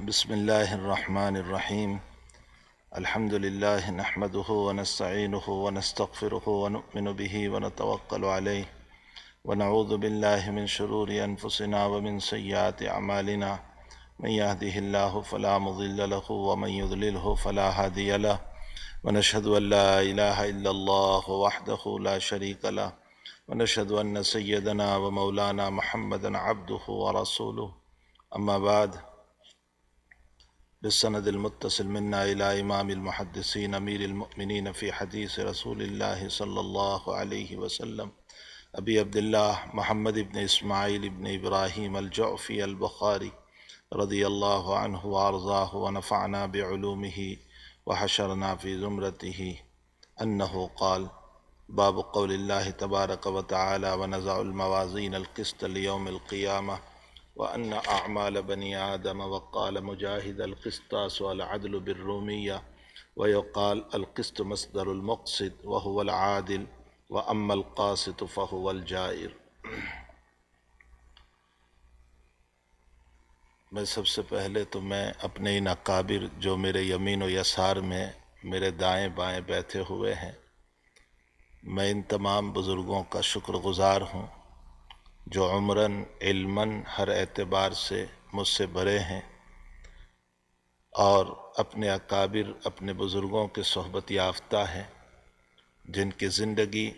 بسم الله الرحمن الرحيم. الحمد لله نحمده ونستعينه ونستغفره ونؤمن به ونتوكل عليه ونعوذ بالله من شرور أنفسنا ومن سيئات أعمالنا. من يهده الله فلا مضل له ومن يضلله فلا هادي له، ونشهد أن لا إله إلا الله وحده لا شريك له، ونشهد أن سيدنا ومولانا محمدا عبده ورسوله. أما بعد، بالسند المتصل منا إلى إمام المحدثين أمير المؤمنين في حديث رسول الله صلى الله عليه وسلم أبي عبد الله محمد بن إسماعيل بن إبراهيم الجعفي البخاري رضي الله عنه وأرضاه ونفعنا بعلومه وحشرنا في زمرته أنه قال: باب قول الله تبارك وتعالى: ونزع الموازين القسط ليوم القيامة وأن أعمال بني آدم. وقال مجاهد: القسطاس والعدل بالرومية، ويقال القسط مصدر المقسط وهو العادل، وأما القاسط فهو الجائر. میں سب سے پہلے تو میں اپنے ان اکابر جو میرے یمین و یسار میں میرے دائیں بائیں بیٹھے ہوئے ہیں، میں ان تمام بزرگوں کا شکر گزار ہوں جو عمراً علماً ہر اعتبار سے مجھ سے بڑے ہیں، اور اپنے اکابر اپنے بزرگوں کے صحبت یافتہ ہیں، جن کی زندگی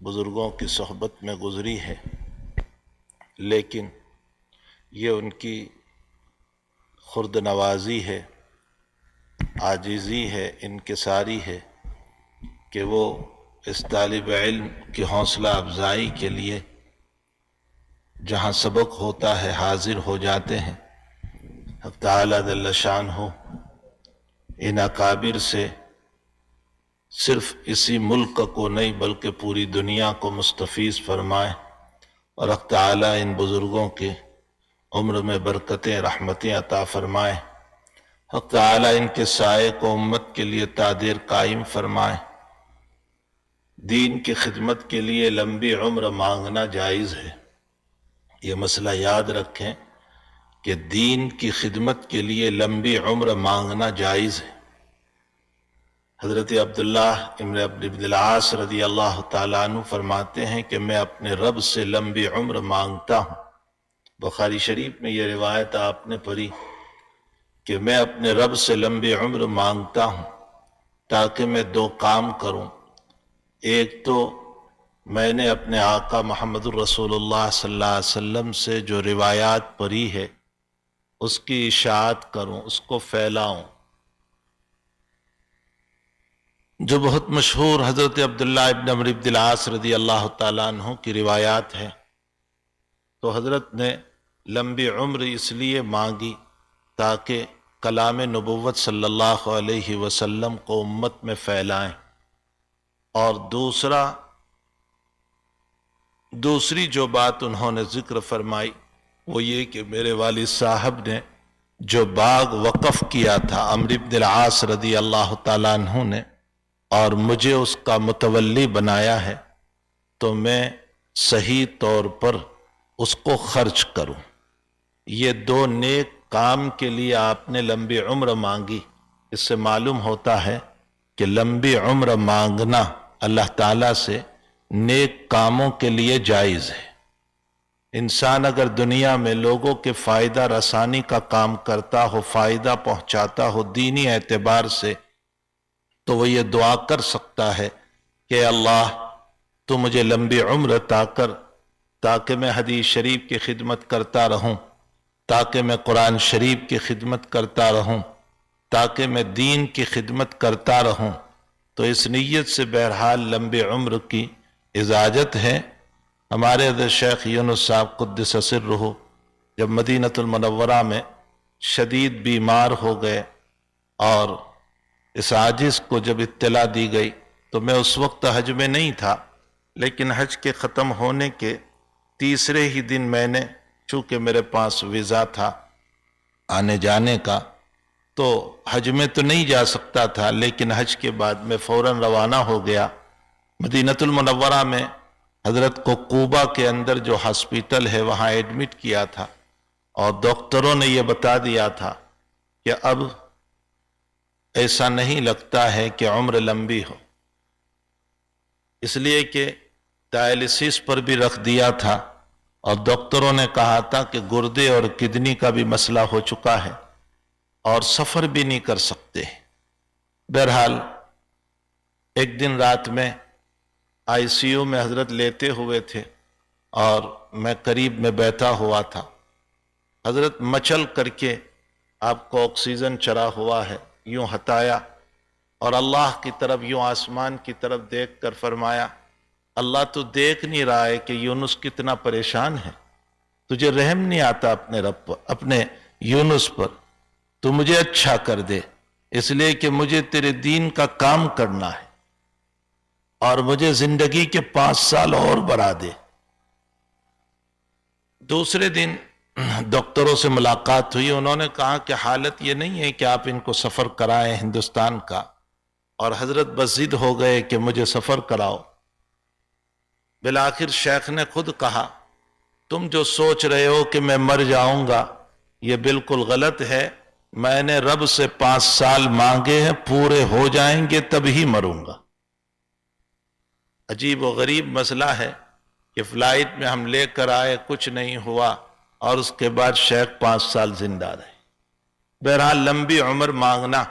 بزرگوں کی صحبت میں گزری ہے، لیکن یہ ان کی خرد نوازی ہے، عاجزی ہے، انکساری ہے کہ وہ اس طالب علم کی حوصلہ افزائی کے لیے جہاں سبق ہوتا ہے حاضر ہو جاتے ہیں۔ حق تعالیٰ جل شانہ ان اکابر سے صرف اسی ملک کو نہیں بلکہ پوری دنیا کو مستفیض فرمائے، اور حق تعالیٰ ان بزرگوں کے عمر میں برکتیں رحمتیں عطا فرمائے۔ حق تعالیٰ ان کے سائے کو امت کے لیے تا دیر قائم فرمائے۔ دین کی خدمت کے لیے لمبی عمر مانگنا جائز ہے، یہ مسئلہ یاد رکھیں کہ دین کی خدمت کے لیے لمبی عمر مانگنا جائز ہے۔ حضرت عبداللہ ابن العاص رضی اللہ تعالیٰ عنہ فرماتے ہیں کہ میں اپنے رب سے لمبی عمر مانگتا ہوں۔ بخاری شریف میں یہ روایت آپ نے پڑھی کہ میں اپنے رب سے لمبی عمر مانگتا ہوں تاکہ میں دو کام کروں۔ ایک تو میں نے اپنے آقا محمد الرسول اللہ صلی اللہ علیہ وسلم سے جو روایات پڑھی ہے اس کی اشاعت کروں، اس کو پھیلاؤں۔ جو بہت مشہور حضرت عبداللہ ابن عمرو بن العاص رضی اللہ تعالیٰ عنہ کی روایات ہے، تو حضرت نے لمبی عمر اس لیے مانگی تاکہ کلام نبوت صلی اللہ علیہ وسلم کو امت میں پھیلائیں، اور دوسری جو بات انہوں نے ذکر فرمائی وہ یہ کہ میرے والد صاحب نے جو باغ وقف کیا تھا عمرو بن العاص رضی اللہ تعالیٰ عنہ نے، اور مجھے اس کا متولی بنایا ہے، تو میں صحیح طور پر اس کو خرچ کروں۔ یہ دو نیک کام کے لیے آپ نے لمبی عمر مانگی۔ اس سے معلوم ہوتا ہے کہ لمبی عمر مانگنا اللہ تعالیٰ سے نیک کاموں کے لیے جائز ہے۔ انسان اگر دنیا میں لوگوں کے فائدہ رسانی کا کام کرتا ہو، فائدہ پہنچاتا ہو دینی اعتبار سے، تو وہ یہ دعا کر سکتا ہے کہ اللہ تو مجھے لمبی عمر عطا کر تاکہ میں حدیث شریف کی خدمت کرتا رہوں، تاکہ میں قرآن شریف کی خدمت کرتا رہوں، تاکہ میں دین کی خدمت کرتا رہوں۔ تو اس نیت سے بہرحال لمبی عمر کی اجازت ہے۔ ہمارے حضرت شیخ یونس صاحب قدس سرہ جب مدینہ المنورہ میں شدید بیمار ہو گئے، اور اس عاجز کو جب اطلاع دی گئی، تو میں اس وقت حج میں نہیں تھا، لیکن حج کے ختم ہونے کے تیسرے ہی دن میں نے، چونکہ میرے پاس ویزا تھا آنے جانے کا، تو حج میں تو نہیں جا سکتا تھا، لیکن حج کے بعد میں فوراً روانہ ہو گیا۔ مدینہ المنورہ میں حضرت کو کوبہ کے اندر جو ہاسپیٹل ہے وہاں ایڈمٹ کیا تھا، اور ڈاکٹروں نے یہ بتا دیا تھا کہ اب ایسا نہیں لگتا ہے کہ عمر لمبی ہو، اس لیے کہ ڈائلسس پر بھی رکھ دیا تھا اور ڈاکٹروں نے کہا تھا کہ گردے اور کڈنی کا بھی مسئلہ ہو چکا ہے اور سفر بھی نہیں کر سکتے۔ بہرحال ایک دن رات میں آئی سی یو میں حضرت لیتے ہوئے تھے اور میں قریب میں بیٹھا ہوا تھا۔ حضرت مچل کر کے آپ کو آکسیجن چڑھا ہوا ہے یوں ہٹایا اور اللہ کی طرف یوں آسمان کی طرف دیکھ کر فرمایا، اللہ تو دیکھ نہیں رہا ہے کہ یونس کتنا پریشان ہے، تجھے رحم نہیں آتا اپنے رب پر، اپنے یونس پر، تو مجھے اچھا کر دے، اس لیے کہ مجھے تیرے دین کا کام کرنا ہے اور مجھے زندگی کے 5 سال اور بڑھا دے۔ دوسرے دن ڈاکٹروں سے ملاقات ہوئی، انہوں نے کہا کہ حالت یہ نہیں ہے کہ آپ ان کو سفر کرائیں ہندوستان کا، اور حضرت بس ضد ہو گئے کہ مجھے سفر کراؤ۔ بالآخر شیخ نے خود کہا، تم جو سوچ رہے ہو کہ میں مر جاؤں گا یہ بالکل غلط ہے، میں نے رب سے 5 سال مانگے ہیں، پورے ہو جائیں گے تب ہی مروں گا۔ عجیب و غریب مسئلہ ہے کہ فلائٹ میں ہم لے کر آئے، کچھ نہیں ہوا اور اس کے بعد شیخ 5 سال زندہ رہے۔ بہرحال لمبی عمر مانگنا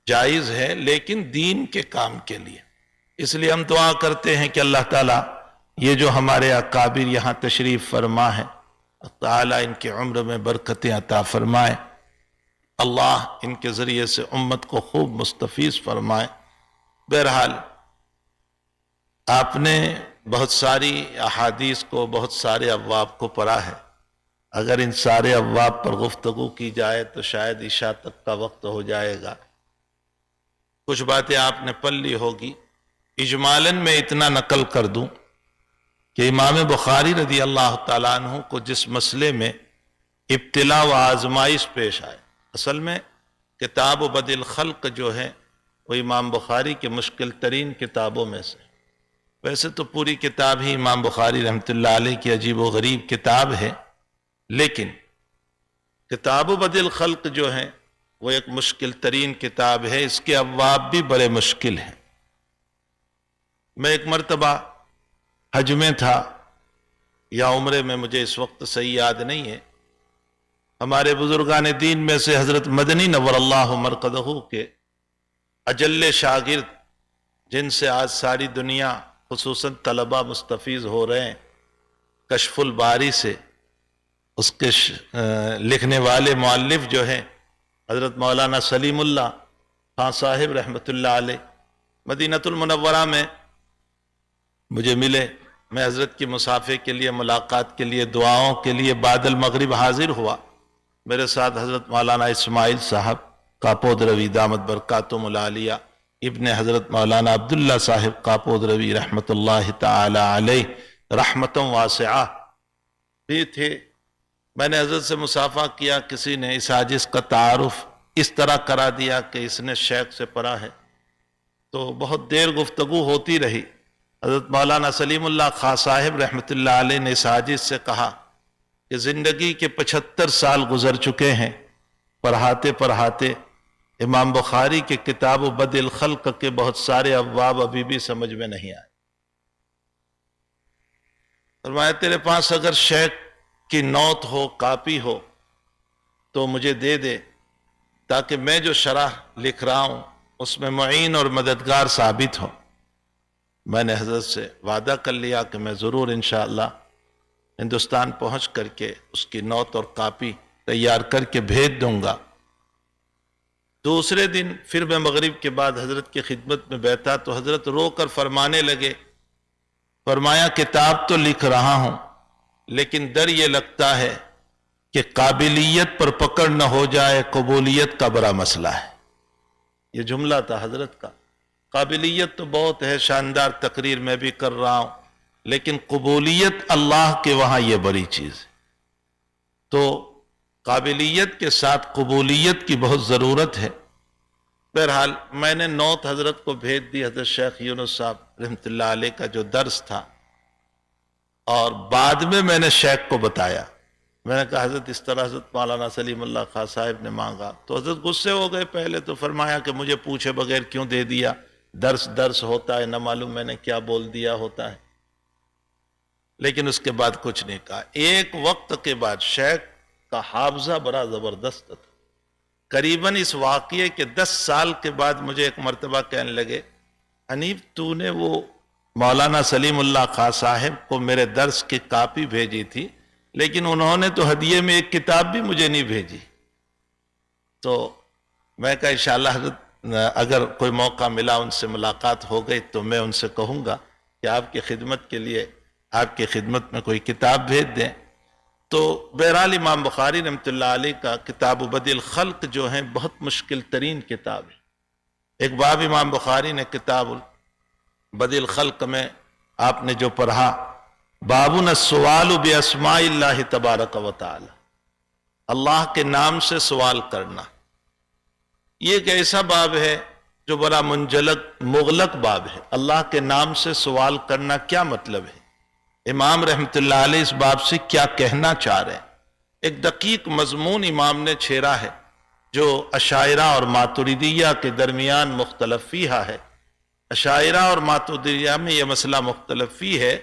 جائز ہے لیکن دین کے کام کے لیے، اس لیے ہم دعا کرتے ہیں کہ اللہ تعالیٰ یہ جو ہمارے اکابر یہاں تشریف فرما ہے، تعالیٰ ان کی عمر میں برکتیں عطا فرمائے، اللہ ان کے ذریعے سے امت کو خوب مستفیض فرمائے۔ بہرحال آپ نے بہت ساری احادیث کو، بہت سارے ابواب کو پڑھا ہے، اگر ان سارے ابواب پر گفتگو کی جائے تو شاید عشاء تک کا وقت ہو جائے گا۔ کچھ باتیں آپ نے پڑھ لی ہوگی، اجمالاً میں اتنا نقل کر دوں کہ امام بخاری رضی اللہ تعالیٰ عنہ کو جس مسئلے میں ابتلا و آزمائش پیش آئے، اصل میں کتاب بدء الخلق جو ہے وہ امام بخاری کے مشکل ترین کتابوں میں سے، ویسے تو پوری کتاب ہی امام بخاری رحمۃ اللہ علیہ کی عجیب و غریب کتاب ہے، لیکن کتاب بدء الخلق جو ہے وہ ایک مشکل ترین کتاب ہے، اس کے ابواب بھی بڑے مشکل ہیں۔ میں ایک مرتبہ حج میں تھا یا عمرے میں، مجھے اس وقت صحیح یاد نہیں ہے، ہمارے بزرگان دین میں سے حضرت مدنی نور اللہ مرقدہ کے اجل شاگرد، جن سے آج ساری دنیا خصوصاً طلبہ مستفیض ہو رہے ہیں، کشف الباری سے، اس کے لکھنے والے مؤلف جو ہیں حضرت مولانا سلیم اللہ خان صاحب رحمۃ اللہ علیہ، مدینہ المنورہ میں مجھے ملے، میں حضرت کی مصافحے کے لیے، ملاقات کے لیے، دعاؤں کے لیے بعد المغرب حاضر ہوا۔ میرے ساتھ حضرت مولانا اسماعیل صاحب کاپود روی دامت برکاتہم العالیہ، ابن حضرت مولانا عبداللہ صاحب کاپود روی رحمۃ اللہ تعالی علیہ رحمتم واسعہ بھی تھے۔ میں نے حضرت سے مصافحہ کیا، کسی نے اس حاجز کا تعارف اس طرح کرا دیا کہ اس نے شیخ سے پڑھا ہے، تو بہت دیر گفتگو ہوتی رہی۔ حضرت مولانا سلیم اللہ خان صاحب رحمۃ اللہ علیہ نے اس حاجز سے کہا کہ زندگی کے 75 سال گزر چکے ہیں، پڑھاتے پڑھاتے امام بخاری کے کتاب بدء الخلق کے بہت سارے ابواب ابھی بھی سمجھ میں نہیں آئے۔ فرمایا تیرے پاس اگر شیخ کی نوٹ ہو، کاپی ہو تو مجھے دے دے، تاکہ میں جو شرح لکھ رہا ہوں اس میں معین اور مددگار ثابت ہو۔ میں نے حضرت سے وعدہ کر لیا کہ میں ضرور انشاءاللہ ہندوستان پہنچ کر کے اس کی نوٹ اور کاپی تیار کر کے بھیج دوں گا۔ دوسرے دن پھر میں مغرب کے بعد حضرت کی خدمت میں بیٹھا تو حضرت رو کر فرمانے لگے، فرمایا کتاب تو لکھ رہا ہوں لیکن ڈر یہ لگتا ہے کہ قابلیت پر پکڑ نہ ہو جائے، قبولیت کا بڑا مسئلہ ہے۔ یہ جملہ تھا حضرت کا۔ قابلیت تو بہت ہے، شاندار تقریر میں بھی کر رہا ہوں، لیکن قبولیت اللہ کے وہاں یہ بڑی چیز ہے۔ تو قابلیت کے ساتھ قبولیت کی بہت ضرورت ہے۔ بہرحال میں نے نوٹ حضرت کو بھیج دی، حضرت شیخ یونس صاحب رحمۃ اللہ علیہ کا جو درس تھا، اور بعد میں نے شیخ کو بتایا میں نے کہا حضرت اس طرح حضرت مولانا سلیم اللہ خان صاحب نے مانگا، تو حضرت غصے ہو گئے پہلے تو، فرمایا کہ مجھے پوچھے بغیر کیوں دے دیا، درس ہوتا ہے، نہ معلوم میں نے کیا بول دیا ہوتا ہے۔ لیکن اس کے بعد کچھ نہیں کہا۔ ایک وقت کے بعد شیخ کا حافظہ بڑا زبردست تھا، قریباً اس واقعے کے 10 سال کے بعد مجھے ایک مرتبہ کہنے لگے، حنیف تو نے وہ مولانا سلیم اللہ خان صاحب کو میرے درس کی کاپی بھیجی تھی، لیکن انہوں نے تو ہدیے میں ایک کتاب بھی مجھے نہیں بھیجی۔ تو میں کہا انشاءاللہ حضرت اگر کوئی موقع ملا ان سے ملاقات ہو گئی تو میں ان سے کہوں گا کہ آپ کی خدمت کے لیے آپ کی خدمت میں کوئی کتاب بھیج دیں۔ تو بہرحال امام بخاری رحمۃ اللہ علیہ کا کتاب بدیع الخلق جو ہے بہت مشکل ترین کتاب ہے۔ ایک باب امام بخاری نے کتاب بدیع الخلق میں آپ نے جو پڑھا، بابن السؤال باسماء اللہ تبارک و تعالی، اللہ کے نام سے سوال کرنا، یہ ایک ایسا باب ہے جو بڑا مغلق باب ہے۔ اللہ کے نام سے سوال کرنا کیا مطلب ہے؟ امام رحمت اللہ علیہ اس باب سے کیا کہنا چاہ رہے ہیں؟ ایک دقیق مضمون امام نے چھیڑا ہے جو اشاعرہ اور ماتریدیہ کے درمیان مختلف فیہا ہے۔ اشاعرہ اور ماتریدیہ میں یہ مسئلہ مختلف فی ہے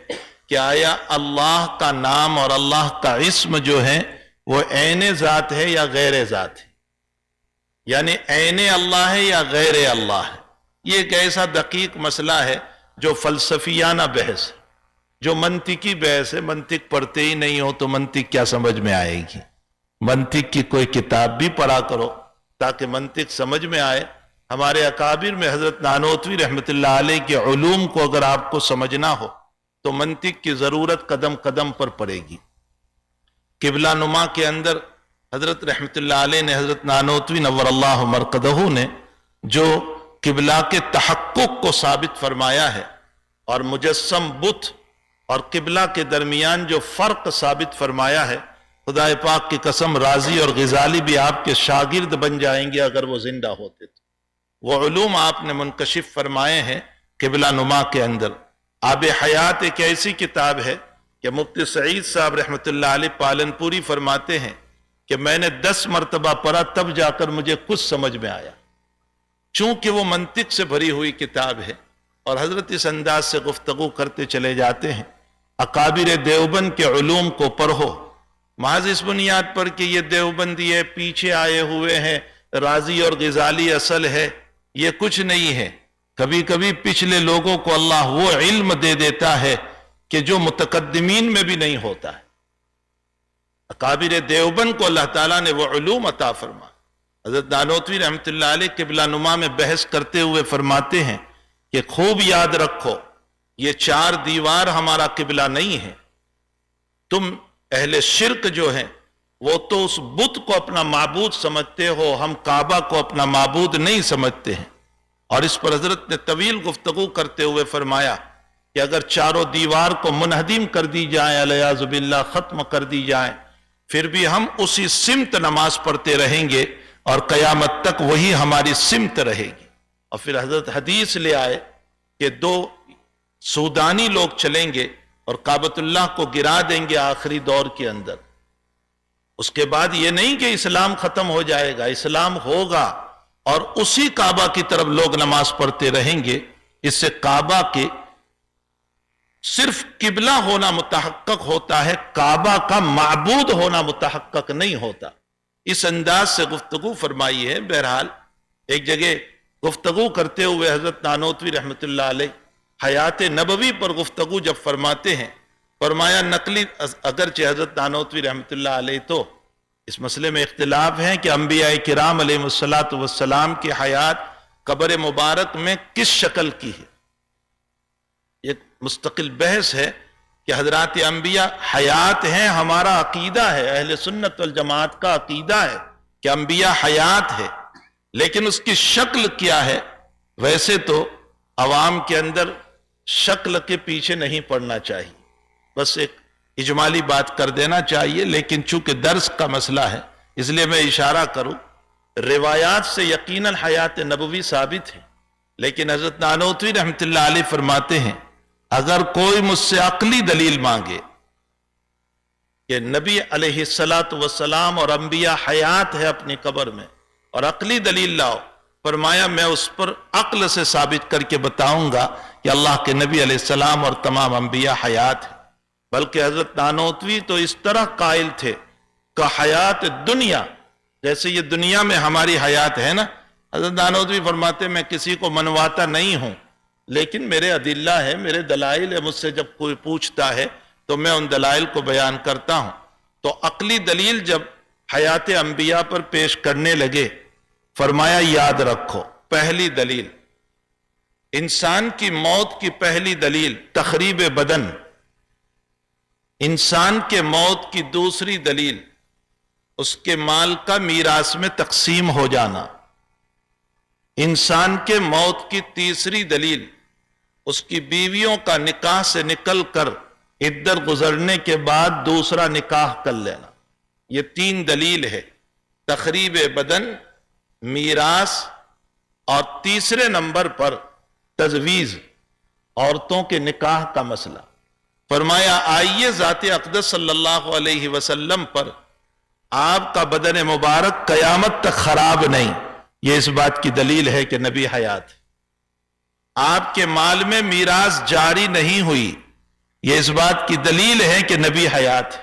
کہ آیا اللہ کا نام اور اللہ کا اسم جو ہے وہ عین ذات ہے یا غیر ذات ہے، یعنی عین اللہ ہے یا غیر اللہ ہے۔ یہ ایک ایسا دقیق مسئلہ ہے جو فلسفیانہ بحث ہے، جو منطقی بحث ہے۔ منطق پڑھتے ہی نہیں ہو تو منطق کیا سمجھ میں آئے گی؟ منطق کی کوئی کتاب بھی پڑھا کرو تاکہ منطق سمجھ میں آئے۔ ہمارے اکابر میں حضرت نانوتوی رحمت اللہ علیہ کے علوم کو اگر آپ کو سمجھنا ہو تو منطق کی ضرورت قدم قدم پر پڑے گی۔ قبلہ نما کے اندر حضرت رحمت اللہ علیہ نے، حضرت نانوتوی نور اللہ مرقدہ نے جو قبلہ کے تحقق کو ثابت فرمایا ہے، اور مجسم بت اور قبلہ کے درمیان جو فرق ثابت فرمایا ہے، خدا پاک کی قسم رازی اور غزالی بھی آپ کے شاگرد بن جائیں گے اگر وہ زندہ ہوتے تو۔ وہ علوم آپ نے منکشف فرمائے ہیں قبلہ نما کے اندر۔ آب حیات ایک ایسی کتاب ہے کہ مفتی سعید صاحب رحمت اللہ علیہ پالنپوری فرماتے ہیں کہ میں نے 10 مرتبہ پڑھا تب جا کر مجھے کچھ سمجھ میں آیا، چونکہ وہ منطق سے بھری ہوئی کتاب ہے۔ اور حضرت اس انداز سے گفتگو کرتے چلے جاتے ہیں، اکابر دیوبند کے علوم کو پڑھو، محض اس بنیاد پر کہ یہ دیوبندی ہے، پیچھے آئے ہوئے ہیں، رازی اور غزالی اصل ہے، یہ کچھ نہیں ہے۔ کبھی کبھی پچھلے لوگوں کو اللہ وہ علم دے دیتا ہے کہ جو متقدمین میں بھی نہیں ہوتا ہے۔ اکابر دیوبند کو اللہ تعالیٰ نے وہ علوم عطا فرما۔ حضرت نانوتوی رحمت اللہ علیہ قبلہ نما میں بحث کرتے ہوئے فرماتے ہیں کہ خوب یاد رکھو، یہ 4 دیوار ہمارا قبلہ نہیں ہے۔ تم اہل شرک جو ہیں وہ تو اس بت کو اپنا معبود سمجھتے ہو، ہم کعبہ کو اپنا معبود نہیں سمجھتے ہیں۔ اور اس پر حضرت نے طویل گفتگو کرتے ہوئے فرمایا کہ اگر 4 دیوار کو منہدم کر دی جائیں، علیاذ باللہ ختم کر دی جائیں، پھر بھی ہم اسی سمت نماز پڑھتے رہیں گے اور قیامت تک وہی ہماری سمت رہے گی۔ اور پھر حضرت حدیث لے آئے کہ 2 سودانی لوگ چلیں گے اور کعبۃ اللہ کو گرا دیں گے آخری دور کے اندر۔ اس کے بعد یہ نہیں کہ اسلام ختم ہو جائے گا، اسلام ہوگا اور اسی کعبہ کی طرف لوگ نماز پڑھتے رہیں گے۔ اس سے کعبہ کے صرف قبلہ ہونا متحقق ہوتا ہے، کعبہ کا معبود ہونا متحقق نہیں ہوتا۔ اس انداز سے گفتگو فرمائی ہے۔ بہرحال ایک جگہ گفتگو کرتے ہوئے حضرت نانوتوی رحمت اللہ علیہ حیات نبوی پر گفتگو جب فرماتے ہیں، فرمایا نقلی، اگرچہ حضرت نانوتوی رحمت اللہ علیہ تو اس مسئلے میں اختلاف ہے کہ انبیاء کرام علیہ السلام کی حیات قبر مبارک میں کس شکل کی ہے، یہ مستقل بحث ہے کہ حضرات انبیاء حیات ہیں۔ ہمارا عقیدہ ہے، اہل سنت والجماعت کا عقیدہ ہے کہ انبیاء حیات ہے، لیکن اس کی شکل کیا ہے؟ ویسے تو عوام کے اندر شکل کے پیچھے نہیں پڑنا چاہیے، بس ایک اجمالی بات کر دینا چاہیے، لیکن چونکہ درس کا مسئلہ ہے اس لیے میں اشارہ کروں۔ روایات سے یقیناً حیات نبوی ثابت ہے، لیکن حضرت نانوتوی رحمت اللہ علیہ فرماتے ہیں اگر کوئی مجھ سے عقلی دلیل مانگے کہ نبی علیہ الصلاۃ والسلام اور انبیاء حیات ہے اپنی قبر میں، اور عقلی دلیل لاؤ، فرمایا میں اس پر عقل سے ثابت کر کے بتاؤں گا کہ اللہ کے نبی علیہ السلام اور تمام انبیاء حیات ہیں۔ بلکہ حضرت نانوتوی تو اس طرح قائل تھے کہ حیات دنیا، جیسے یہ دنیا میں ہماری حیات ہے نا، حضرت نانوتوی فرماتے میں کسی کو منواتا نہیں ہوں، لیکن میرے ادلہ ہے، میرے دلائل ہے، مجھ سے جب کوئی پوچھتا ہے تو میں ان دلائل کو بیان کرتا ہوں۔ تو عقلی دلیل جب حیات انبیاء پر پیش کرنے لگے، فرمایا یاد رکھو، پہلی دلیل انسان کی موت کی پہلی دلیل تخریب بدن، انسان کے موت کی دوسری دلیل اس کے مال کا میراث میں تقسیم ہو جانا، انسان کے موت کی تیسری دلیل اس کی بیویوں کا نکاح سے نکل کر عدت گزرنے کے بعد دوسرا نکاح کر لینا۔ یہ تین دلیل ہے، تخریب بدن، میراث، اور تیسرے نمبر پر تجویز، عورتوں کے نکاح کا مسئلہ۔ فرمایا آئیے ذات اقدس صلی اللہ علیہ وسلم پر آپ کا بدن مبارک قیامت تک خراب نہیں، یہ اس بات کی دلیل ہے کہ نبی حیات ہے۔ آپ کے مال میں میراث جاری نہیں ہوئی، یہ اس بات کی دلیل ہے کہ نبی حیات ہے۔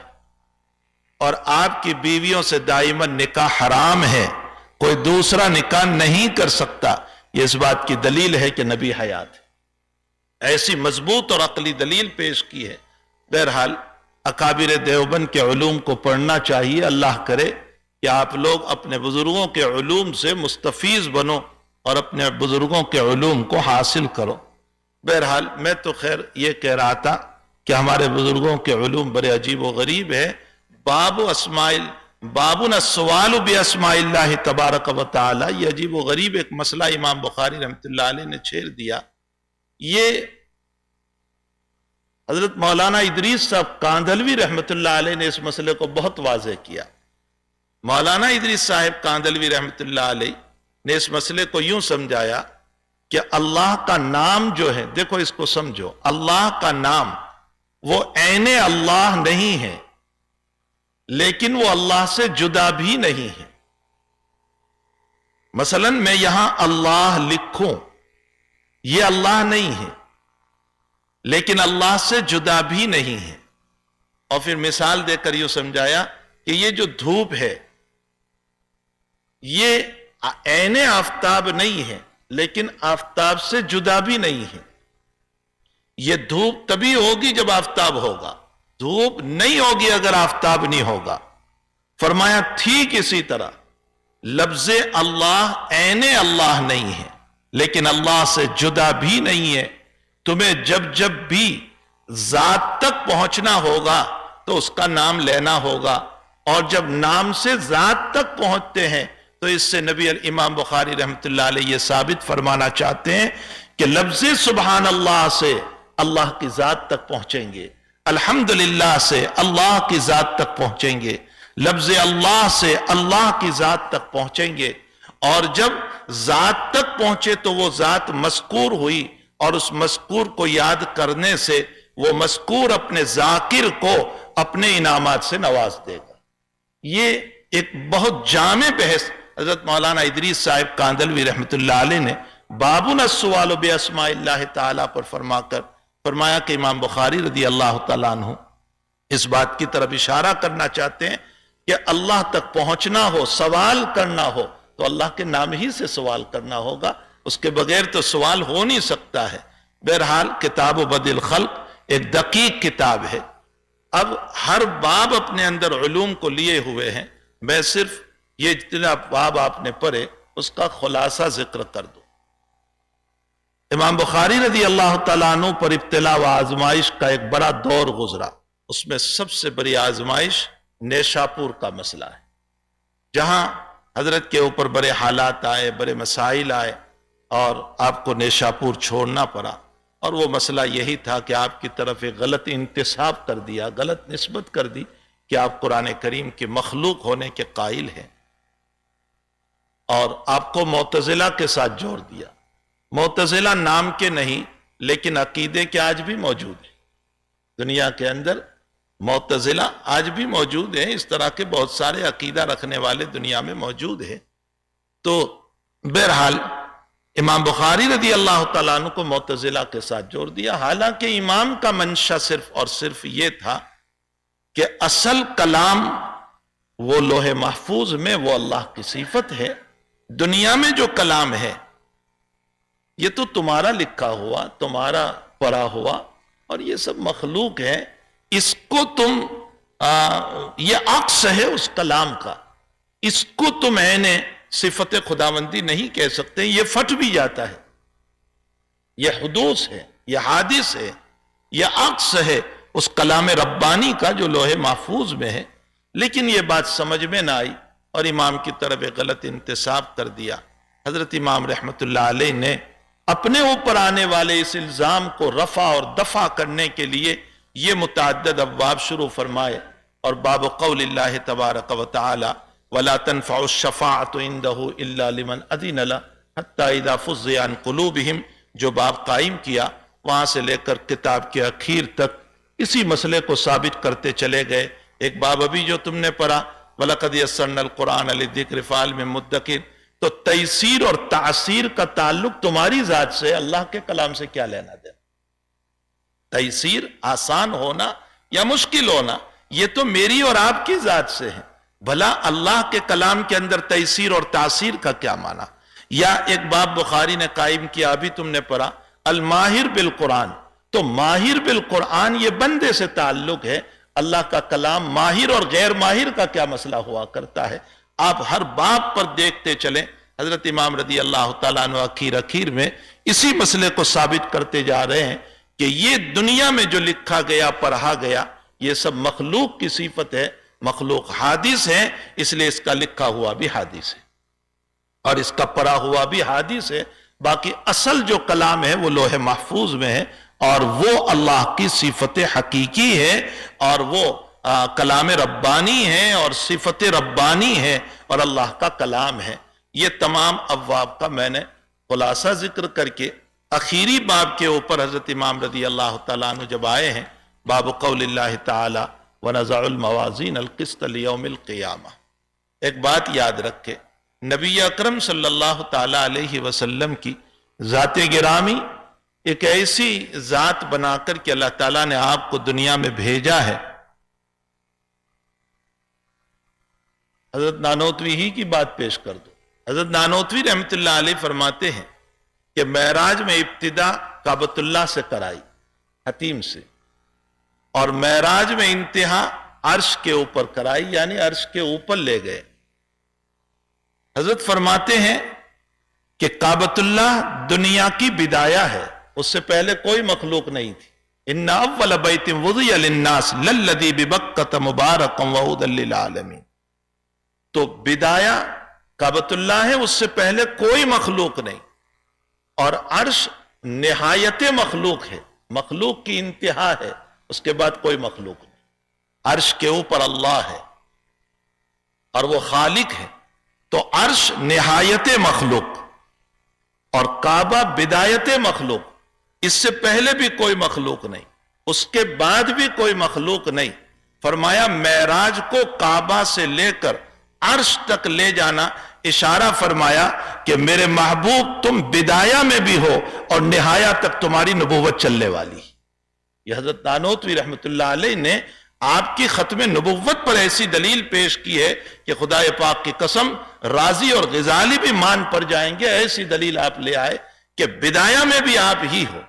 اور آپ کی بیویوں سے دائماً نکاح حرام ہے، کوئی دوسرا نکاح نہیں کر سکتا، یہ اس بات کی دلیل ہے کہ نبی حیات ہے۔ ایسی مضبوط اور عقلی دلیل پیش کی ہے۔ بہرحال اکابر دیوبند کے علوم کو پڑھنا چاہیے، اللہ کرے کہ آپ لوگ اپنے بزرگوں کے علوم سے مستفیض بنو اور اپنے بزرگوں کے علوم کو حاصل کرو۔ بہرحال میں تو خیر یہ کہہ رہا تھا کہ ہمارے بزرگوں کے علوم بڑے عجیب و غریب ہے۔ بابن السوال باسماء اللہ تبارک و تعالی، یہ عجیب و غریب ایک مسئلہ امام بخاری رحمۃ اللہ علیہ نے چھیڑ دیا۔ یہ حضرت مولانا ادریس صاحب کاندھلوی رحمۃ اللہ علیہ نے اس مسئلے کو بہت واضح کیا۔ مولانا ادریس صاحب کاندھلوی رحمۃ اللہ علیہ نے اس مسئلے کو یوں سمجھایا کہ اللہ کا نام جو ہے، دیکھو اس کو سمجھو، اللہ کا نام وہ عین اللہ نہیں ہے، لیکن وہ اللہ سے جدا بھی نہیں ہے۔ مثلا میں یہاں اللہ لکھوں، یہ اللہ نہیں ہے، لیکن اللہ سے جدا بھی نہیں ہے۔ اور پھر مثال دے کر یوں سمجھایا کہ یہ جو دھوپ ہے یہ عین آفتاب نہیں ہے، لیکن آفتاب سے جدا بھی نہیں ہے۔ یہ دھوپ تبھی ہوگی جب آفتاب ہوگا، دھوپ نہیں ہوگی اگر آفتاب نہیں ہوگا۔ فرمایا ٹھیک اسی طرح لفظ اللہ عین اللہ نہیں ہے، لیکن اللہ سے جدا بھی نہیں ہے۔ تمہیں جب جب بھی ذات تک پہنچنا ہوگا تو اس کا نام لینا ہوگا، اور جب نام سے ذات تک پہنچتے ہیں تو اس سے نبی امام بخاری رحمۃ اللہ علیہ یہ ثابت فرمانا چاہتے ہیں کہ لفظ سبحان اللہ سے اللہ کی ذات تک پہنچیں گے، الحمدللہ سے اللہ کی ذات تک پہنچیں گے، لفظ اللہ سے اللہ کی ذات تک پہنچیں گے۔ اور جب ذات تک پہنچے تو وہ ذات مذکور ہوئی، اور اس مذکور کو یاد کرنے سے وہ مذکور اپنے ذاکر کو اپنے انعامات سے نواز دے گا۔ یہ ایک بہت جامع بحث حضرت مولانا ادریس صاحب کاندھلوی رحمۃ اللہ علیہ نے بابن السوال باسماء اللہ تعالیٰ پر فرما کر فرمایا کہ امام بخاری رضی اللہ تعالیٰ عنہ اس بات کی طرف اشارہ کرنا چاہتے ہیں کہ اللہ تک پہنچنا ہو، سوال کرنا ہو تو اللہ کے نام ہی سے سوال کرنا ہوگا، اس کے بغیر تو سوال ہو نہیں سکتا ہے۔ بہرحال کتاب بدء الخلق ایک دقیق کتاب ہے۔ اب ہر باب اپنے اندر علوم کو لیے ہوئے ہیں، میں صرف یہ جتنا باب آپ نے پڑھے اس کا خلاصہ ذکر کر دوں۔ امام بخاری رضی اللہ تعالیٰ عنہ پر ابتلا و آزمائش کا ایک بڑا دور گزرا، اس میں سب سے بڑی آزمائش نیشاپور کا مسئلہ ہے، جہاں حضرت کے اوپر بڑے حالات آئے، بڑے مسائل آئے، اور آپ کو نیشاپور چھوڑنا پڑا۔ اور وہ مسئلہ یہی تھا کہ آپ کی طرف ایک غلط انتساب کر دیا، غلط نسبت کر دی کہ آپ قرآن کریم کے مخلوق ہونے کے قائل ہیں، اور آپ کو معتزلہ کے ساتھ جوڑ دیا۔ معتزلہ نام کے نہیں لیکن عقیدے کے آج بھی موجود ہیں دنیا کے اندر۔ معتزلہ آج بھی موجود ہیں، اس طرح کے بہت سارے عقیدہ رکھنے والے دنیا میں موجود ہیں. تو بہرحال امام بخاری رضی اللہ تعالیٰ عنہ کو معتزلہ کے ساتھ جوڑ دیا، حالانکہ امام کا منشا صرف اور صرف یہ تھا کہ اصل کلام وہ لوح محفوظ میں وہ اللہ کی صفت ہے، دنیا میں جو کلام ہے یہ تو تمہارا لکھا ہوا، تمہارا پڑھا ہوا، اور یہ سب مخلوق ہے. اس کو تم یہ عکس ہے اس کلام کا، اس کو تم عین صفت خداوندی نہیں کہہ سکتے، یہ پھٹ بھی جاتا ہے، یہ حدوث ہے، یہ حادث ہے، یہ عکس ہے اس کلام ربانی کا جو لوح محفوظ میں ہے. لیکن یہ بات سمجھ میں نہ آئی اور امام کی طرف ایک غلط انتساب کر دیا. حضرت امام رحمت اللہ علیہ نے اپنے اوپر آنے والے اس الزام کو رفع اور دفع کرنے کے لیے یہ متعدد ابواب شروع فرمائے، اور باب قول اللہ تبارک و تعالی وَلَا تَنْفَعُ الشَّفَاعَةُ عِنْدَهُ إِلَّا لِمَنْ أَذِنَ لَهُ حَتَّى إِذَا فُزِّعَ عَنْ قُلُوبِهِمْ جو باب قائم کیا، وہاں سے لے کر کتاب کے اخیر تک اسی مسئلے کو ثابت کرتے چلے گئے. ایک باب ابھی جو تم نے پڑھا وَلَقَدْ يَسَّرْنَا الْقُرْآنَ لِلذِّكْرِ فَهَلْ مِن مُدَّكِرٍ، تو تیسیر اور تعسیر کا تعلق تمہاری ذات سے، اللہ کے کلام سے کیا لینا دینا؟ تیسیر آسان ہونا یا مشکل ہونا یہ تو میری اور آپ کی ذات سے ہے، بھلا اللہ کے کلام کے اندر تیسیر اور تعسیر کا کیا معنی؟ یا ایک باب بخاری نے قائم کیا، ابھی تم نے پڑھا الماہر بالقرآن، تو ماہر بالقرآن یہ بندے سے تعلق ہے، اللہ کا کلام ماہر اور غیر ماہر کا کیا مسئلہ ہوا کرتا ہے؟ آپ ہر باب پر دیکھتے چلیں، حضرت امام رضی اللہ تعالیٰ عنہ اخیر میں اسی مسئلے کو ثابت کرتے جا رہے ہیں کہ یہ دنیا میں جو لکھا گیا، پڑھا گیا، یہ سب مخلوق کی صفت ہے، مخلوق حادث ہے، اس لیے اس کا لکھا ہوا بھی حادث ہے اور اس کا پڑھا ہوا بھی حادث ہے. باقی اصل جو کلام ہے وہ لوح محفوظ میں ہے، اور وہ اللہ کی صفت حقیقی ہے، اور وہ کلام ربانی ہے اور صفت ربانی ہے اور اللہ کا کلام ہے. یہ تمام ابواب کا میں نے خلاصہ ذکر کر کے اخیری باب کے اوپر حضرت امام رضی اللہ تعالیٰ عنہ جب آئے ہیں، باب قول اللہ تعالی وَنَزَعُ الْمَوَازِينَ الْقِسْطَ لِيَوْمِ الْقِيَامَةِ. ایک بات یاد رکھے، نبی اکرم صلی اللہ تعالی علیہ وسلم کی ذات گرامی ایک ایسی ذات بنا کر کہ اللہ تعالیٰ نے آپ کو دنیا میں بھیجا ہے. حضرت نانوتوی ہی کی بات پیش کر دو. حضرت نانوتوی رحمت اللہ علیہ فرماتے ہیں کہ معراج میں ابتدا کعبۃ اللہ سے کرائی، حتیم سے، اور معراج میں انتہا عرش کے اوپر کرائی، یعنی عرش کے اوپر لے گئے. حضرت فرماتے ہیں کہ کعبۃ اللہ دنیا کی بدایہ ہے، اس سے پہلے کوئی مخلوق نہیں تھی. ان اول بیت وضع للناس للذی ببکۃ مبارکا وہدی للعالمین. تو بدایہ کعبۃ اللہ ہے، اس سے پہلے کوئی مخلوق نہیں، اور عرش نہایت مخلوق ہے، مخلوق کی انتہا ہے، اس کے بعد کوئی مخلوق نہیں. عرش کے اوپر اللہ ہے اور وہ خالق ہے، تو عرش نہایت مخلوق اور کعبہ بدایت مخلوق. اس سے پہلے بھی کوئی مخلوق نہیں، اس کے بعد بھی کوئی مخلوق نہیں. فرمایا معراج کو کعبہ سے لے کر عرش تک لے جانا، اشارہ فرمایا کہ میرے محبوب تم بدایہ میں بھی ہو اور نہایہ تک تمہاری نبوت چلنے والی. یہ حضرت نانوتوی رحمت اللہ علیہ نے آپ کی ختم نبوت پر ایسی دلیل پیش کی ہے کہ خدا پاک کی قسم رازی اور غزالی بھی مان پر جائیں گے. ایسی دلیل آپ لے آئے کہ بدایہ میں بھی آپ ہی ہو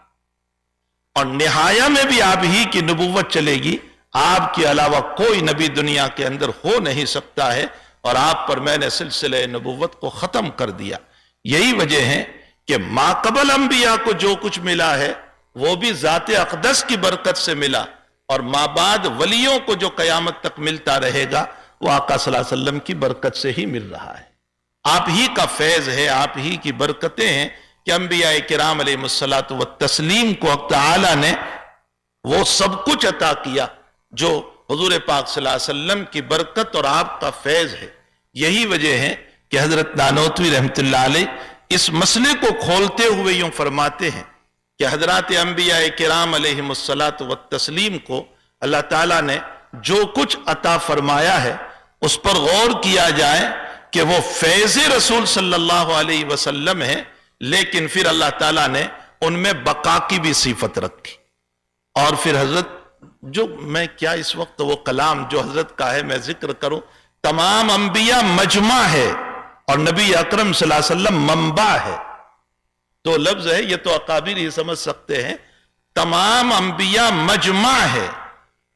اور نہایہ میں بھی آپ ہی کی نبوت چلے گی. آپ کے علاوہ کوئی نبی دنیا کے اندر ہو نہیں سکتا ہے، اور آپ پر میں نے سلسلہ نبوت کو ختم کر دیا. یہی وجہ ہے کہ ما قبل انبیاء کو جو کچھ ملا ہے وہ بھی ذات اقدس کی برکت سے ملا، اور ما بعد ولیوں کو جو قیامت تک ملتا رہے گا وہ آقا صلی اللہ علیہ وسلم کی برکت سے ہی مل رہا ہے. آپ ہی کا فیض ہے، آپ ہی کی برکتیں ہیں کہ انبیاء کرام علیہ الصلوۃ والتسلیم کو حق تعالی نے وہ سب کچھ عطا کیا جو حضور پاک صلی اللہ علیہ وسلم کی برکت اور آپ کا فیض ہے. یہی وجہ ہے کہ حضرت نانوتوی رحمت اللہ علیہ اس مسئلے کو کھولتے ہوئے یوں فرماتے ہیں کہ حضرات انبیاء کرام علیہ الصلوۃ والتسلیم کو اللہ تعالیٰ نے جو کچھ عطا فرمایا ہے اس پر غور کیا جائے کہ وہ فیض رسول صلی اللہ علیہ وسلم ہے، لیکن پھر اللہ تعالیٰ نے ان میں بقا کی بھی صفت رکھی. اور پھر حضرت جو میں کیا اس وقت وہ کلام جو حضرت کا ہے میں ذکر کروں، تمام انبیاء مجمع ہے اور نبی اکرم صلی اللہ علیہ وسلم منبع ہے. دو لفظ ہے، یہ تو اکابر ہی سمجھ سکتے ہیں. تمام انبیاء مجمع ہے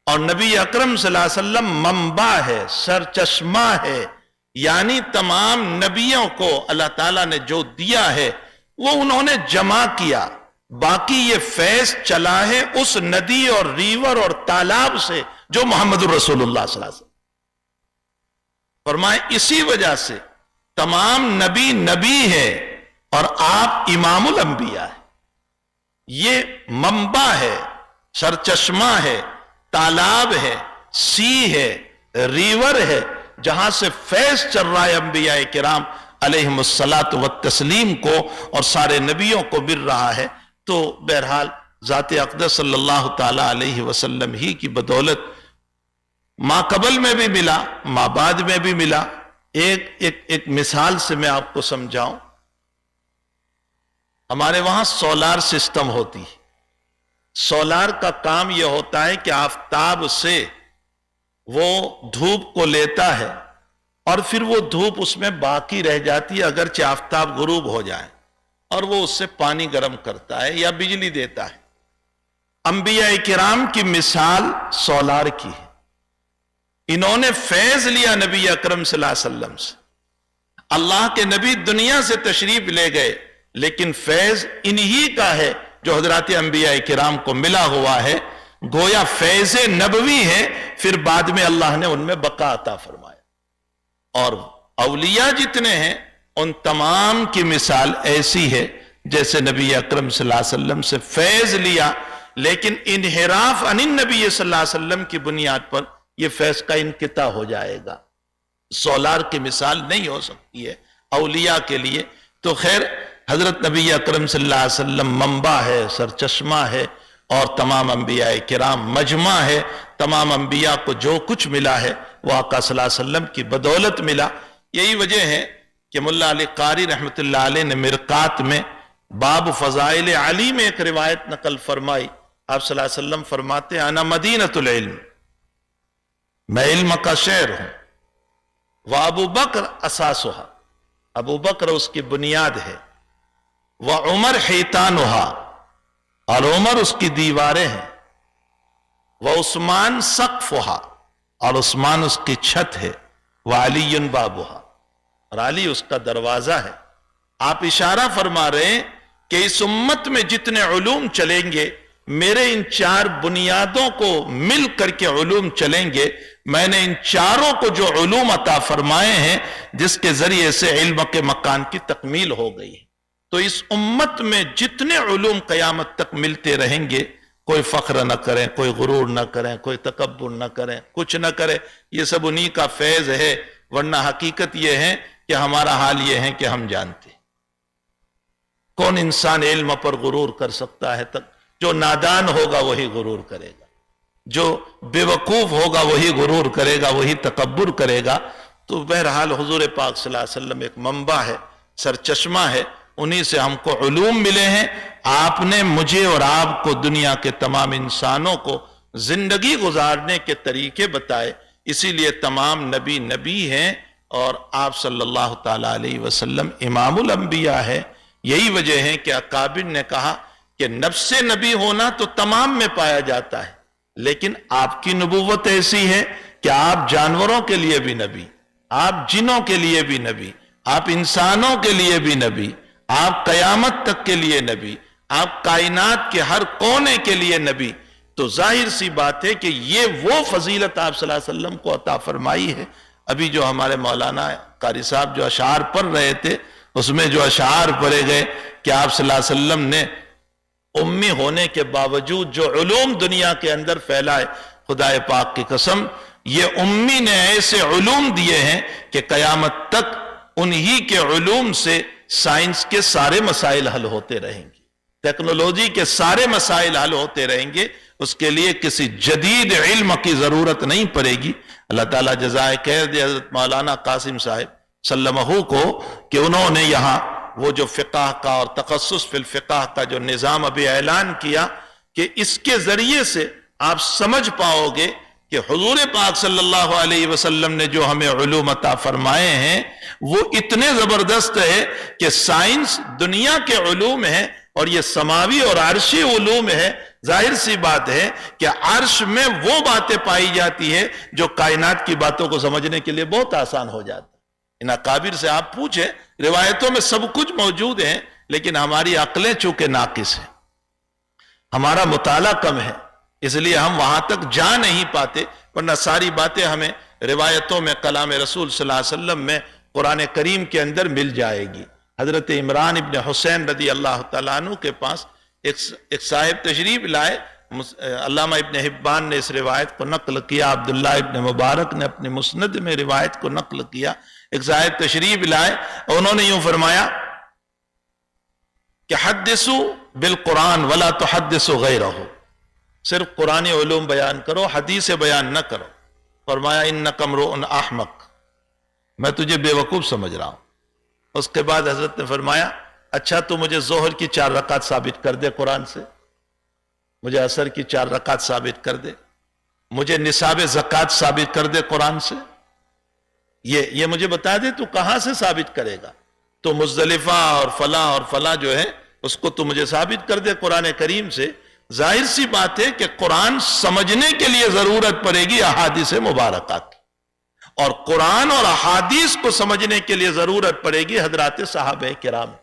اور نبی اکرم صلی اللہ علیہ وسلم منبع ہے، سرچشمہ ہے. یعنی تمام نبیوں کو اللہ تعالیٰ نے جو دیا ہے وہ انہوں نے جمع کیا، باقی یہ فیض چلا ہے اس ندی اور ریور اور تالاب سے جو محمد الرسول اللہ صلی اللہ علیہ وسلم. فرمائے اسی وجہ سے تمام نبی نبی ہے اور آپ امام الانبیاء ہے. یہ منبع ہے، سرچشمہ ہے، تالاب ہے، سی ہے، ریور ہے، جہاں سے فیض چل رہا ہے انبیاء کرام علیہم الصلاۃ والتسلیم کو اور سارے نبیوں کو مل رہا ہے. تو بہرحال ذات اقدس صلی اللہ تعالی علیہ وسلم ہی کی بدولت ما قبل میں بھی ملا، ما بعد میں بھی ملا. ایک مثال سے میں آپ کو سمجھاؤں. ہمارے وہاں سولار سسٹم ہوتی ہے. سولار کا کام یہ ہوتا ہے کہ آفتاب سے وہ دھوپ کو لیتا ہے اور پھر وہ دھوپ اس میں باقی رہ جاتی ہے اگرچہ آفتاب غروب ہو جائے، اور وہ اس سے پانی گرم کرتا ہے یا بجلی دیتا ہے. انبیاء کرام کی مثال سولار کی ہے. انہوں نے فیض لیا نبی اکرم صلی اللہ علیہ وسلم سے. اللہ کے نبی دنیا سے تشریف لے گئے لیکن فیض انہی کا ہے جو حضرات انبیاء کرام کو ملا ہوا ہے. گویا فیض نبوی ہے، پھر بعد میں اللہ نے ان میں بقا عطا فرمایا. اور اولیاء جتنے ہیں ان تمام کی مثال ایسی ہے جیسے نبی اکرم صلی اللہ علیہ وسلم سے فیض لیا لیکن انحراف عن النبی صلی اللہ علیہ وسلم کی بنیاد پر یہ فیض کا انقطاع ہو جائے گا. سولار کی مثال نہیں ہو سکتی ہے اولیاء کے لیے. تو خیر حضرت نبی اکرم صلی اللہ علیہ وسلم منبع ہے، سرچشمہ ہے اور تمام انبیاء کرام مجمع ہے. تمام انبیاء کو جو کچھ ملا ہے وہ آقا صلی اللہ علیہ وسلم کی بدولت ملا. یہی وجہ ہے کہ ملا علی قاری رحمت اللہ علیہ نے مرقات میں باب فضائل علی میں ایک روایت نقل فرمائی. آپ صلی اللہ علیہ وسلم فرماتے ہیں انا مدینۃ العلم، میں علم کا شہر ہوں، وابو بکر اساسها، ابو بکر اس کی بنیاد ہے، وعمر حیطانها، اور عمر اس کی دیواریں ہیں، وعثمان سقفها، اور عثمان اس کی چھت ہے، وعلی بابها، اور علی اس کا دروازہ ہے. آپ اشارہ فرما رہے ہیں کہ اس امت میں جتنے علوم چلیں گے میرے ان چار بنیادوں کو مل کر کے علوم چلیں گے. میں نے ان چاروں کو جو علوم عطا فرمائے ہیں جس کے ذریعے سے علم کے مکان کی تکمیل ہو گئی ہے. تو اس امت میں جتنے علوم قیامت تک ملتے رہیں گے، کوئی فخر نہ کریں، کوئی غرور نہ کریں، کوئی تکبر نہ کریں، کچھ نہ کریں. یہ سب انہی کا فیض ہے. ورنہ حقیقت یہ ہے کہ ہمارا حال یہ ہے کہ ہم جانتے ہیں. کون انسان علم پر غرور کر سکتا ہے؟ تک جو نادان ہوگا وہی غرور کرے گا، جو بے وقوف ہوگا وہی غرور کرے گا، وہی تکبر کرے گا. تو بہرحال حضور پاک صلی اللہ علیہ وسلم ایک منبع ہے، سرچشمہ ہے، انہی سے ہم کو علوم ملے ہیں. آپ نے مجھے اور آپ کو دنیا کے تمام انسانوں کو زندگی گزارنے کے طریقے بتائے. اسی لیے تمام نبی نبی ہیں اور آپ صلی اللہ تعالی علیہ وسلم امام الانبیاء ہے. یہی وجہ ہے کہ اکابر نے کہا کہ نفس نبی ہونا تو تمام میں پایا جاتا ہے، لیکن آپ کی نبوت ایسی ہے کہ آپ جانوروں کے لیے بھی نبی، آپ جنوں کے لیے بھی نبی، آپ انسانوں کے لیے بھی نبی، آپ قیامت تک کے لیے نبی، آپ کائنات کے ہر کونے کے لیے نبی. تو ظاہر سی بات ہے کہ یہ وہ فضیلت آپ صلی اللہ علیہ وسلم کو عطا فرمائی ہے. ابھی جو ہمارے مولانا قاری صاحب جو اشعار پڑھ رہے تھے اس میں جو اشعار پڑھے گئے کہ آپ صلی اللہ علیہ وسلم نے امی ہونے کے باوجود جو علوم دنیا کے اندر پھیلائے، خدا پاک کی قسم یہ امی نے ایسے علوم دیے ہیں کہ قیامت تک انہی کے علوم سے سائنس کے سارے مسائل حل ہوتے رہیں گے، ٹیکنالوجی کے سارے مسائل حل ہوتے رہیں گے. اس کے لیے کسی جدید علم کی ضرورت نہیں پڑے گی۔ اللہ تعالیٰ جزائے خیر دے حضرت مولانا قاسم صاحب سلمہ کو کہ انہوں نے یہاں وہ جو فقہ کا اور تخصص فی الفقہ کا جو نظام ابھی اعلان کیا کہ اس کے ذریعے سے آپ سمجھ پاؤ گے کہ حضور پاک صلی اللہ علیہ وسلم نے جو ہمیں علوم عطا فرمائے ہیں وہ اتنے زبردست ہے کہ سائنس دنیا کے علوم ہیں اور یہ سماوی اور عرشی علوم ہے۔ ظاہر سی بات ہے کہ عرش میں وہ باتیں پائی جاتی ہے جو کائنات کی باتوں کو سمجھنے کے لیے بہت آسان ہو جاتا ہے۔ ان اکابر سے آپ پوچھیں، روایتوں میں سب کچھ موجود ہے، لیکن ہماری عقلیں چونکہ ناقص ہیں، ہمارا مطالعہ کم ہے، اس لیے ہم وہاں تک جا نہیں پاتے، ورنہ ساری باتیں ہمیں روایتوں میں کلام رسول صلی اللہ علیہ وسلم میں قرآن کریم کے اندر مل جائے گی۔ حضرت عمران ابن حسین رضی اللہ تعالیٰ عنہ کے پاس ایک صاحب تشریف لائے، علامہ ابن حبان نے اس روایت کو نقل کیا، عبداللہ ابن مبارک نے اپنے مسند میں روایت کو نقل کیا۔ ایک صاحب تشریف لائے اور انہوں نے یوں فرمایا کہ حدثوا بالقرآن ولا تحدثوا غیرہ، صرف قرآن علوم بیان کرو، حدیث بیان نہ کرو۔ فرمایا انک امرؤ احمق، میں تجھے بے وقوف سمجھ رہا ہوں۔ اس کے بعد حضرت نے فرمایا اچھا تو مجھے ظہر کی 4 رکعت ثابت کر دے قرآن سے، مجھے عصر کی 4 رکعت ثابت کر دے، مجھے نصاب زکوٰۃ ثابت کر دے قرآن سے، یہ مجھے بتا دے تو کہاں سے ثابت کرے گا؟ تو مزدلفہ اور فلاں جو ہے اس کو تو مجھے ثابت کر دے قرآن کریم سے۔ ظاہر سی بات ہے کہ قرآن سمجھنے کے لیے ضرورت پڑے گی احادیث مبارکہ کی، اور قرآن اور احادیث کو سمجھنے کے لیے ضرورت پڑے گی حضرات صحابہ کرام کی،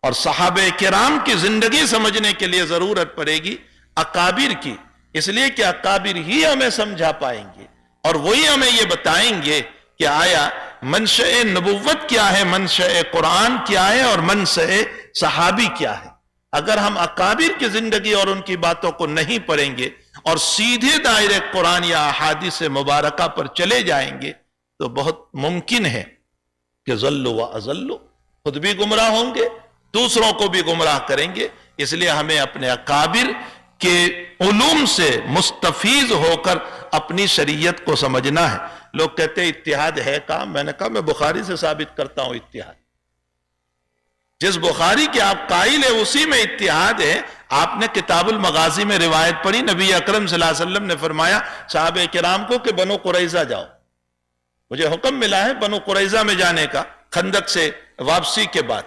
اور صحابہ کرام کی زندگی سمجھنے کے لیے ضرورت پڑے گی اکابر کی، اس لیے کہ اکابر ہی ہمیں سمجھا پائیں گے اور وہی ہمیں یہ بتائیں گے کہ آیا منشأ نبوت کیا ہے، منشأ قرآن کیا ہے اور منشأ صحابی کیا ہے۔ اگر ہم اکابر کی زندگی اور ان کی باتوں کو نہیں پڑھیں گے اور سیدھے دائرے قرآن یا احادیث مبارکہ پر چلے جائیں گے تو بہت ممکن ہے کہ ضلوا واضلوا، خود بھی گمراہ ہوں گے، دوسروں کو بھی گمراہ کریں گے۔ اس لیے ہمیں اپنے اکابر کے علوم سے مستفیض ہو کر اپنی شریعت کو سمجھنا ہے۔ لوگ کہتے ہیں اتحاد ہے کہاں؟ میں نے کہا میں بخاری سے ثابت کرتا ہوں اتحاد، جس بخاری کے آپ قائل ہیں اسی میں اتحاد ہے۔ آپ نے کتاب المغازی میں روایت پڑھی، نبی اکرم صلی اللہ علیہ وسلم نے فرمایا صحابہ کرام کو کہ بنو قریظہ جاؤ، مجھے حکم ملا ہے بنو قریظہ میں جانے کا خندق سے واپسی کے بعد،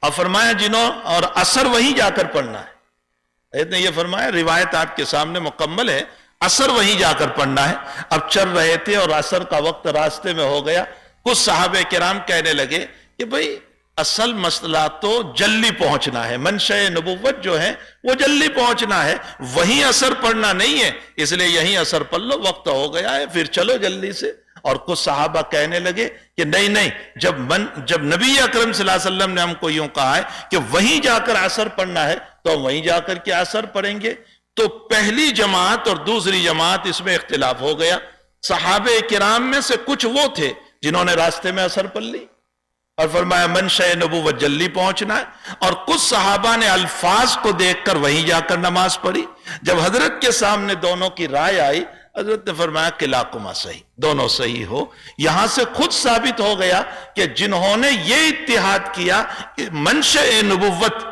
اور فرمایا جنہوں اور عصر وہیں جا کر پڑھنا ہے۔ حضرت نے یہ فرمایا، روایت آپ کے سامنے مکمل ہے، عصر وہیں جا کر پڑھنا ہے۔ اب چل رہے تھے اور عصر کا وقت راستے میں ہو گیا، کچھ صحابہ کرام کہنے لگے کہ بھئی اصل مسئلہ تو جلدی پہنچنا ہے، منشأ نبوت جو ہے وہ جلدی پہنچنا ہے، وہیں عصر پڑھنا نہیں ہے، اس لیے یہیں عصر پڑھ لو، وقت ہو گیا ہے، پھر چلو جلدی سے۔ اور کچھ صحابہ کہنے لگے کہ نہیں، جب نبی اکرم صلی اللہ علیہ وسلم نے ہم کو یوں کہا ہے کہ وہیں جا کر عصر پڑھنا ہے تو ہم وہیں جا کر کے عصر پڑھیں گے۔ تو پہلی جماعت اور دوسری جماعت اس میں اختلاف ہو گیا۔ صحابہ کرام میں سے کچھ وہ تھے جنہوں نے راستے میں عصر پڑھ لی اور فرمایا منشأ نبوت جلدی پہنچنا ہے، اور کچھ صحابہ نے الفاظ کو دیکھ کر وہیں جا کر نماز پڑھی۔ جب حضرت کے سامنے دونوں کی رائے آئی، حضرت نے فرمایا کلاکما صحیح، دونوں صحیح ہو۔ یہاں سے خود ثابت ہو گیا کہ جنہوں نے یہ اتحاد کیا کہ منشأ نبوت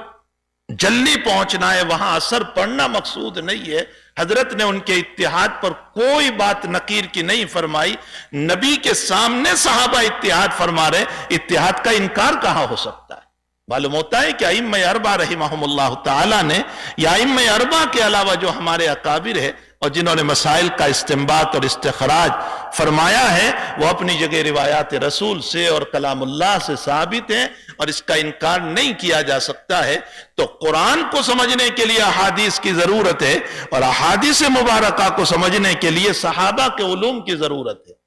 جلدی پہنچنا ہے، وہاں عصر پڑھنا مقصود نہیں ہے، حضرت نے ان کے اتحاد پر کوئی بات نکیر کی نہیں فرمائی۔ نبی کے سامنے صحابہ اتحاد فرما رہے، اتحاد کا انکار کہاں ہو سکتا ہے؟ معلوم ہوتا ہے کہ ائمہ اربعہ رحمہم اللہ تعالی نے، یا ائمہ اربعہ کے علاوہ جو ہمارے اکابر ہیں اور جنہوں نے مسائل کا استنباط اور استخراج فرمایا ہے، وہ اپنی جگہ روایات رسول سے اور کلام اللہ سے ثابت ہیں اور اس کا انکار نہیں کیا جا سکتا ہے۔ تو قرآن کو سمجھنے کے لیے احادیث کی ضرورت ہے اور احادیث مبارکہ کو سمجھنے کے لیے صحابہ کے علوم کی ضرورت ہے،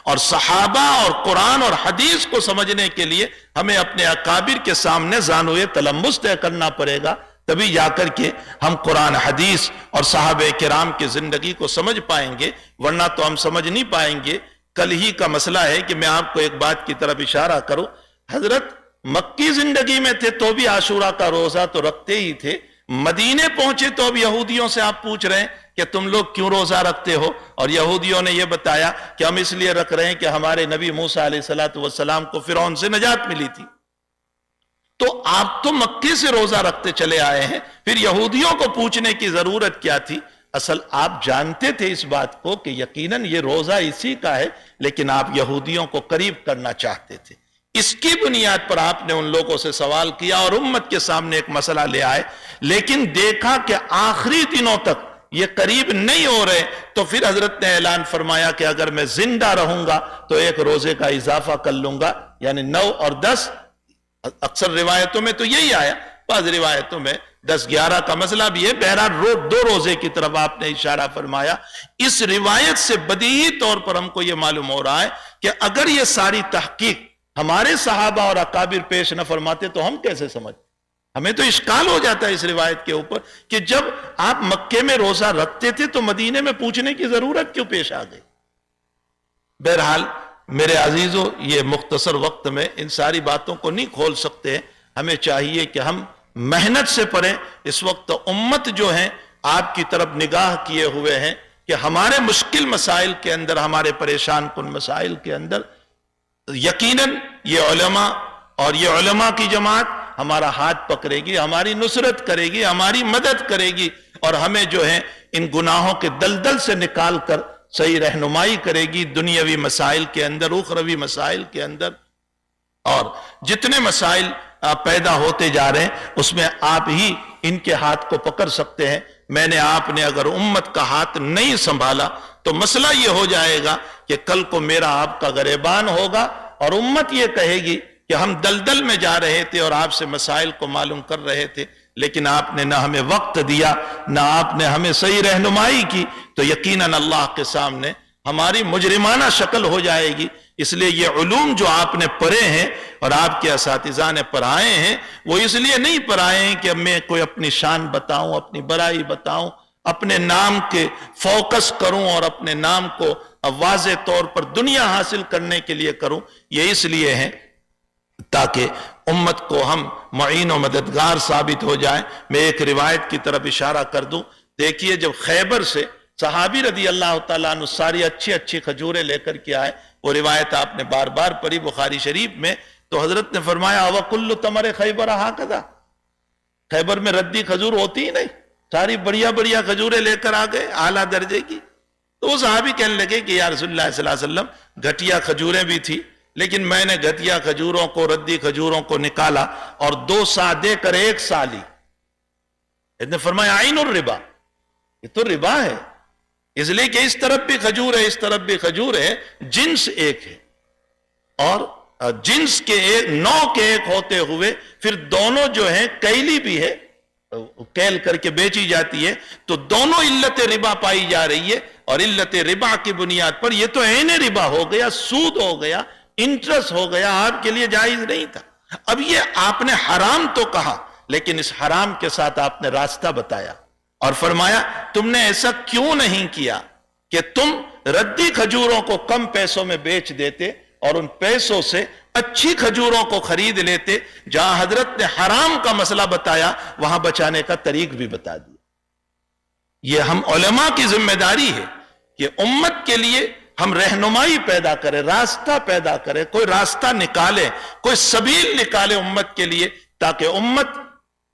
اور صحابہ اور قرآن اور حدیث کو سمجھنے کے لیے ہمیں اپنے اکابر کے سامنے زانوئے تلمس طے کرنا پڑے گا، تبھی جا کر کے ہم قرآن حدیث اور صحابہ کرام کی زندگی کو سمجھ پائیں گے، ورنہ تو ہم سمجھ نہیں پائیں گے۔ کل ہی کا مسئلہ ہے کہ میں آپ کو ایک بات کی طرف اشارہ کروں، حضرت مکی زندگی میں تھے تو بھی عاشورہ کا روزہ تو رکھتے ہی تھے، مدینے پہنچے تو اب یہودیوں سے آپ پوچھ رہے ہیں کہ تم لوگ کیوں روزہ رکھتے ہو، اور یہودیوں نے یہ بتایا کہ ہم اس لیے رکھ رہے ہیں کہ ہمارے نبی موسیٰ علیہ السلام کو فرعون سے نجات ملی تھی۔ تو آپ تو مکے سے روزہ رکھتے چلے آئے ہیں، پھر یہودیوں کو پوچھنے کی ضرورت کیا تھی؟ اصل آپ جانتے تھے اس بات کو کہ یقیناً یہ روزہ اسی کا ہے، لیکن آپ یہودیوں کو قریب کرنا چاہتے تھے۔ اس کی بنیاد پر آپ نے ان لوگوں سے سوال کیا اور امت کے سامنے ایک مسئلہ لے آئے، لیکن دیکھا کہ آخری دنوں تک یہ قریب نہیں ہو رہے، تو پھر حضرت نے اعلان فرمایا کہ اگر میں زندہ رہوں گا تو ایک روزے کا اضافہ کر لوں گا، یعنی 9 اور 10۔ اکثر روایتوں میں تو یہی آیا، بعض روایتوں میں 10-11 کا مسئلہ بھی ہے، بہرحال 2 روزے کی طرف آپ نے اشارہ فرمایا۔ اس روایت سے بدیہی طور پر ہم کو یہ معلوم ہو رہا ہے کہ اگر یہ ساری تحقیق ہمارے صحابہ اور اکابر پیش نہ فرماتے تو ہم کیسے سمجھتے؟ ہمیں تو اشکال ہو جاتا ہے اس روایت کے اوپر کہ جب آپ مکے میں روزہ رکھتے تھے تو مدینے میں پوچھنے کی ضرورت کیوں پیش آ گئی؟ بہرحال میرے عزیزو، یہ مختصر وقت میں ان ساری باتوں کو نہیں کھول سکتے، ہمیں چاہیے کہ ہم محنت سے پڑھیں۔ اس وقت امت جو ہیں آپ کی طرف نگاہ کیے ہوئے ہیں کہ ہمارے مشکل مسائل کے اندر، ہمارے پریشان کن مسائل کے اندر یقیناً یہ علماء اور یہ علماء کی جماعت ہمارا ہاتھ پکڑے گی، ہماری نصرت کرے گی، ہماری مدد کرے گی، اور ہمیں جو ہے ان گناہوں کے دلدل سے نکال کر صحیح رہنمائی کرے گی، دنیاوی مسائل کے اندر، اخروی مسائل کے اندر۔ اور جتنے مسائل پیدا ہوتے جا رہے ہیں اس میں آپ ہی ان کے ہاتھ کو پکڑ سکتے ہیں۔ میں نے آپ نے اگر امت کا ہاتھ نہیں سنبھالا تو مسئلہ یہ ہو جائے گا کہ کل کو میرا آپ کا گریبان ہوگا اور امت یہ کہے گی کہ ہم دلدل میں جا رہے تھے اور آپ سے مسائل کو معلوم کر رہے تھے، لیکن آپ نے نہ ہمیں وقت دیا، نہ آپ نے ہمیں صحیح رہنمائی کی، تو یقیناً اللہ کے سامنے ہماری مجرمانہ شکل ہو جائے گی۔ اس لیے یہ علوم جو آپ نے پڑھے ہیں اور آپ کے اساتذہ نے پڑھائے ہیں، وہ اس لیے نہیں پڑھائے ہیں کہ میں کوئی اپنی شان بتاؤں، اپنی بڑائی بتاؤں، اپنے نام کے فوکس کروں اور اپنے نام کو واضح طور پر دنیا حاصل کرنے کے لیے کروں۔ یہ اس لیے ہیں تاکہ امت کو ہم معین و مددگار ثابت ہو جائیں۔ میں ایک روایت کی طرف اشارہ کر دوں۔ دیکھیے جب خیبر سے صحابی رضی اللہ تعالیٰ عنہ ساری اچھی اچھی کھجوریں لے کر کے آئے، وہ روایت آپ نے بار بار پڑھی بخاری شریف میں، تو حضرت نے فرمایا وَكُلُّ تَمَرِ خَيْبَرَ هَكَذَا، خیبر میں ردی کھجور ہوتی ہی نہیں، ساری بڑھیا بڑھیا کھجوریں لے کر آ گئے اعلیٰ درجے کی۔ تو وہ صحابی کہنے لگے کہ یا رسول اللہ صلی اللہ علیہ وسلم گھٹیا کھجوریں بھی تھی، لیکن میں نے گھٹیا کھجوروں کو، ردی کھجوروں کو نکالا اور 2 سا دے کر 1 سا لی۔ نے فرمایا عین الربا، یہ تو ربا ہے، اس لیے کہ اس طرف بھی کھجور ہے، اس طرف بھی کھجور ہے، جنس ایک ہے، اور جنس کے نو کے ایک ہوتے ہوئے پھر دونوں جو ہیں کیلی بھی ہے، کیل کر کے بیچی جاتی ہے، تو دونوں علت ربا پائی جا رہی ہے، اور علت ربا کی بنیاد پر یہ تو عین ربا ہو گیا، سود ہو گیا، انٹرسٹ ہو گیا، آپ کے لیے جائز نہیں تھا۔ اب یہ آپ نے حرام تو کہا، لیکن اس حرام کے ساتھ آپ نے راستہ بتایا اور فرمایا تم نے ایسا کیوں نہیں کیا کہ تم ردی کھجوروں کو کم پیسوں میں بیچ دیتے اور ان پیسوں سے اچھی کھجوروں کو خرید لیتے۔ جہاں حضرت نے حرام کا مسئلہ بتایا وہاں بچانے کا طریق بھی بتا دیا۔ یہ ہم علماء کی ذمہ داری ہے کہ امت کے لیے ہم رہنمائی پیدا کریں، راستہ پیدا کریں، کوئی راستہ نکالیں، کوئی سبیل نکالیں امت کے لیے، تاکہ امت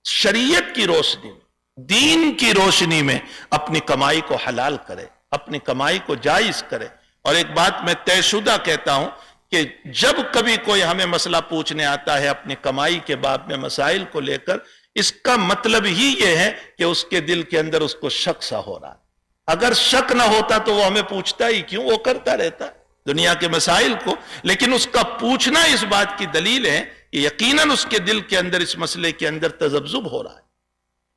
شریعت کی روشنی میں، دین کی روشنی میں اپنی کمائی کو حلال کرے، اپنی کمائی کو جائز کرے۔ اور ایک بات میں طے شدہ کہتا ہوں کہ جب کبھی کوئی ہمیں مسئلہ پوچھنے آتا ہے اپنی کمائی کے باب میں مسائل کو لے کر، اس کا مطلب ہی یہ ہے کہ اس کے دل کے اندر اس کو شک سا ہو رہا ہے۔ اگر شک نہ ہوتا تو وہ ہمیں پوچھتا ہی کیوں؟ وہ کرتا رہتا دنیا کے مسائل کو، لیکن اس کا پوچھنا اس بات کی دلیل ہے کہ یقیناً اس کے دل کے اندر اس مسئلے کے اندر تذبذب ہو رہا ہے،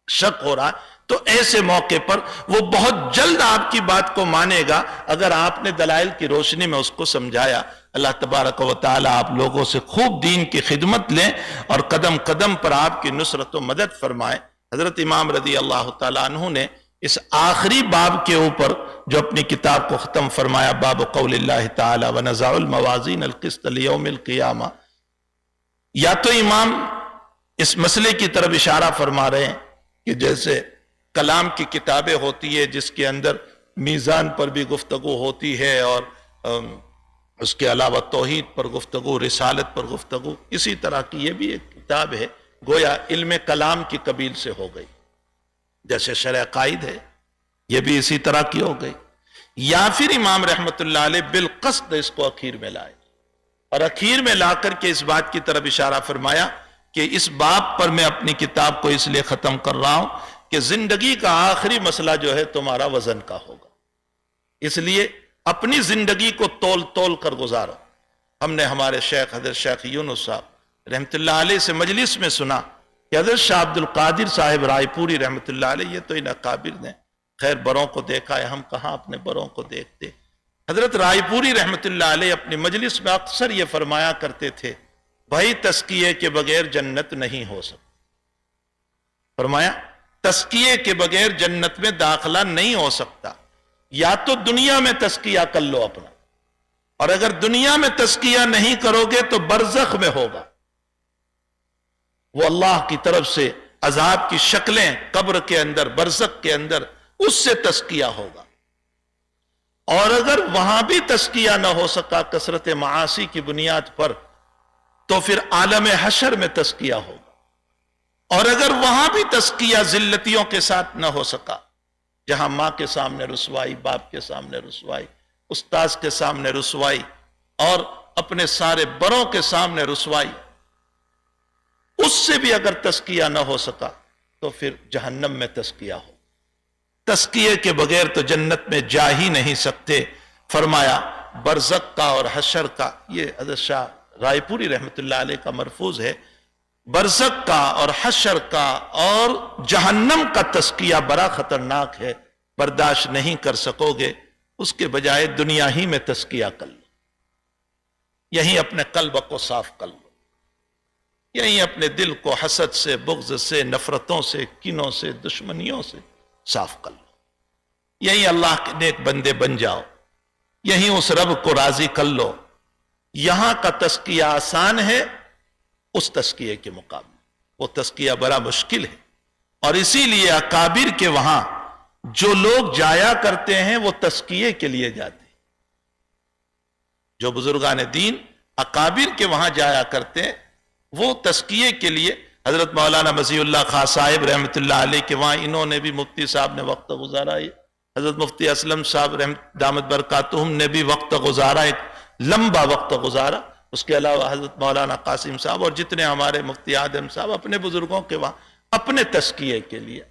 شک ہو رہا ہے۔ تو ایسے موقع پر وہ بہت جلد آپ کی بات کو مانے گا اگر آپ نے دلائل کی روشنی میں اس کو سمجھایا۔ اللہ تبارک و تعالی آپ لوگوں سے خوب دین کی خدمت لیں اور قدم قدم پر آپ کی نصرت و مدد فرمائیں۔ حضرت امام رضی اللہ تعالیٰ عنہ نے اس آخری باب کے اوپر جو اپنی کتاب کو ختم فرمایا، باب قول اللہ تعالی وَنَزَعُ الْمَوَازِينَ الْقِسْطَ لِيَوْمِ الْقِيَامَةِ، یا تو امام اس مسئلے کی طرف اشارہ فرما رہے ہیں کہ جیسے کلام کی کتابیں ہوتی ہے جس کے اندر میزان پر بھی گفتگو ہوتی ہے اور اس کے علاوہ توحید پر گفتگو، رسالت پر گفتگو، اسی طرح کی یہ بھی ایک کتاب ہے، گویا علم کلام کی قبیل سے ہو گئی. جیسے شرح قائد ہے یہ بھی اسی طرح کی ہو گئی. یا پھر امام رحمت اللہ علیہ بالقصد اس کو اخیر میں لائے اور اخیر میں لا کر کے اس بات کی طرف اشارہ فرمایا کہ اس باب پر میں اپنی کتاب کو اس لیے ختم کر رہا ہوں کہ زندگی کا آخری مسئلہ جو ہے تمہارا وزن کا ہوگا، اس لیے اپنی زندگی کو تول تول کر گزارو. ہم نے ہمارے شیخ حضرت شیخ یونس صاحب رحمت اللہ علیہ سے مجلس میں سنا کہ حضرت شاہ عبد القادر صاحب رائے پوری رحمت اللہ علیہ، یہ تو ان اکابر نے خیر بروں کو دیکھا ہے، ہم کہاں اپنے بروں کو دیکھتے. حضرت رائے پوری رحمت اللہ علیہ اپنی مجلس میں اکثر یہ فرمایا کرتے تھے، بھائی تزکیے کے بغیر جنت نہیں ہو سکتی. فرمایا تزکیے کے بغیر جنت میں داخلہ نہیں ہو سکتا. یا تو دنیا میں تزکیہ کر لو اپنا، اور اگر دنیا میں تزکیہ نہیں کرو گے تو برزخ میں ہوگا، وہ اللہ کی طرف سے عذاب کی شکلیں قبر کے اندر، برزخ کے اندر، اس سے تزکیہ ہوگا. اور اگر وہاں بھی تزکیہ نہ ہو سکا کثرت معاصی کی بنیاد پر تو پھر عالم حشر میں تزکیہ ہوگا. اور اگر وہاں بھی تزکیہ ذلتیوں کے ساتھ نہ ہو سکا، جہاں ماں کے سامنے رسوائی، باپ کے سامنے رسوائی، استاذ کے سامنے رسوائی اور اپنے سارے بڑوں کے سامنے رسوائی، اس سے بھی اگر تزکیہ نہ ہو سکا تو پھر جہنم میں تزکیہ ہو. تزکیے کے بغیر تو جنت میں جا ہی نہیں سکتے. فرمایا برزخ کا اور حشر کا، یہ حضرت شاہ رائے پوری رحمت اللہ علیہ کا مرفوظ ہے، برزخ کا اور حشر کا اور جہنم کا تزکیہ بڑا خطرناک ہے، برداشت نہیں کر سکو گے. اس کے بجائے دنیا ہی میں تزکیہ کر لو، یہیں اپنے قلب کو صاف کر لو، یہیں اپنے دل کو حسد سے، بغض سے، نفرتوں سے، کینوں سے، دشمنیوں سے صاف کر لو، یہیں اللہ کے نیک بندے بن جاؤ، یہیں اس رب کو راضی کر لو. یہاں کا تزکیہ آسان ہے اس تزکیے کے مقابلے، وہ تزکیہ بڑا مشکل ہے. اور اسی لیے اکابر کے وہاں جو لوگ جایا کرتے ہیں وہ تزکیے کے لیے جاتے ہیں. جو بزرگان دین اکابر کے وہاں جایا کرتے ہیں وہ تزکیے کے لیے. حضرت مولانا مزی اللہ خان صاحب رحمت اللہ علیہ کے وہاں انہوں نے بھی، مفتی صاحب نے وقت گزارا ہے، حضرت مفتی اسلم صاحب دامت برکاتہم نے بھی وقت گزارا، ایک لمبا وقت گزارا. اس کے علاوہ حضرت مولانا قاسم صاحب اور جتنے ہمارے مفتی آدم صاحب اپنے بزرگوں کے وہاں اپنے تزکیے کے لیے،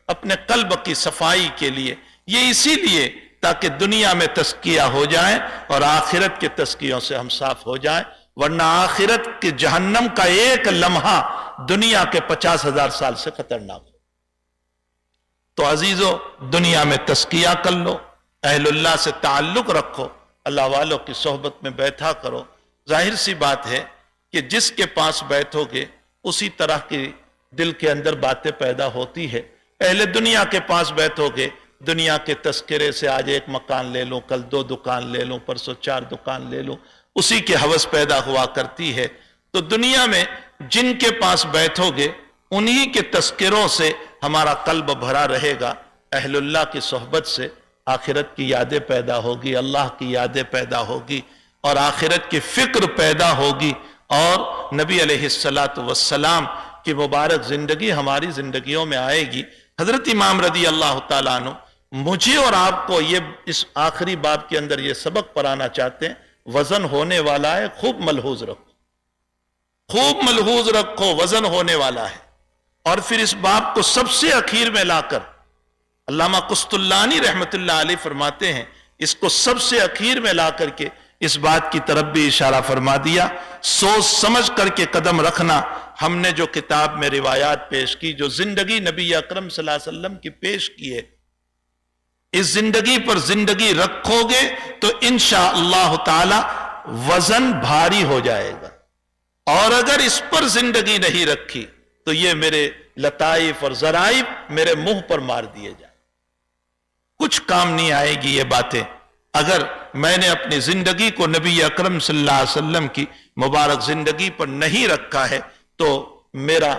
اپنے قلب کی صفائی کے لیے، یہ اسی لیے تاکہ دنیا میں تزکیہ ہو جائیں اور آخرت کے تزکیوں سے ہم صاف ہو جائیں. ورنہ آخرت کے جہنم کا ایک لمحہ دنیا کے 50,000 سال سے خطرناک ہو. تو عزیزو دنیا میں تزکیہ کر لو، اہل اللہ سے تعلق رکھو، اللہ والوں کی صحبت میں بیٹھا کرو. ظاہر سی بات ہے کہ جس کے پاس بیٹھو گے اسی طرح کی دل کے اندر باتیں پیدا ہوتی ہے. اہل دنیا کے پاس بیٹھو گے، دنیا کے تذکرے سے آج ایک مکان لے لوں، کل 2 دکان لے لوں، پرسوں 4 دکان لے لوں، اسی کے ہوس پیدا ہوا کرتی ہے. تو دنیا میں جن کے پاس بیٹھو گے انہی کے تذکروں سے ہمارا قلب بھرا رہے گا. اہل اللہ کی صحبت سے آخرت کی یادیں پیدا ہوگی، اللہ کی یادیں پیدا ہوگی اور آخرت کی فکر پیدا ہوگی، اور نبی علیہ السلام کی مبارک زندگی ہماری زندگیوں میں آئے گی. حضرت امام رضی اللہ تعالیٰ عنہ مجھے اور آپ کو یہ اس آخری باب کے اندر یہ سبق پڑھانا چاہتے ہیں. وزن ہونے والا ہے، خوب ملحوظ رکھو، خوب ملحوظ رکھو، وزن ہونے والا ہے. اور پھر اس باب کو سب سے اخیر میں لا کر علامہ قسطلانی رحمت اللہ علیہ فرماتے ہیں اس کو سب سے اخیر میں لا کر کے اس بات کی طرف بھی اشارہ فرما دیا. سوچ سمجھ کر کے قدم رکھنا. ہم نے جو کتاب میں روایات پیش کی، جو زندگی نبی اکرم صلی اللہ علیہ وسلم کی پیش کی ہے، اس زندگی پر زندگی رکھو گے تو انشاءاللہ تعالی وزن بھاری ہو جائے گا. اور اگر اس پر زندگی نہیں رکھی تو یہ میرے لطائف اور ذرائف میرے منہ پر مار دیے جائیں. کچھ کام نہیں آئے گی یہ باتیں اگر میں نے اپنی زندگی کو نبی اکرم صلی اللہ علیہ وسلم کی مبارک زندگی پر نہیں رکھا ہے. تو میرا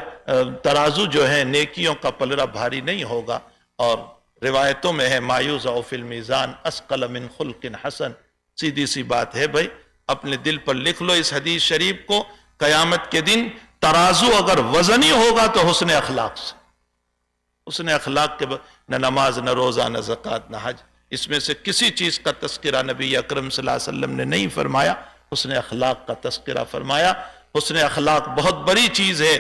ترازو جو ہے نیکیوں کا پلڑا بھاری نہیں ہوگا. اور روایتوں میں ہے ما یوضع فی المیزان اثقل من خلق حسن. سیدھی سی بات ہے بھائی، اپنے دل پر لکھ لو اس حدیث شریف کو. قیامت کے دن ترازو اگر وزنی ہوگا تو حسن اخلاق سے. حسن اخلاق کے نہ نماز، نہ روزہ، نہ زکوٰۃ، نہ حج، اس میں سے کسی چیز کا تذکرہ نبی اکرم صلی اللہ علیہ وسلم نے نہیں فرمایا. حسن اخلاق کا تذکرہ فرمایا. حسن اخلاق بہت بڑی چیز ہے.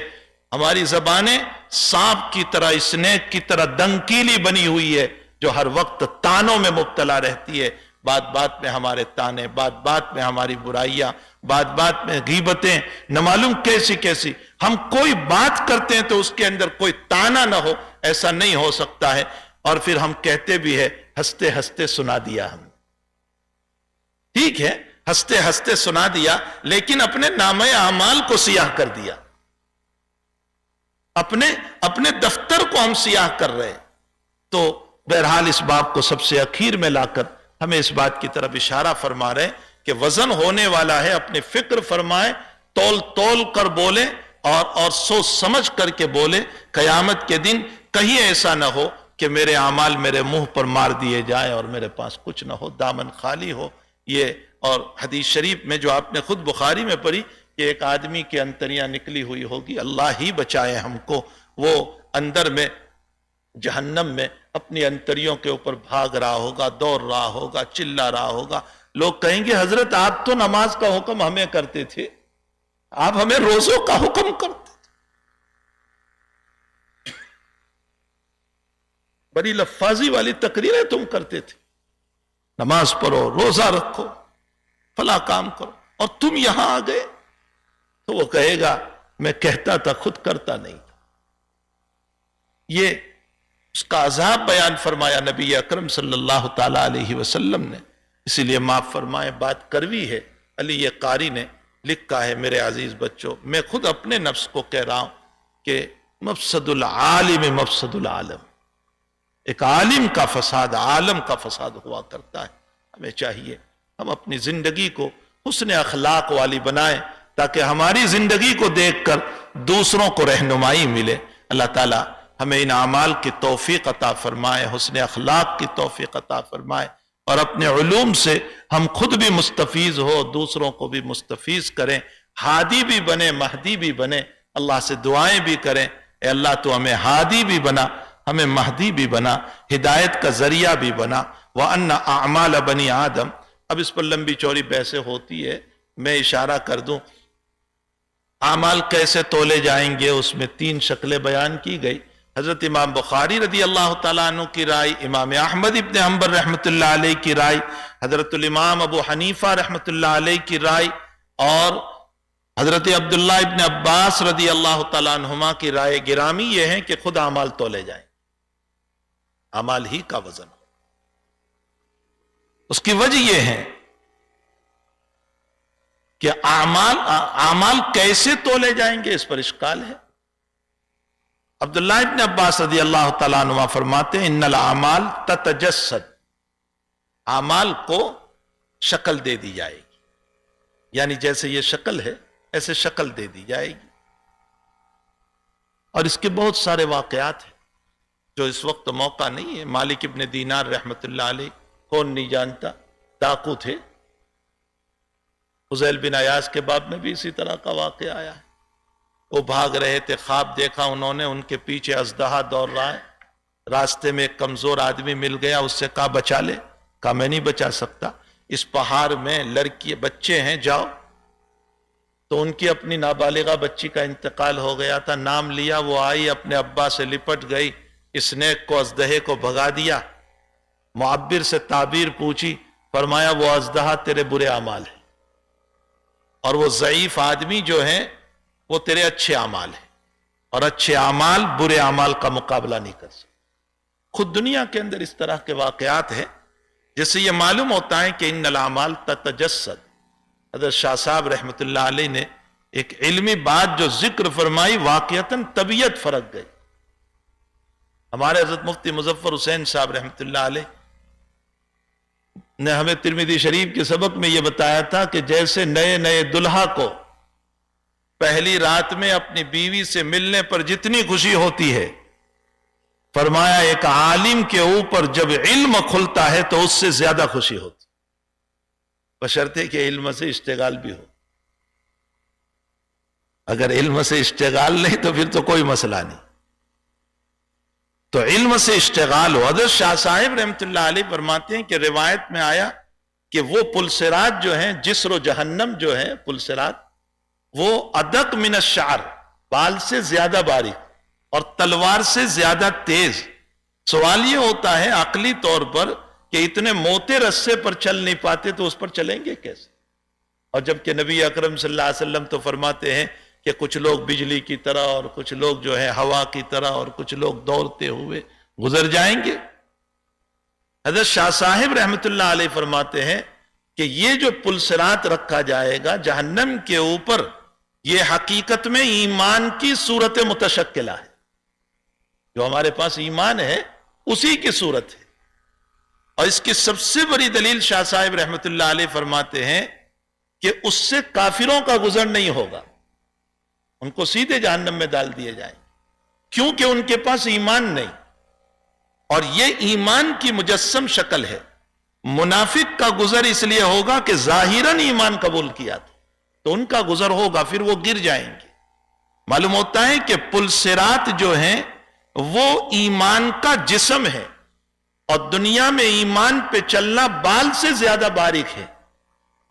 ہماری زبانیں سانپ کی طرح، اسنیک کی طرح دنکیلی بنی ہوئی ہے جو ہر وقت تانوں میں مبتلا رہتی ہے. بات بات میں ہمارے تانے، بات بات میں ہماری برائیاں، بات بات میں غیبتیں، نہ معلوم کیسی کیسی. ہم کوئی بات کرتے ہیں تو اس کے اندر کوئی تانا نہ ہو، ایسا نہیں ہو سکتا ہے. اور پھر ہم کہتے بھی ہے ہنستے ہنستے سنا دیا. ہم ٹھیک ہے ہنستے ہنستے سنا دیا، لیکن اپنے نامہ اعمال کو سیاہ کر دیا. اپنے دفتر کو ہم سیاہ کر رہے. تو بہرحال اس باب کو سب سے اخیر میں لا کر ہمیں اس بات کی طرف اشارہ فرما رہے کہ وزن ہونے والا ہے. اپنے فکر فرمائے، تول تول کر بولے اور سوچ سمجھ کر کے بولے. قیامت کے دن کہیں ایسا نہ ہو کہ میرے اعمال میرے منہ پر مار دیے جائیں اور میرے پاس کچھ نہ ہو، دامن خالی ہو. یہ اور حدیث شریف میں جو آپ نے خود بخاری میں پڑھی کہ ایک آدمی کے انتریاں نکلی ہوئی ہوگی، اللہ ہی بچائے ہم کو، وہ اندر میں جہنم میں اپنی انتریوں کے اوپر بھاگ رہا ہوگا، دوڑ رہا ہوگا، چلا رہا ہوگا. لوگ کہیں گے حضرت آپ تو نماز کا حکم ہمیں کرتے تھے، آپ ہمیں روزوں کا حکم کرتے تھے. بڑی لفاظی والی تقریریں تم کرتے تھے، نماز پڑھو، روزہ رکھو، فلاں کام کرو، اور تم یہاں آ گئے. تو وہ کہے گا میں کہتا تھا، خود کرتا نہیں تھا. یہ اس کا عذاب بیان فرمایا نبی اکرم صلی اللہ تعالی علیہ وسلم نے. اسی لیے معاف فرمائے، بات کروی ہے. علی قاری نے لکھا ہے میرے عزیز بچوں، میں خود اپنے نفس کو کہہ رہا ہوں کہ مفسد العالم مفسد العالم. ایک عالم کا فساد عالم کا فساد ہوا کرتا ہے. ہمیں چاہیے ہم اپنی زندگی کو حسن اخلاق والی بنائیں تاکہ ہماری زندگی کو دیکھ کر دوسروں کو رہنمائی ملے. اللہ تعالی ہمیں ان اعمال کی توفیق عطا فرمائے، حسن اخلاق کی توفیق عطا فرمائے، اور اپنے علوم سے ہم خود بھی مستفیض ہو، دوسروں کو بھی مستفیض کریں، ہادی بھی بنے، مہدی بھی بنے. اللہ سے دعائیں بھی کریں، اے اللہ تو ہمیں ہادی بھی بنا، ہمیں مہدی بھی بنا، ہدایت کا ذریعہ بھی بنا. وَأَنَّ أَعْمَالَ بَنِي آدم. اب اس پر لمبی چوڑی بحثیں ہوتی ہے، میں اشارہ کر دوں. اعمال کیسے تولے جائیں گے، اس میں 3 شکلیں بیان کی گئی. حضرت امام بخاری رضی اللہ تعالیٰ عنہ کی رائے، امام احمد ابن حنبل رحمۃ اللہ علیہ کی رائے، حضرت الامام ابو حنیفہ رحمۃ اللہ علیہ کی رائے، اور حضرت عبداللہ ابن عباس رضی اللہ تعالیٰ عنہما کی رائے گرامی یہ ہے کہ خود اعمال تولے جائیں، اعمال ہی کا وزن. اس کی وجہ یہ ہے کہ اعمال کیسے تولے جائیں گے، اس پر اشکال ہے. عبداللہ ابن عباس رضی اللہ تعالیٰ عنہ فرماتے ہیں ان الاعمال تتجسد، اعمال کو شکل دے دی جائے گی، یعنی جیسے یہ شکل ہے ایسے شکل دے دی جائے گی. اور اس کے بہت سارے واقعات ہیں جو اس وقت موقع نہیں ہے. مالک ابن دینار رحمت اللہ علیہ، کون نہیں جانتا، ڈاکو تھے. فضیل بن عیاض کے باب میں بھی اسی طرح کا واقعہ آیا ہے. وہ بھاگ رہے تھے، خواب دیکھا انہوں نے، ان کے پیچھے اژدہا دوڑ رہا ہے. راستے میں ایک کمزور آدمی مل گیا، اس سے کہا بچا لے. کہا میں نہیں بچا سکتا، اس پہاڑ میں لڑکی بچے ہیں، جاؤ. تو ان کی اپنی نابالغہ بچی کا انتقال ہو گیا تھا. نام لیا، وہ آئی، اپنے ابا سے لپٹ گئی، اسنیک کو، اژدہے کو بھگا دیا. معبر سے تعبیر پوچھی، فرمایا وہ اژدہا تیرے برے اعمال ہیں، اور وہ ضعیف آدمی جو ہیں وہ تیرے اچھے اعمال ہیں، اور اچھے اعمال برے اعمال کا مقابلہ نہیں کر سکتے. خود دنیا کے اندر اس طرح کے واقعات ہیں جس سے یہ معلوم ہوتا ہے کہ ان الاعمال تتجسد. حضرت شاہ صاحب رحمت اللہ علیہ نے ایک علمی بات جو ذکر فرمائی، واقعتاً طبیعت فرق گئی. ہمارے حضرت مفتی مظفر حسین صاحب رحمت اللہ علیہ نے ہمیں ترمذی شریف کے سبق میں یہ بتایا تھا کہ جیسے نئے نئے دلہا کو پہلی رات میں اپنی بیوی سے ملنے پر جتنی خوشی ہوتی ہے، فرمایا ایک عالم کے اوپر جب علم کھلتا ہے تو اس سے زیادہ خوشی ہوتی، بشرطے کہ علم سے اشتغال بھی ہو۔ اگر علم سے اشتغال نہیں تو پھر تو کوئی مسئلہ نہیں، تو علم سے اشتغال ہو۔ حضرت شاہ صاحب رحمۃ اللہ علیہ فرماتے ہیں کہ روایت میں آیا کہ وہ پلسرات جو ہیں، جسر و جہنم جو ہے پلسرات، وہ ادق من الشعر، بال سے زیادہ باریک اور تلوار سے زیادہ تیز۔ سوال یہ ہوتا ہے عقلی طور پر کہ اتنے موٹے رسے پر چل نہیں پاتے تو اس پر چلیں گے کیسے؟ اور جبکہ نبی اکرم صلی اللہ علیہ وسلم تو فرماتے ہیں کہ کچھ لوگ بجلی کی طرح اور کچھ لوگ جو ہے ہوا کی طرح اور کچھ لوگ دوڑتے ہوئے گزر جائیں گے۔ حضرت شاہ صاحب رحمۃ اللہ علیہ فرماتے ہیں کہ یہ جو پلسرات رکھا جائے گا جہنم کے اوپر، یہ حقیقت میں ایمان کی صورت متشکلہ ہے۔ جو ہمارے پاس ایمان ہے اسی کی صورت ہے، اور اس کی سب سے بڑی دلیل شاہ صاحب رحمۃ اللہ علیہ فرماتے ہیں کہ اس سے کافروں کا گزر نہیں ہوگا، ان کو سیدھے جہنم میں ڈال دیے جائیں کیونکہ ان کے پاس ایمان نہیں، اور یہ ایمان کی مجسم شکل ہے۔ منافق کا گزر اس لیے ہوگا کہ ظاہراً ایمان قبول کیا تھا تو ان کا گزر ہوگا، پھر وہ گر جائیں گے۔ معلوم ہوتا ہے کہ پلسرات جو ہیں وہ ایمان کا جسم ہے، اور دنیا میں ایمان پہ چلنا بال سے زیادہ باریک ہے،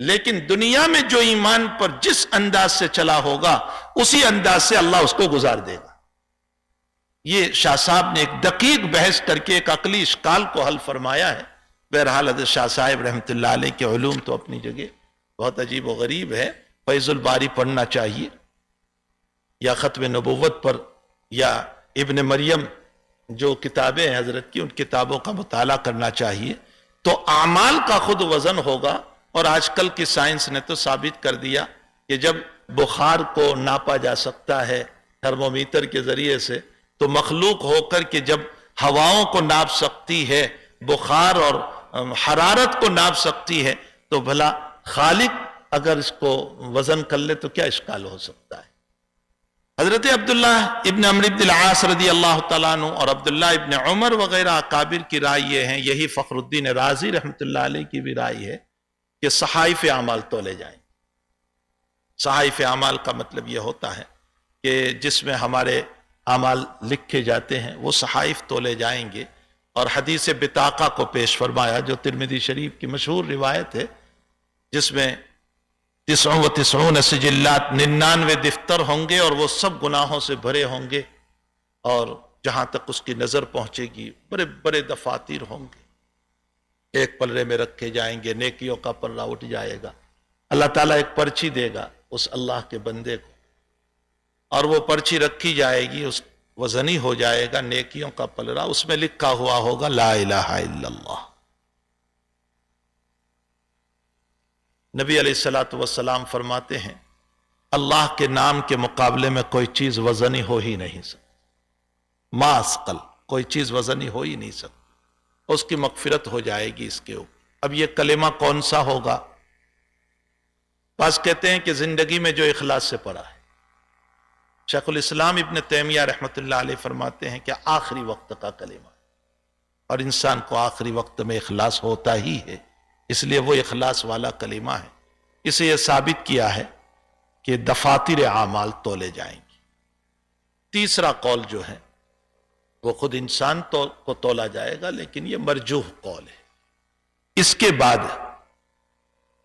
لیکن دنیا میں جو ایمان پر جس انداز سے چلا ہوگا اسی انداز سے اللہ اس کو گزار دے گا۔ یہ شاہ صاحب نے ایک دقیق بحث کر کے ایک عقلی اشکال کو حل فرمایا ہے۔ بہرحال حضرت شاہ صاحب رحمۃ اللہ علیہ کے علوم تو اپنی جگہ بہت عجیب و غریب ہے۔ فیض الباری پڑھنا چاہیے، یا ختم نبوت پر، یا ابن مریم جو کتابیں ہیں حضرت کی، ان کتابوں کا مطالعہ کرنا چاہیے، تو اعمال کا خود وزن ہوگا۔ اور آج کل کی سائنس نے تو ثابت کر دیا کہ جب بخار کو ناپا جا سکتا ہے تھرمومیٹر کے ذریعے سے، تو مخلوق ہو کر کے جب ہواؤں کو ناپ سکتی ہے، بخار اور حرارت کو ناپ سکتی ہے، تو بھلا خالق اگر اس کو وزن کر لے تو کیا اشکال ہو سکتا ہے؟ حضرت عبداللہ ابن عمرو بن العاص رضی اللہ تعالیٰ عنہ اور عبداللہ ابن عمر وغیرہ اکابر کی رائے یہ ہیں، یہی فخر الدین رازی رحمۃ اللہ علیہ کی بھی رائے ہے کہ صحائف اعمال تولے جائیں۔ صحائف اعمال کا مطلب یہ ہوتا ہے کہ جس میں ہمارے اعمال لکھے جاتے ہیں وہ صحائف تولے جائیں گے۔ اور حدیث بطاقہ کو پیش فرمایا جو ترمذی شریف کی مشہور روایت ہے، جس میں 99 سجلات، 99 دفتر ہوں گے اور وہ سب گناہوں سے بھرے ہوں گے، اور جہاں تک اس کی نظر پہنچے گی بڑے بڑے دفاتر ہوں گے، ایک پلڑے میں رکھے جائیں گے، نیکیوں کا پلڑا اٹھ جائے گا، اللہ تعالیٰ ایک پرچی دے گا اس اللہ کے بندے کو، اور وہ پرچی رکھی جائے گی، اس وزنی ہو جائے گا نیکیوں کا پلڑا، اس میں لکھا ہوا ہوگا لا الہ الا اللہ۔ نبی علیہ الصلوۃ والسلام فرماتے ہیں اللہ کے نام کے مقابلے میں کوئی چیز وزنی ہو ہی نہیں سکتی، ما اسقل، کوئی چیز وزنی ہو ہی نہیں سکتی، اس کی مغفرت ہو جائے گی اس کے اوپر۔ اب یہ کلمہ کون سا ہوگا؟ بعض کہتے ہیں کہ زندگی میں جو اخلاص سے پڑھا ہے۔ شیخ الاسلام ابن تیمیہ رحمۃ اللہ علیہ فرماتے ہیں کہ آخری وقت کا کلمہ، اور انسان کو آخری وقت میں اخلاص ہوتا ہی ہے، اس لیے وہ اخلاص والا کلمہ ہے۔ اسے یہ ثابت کیا ہے کہ دفاتر اعمال تولے جائیں گی۔ تیسرا قول جو ہے وہ خود انسان کو تولا جائے گا، لیکن یہ مرجوح قول ہے۔ اس کے بعد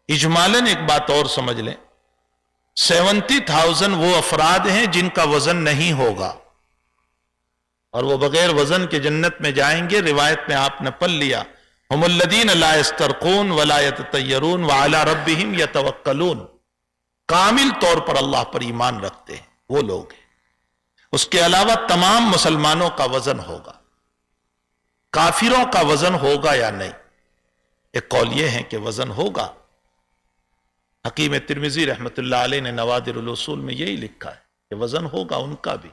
اجمالاً ایک بات اور سمجھ لیں، 70,000 وہ افراد ہیں جن کا وزن نہیں ہوگا، اور وہ بغیر وزن کے جنت میں جائیں گے۔ روایت میں آپ نے پڑھ لیا ہم الذین لا یسترقون ولا یتطیرون وعلی ربہم یتوکلون، کامل طور پر اللہ پر ایمان رکھتے ہیں وہ لوگ ہیں۔ اس کے علاوہ تمام مسلمانوں کا وزن ہوگا، کافروں کا وزن ہوگا یا نہیں؟ ایک قول یہ ہے کہ وزن ہوگا۔ حکیم ترمذی رحمۃ اللہ علیہ نے نوادر الاصول میں یہی لکھا ہے کہ وزن ہوگا ان کا بھی،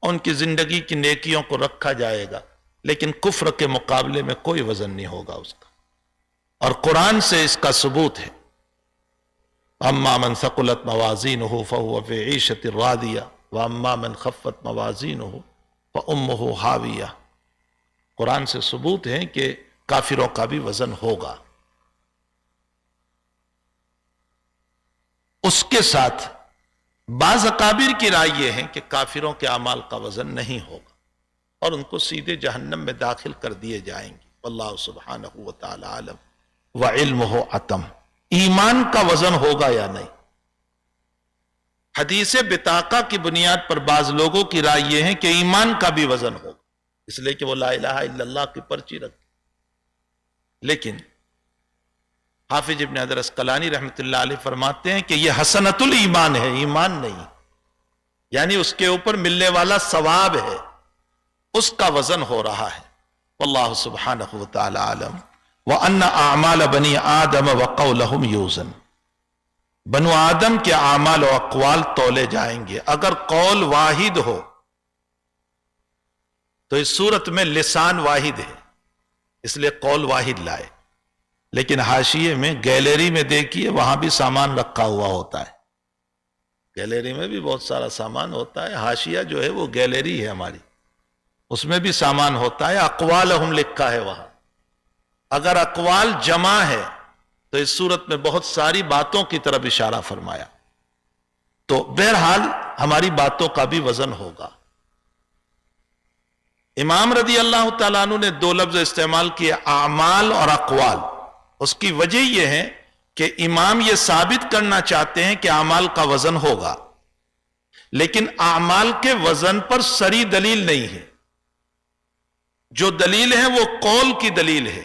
ان کی زندگی کی نیکیوں کو رکھا جائے گا، لیکن کفر کے مقابلے میں کوئی وزن نہیں ہوگا اس کا، اور قرآن سے اس کا ثبوت ہے۔ اما من ثقلت موازینہ فہو فی عیشۃ راضیہ واما من خفت موازینہ فامہ ہاویہ۔ قرآن سے ثبوت ہے کہ کافروں کا بھی وزن ہوگا۔ اس کے ساتھ بعض اکابر کی رائے یہ ہے کہ کافروں کے اعمال کا وزن نہیں ہوگا اور ان کو سیدھے جہنم میں داخل کر دیے جائیں گے۔ واللہ سبحانہ وتعالی عالم وعلمہ اتم۔ ایمان کا وزن ہوگا یا نہیں؟ حدیث بطاقہ کی بنیاد پر بعض لوگوں کی رائے یہ ہے کہ ایمان کا بھی وزن ہوگا، اس لیے کہ وہ لا الہ الا اللہ کی پرچی رکھتے۔ لیکن حافظ ابن حجر عسقلانی رحمۃ اللہ علیہ فرماتے ہیں کہ یہ حسنۃ الایمان ہے، ایمان نہیں، یعنی اس کے اوپر ملنے والا ثواب ہے، اس کا وزن ہو رہا ہے۔ واللہ سبحانہ وتعالی عالم۔ وَأَنَّ أَعْمَالَ بَنِي آدَمَ وَقَوْلَهُمْ يُوزَنُ۔ بنو آدم کے اعمال و اقوال تولے جائیں گے۔ اگر قول واحد ہو تو اس صورت میں لسان واحد ہے، اس لیے قول واحد لائے، لیکن حاشیے میں گیلری میں دیکھیے وہاں بھی سامان رکھا ہوا ہوتا ہے، گیلری میں بھی بہت سارا سامان ہوتا ہے، حاشیہ جو ہے وہ گیلری ہے ہماری، اس میں بھی سامان ہوتا ہے، اقوالہم لکھا ہے وہاں۔ اگر اقوال جمع ہے تو اس صورت میں بہت ساری باتوں کی طرف اشارہ فرمایا، تو بہرحال ہماری باتوں کا بھی وزن ہوگا۔ امام رضی اللہ تعالیٰ عنہ نے دو لفظ استعمال کیے، اعمال اور اقوال۔ اس کی وجہ یہ ہے کہ امام یہ ثابت کرنا چاہتے ہیں کہ اعمال کا وزن ہوگا، لیکن اعمال کے وزن پر صریح دلیل نہیں ہے، جو دلیل ہے وہ قول کی دلیل ہے۔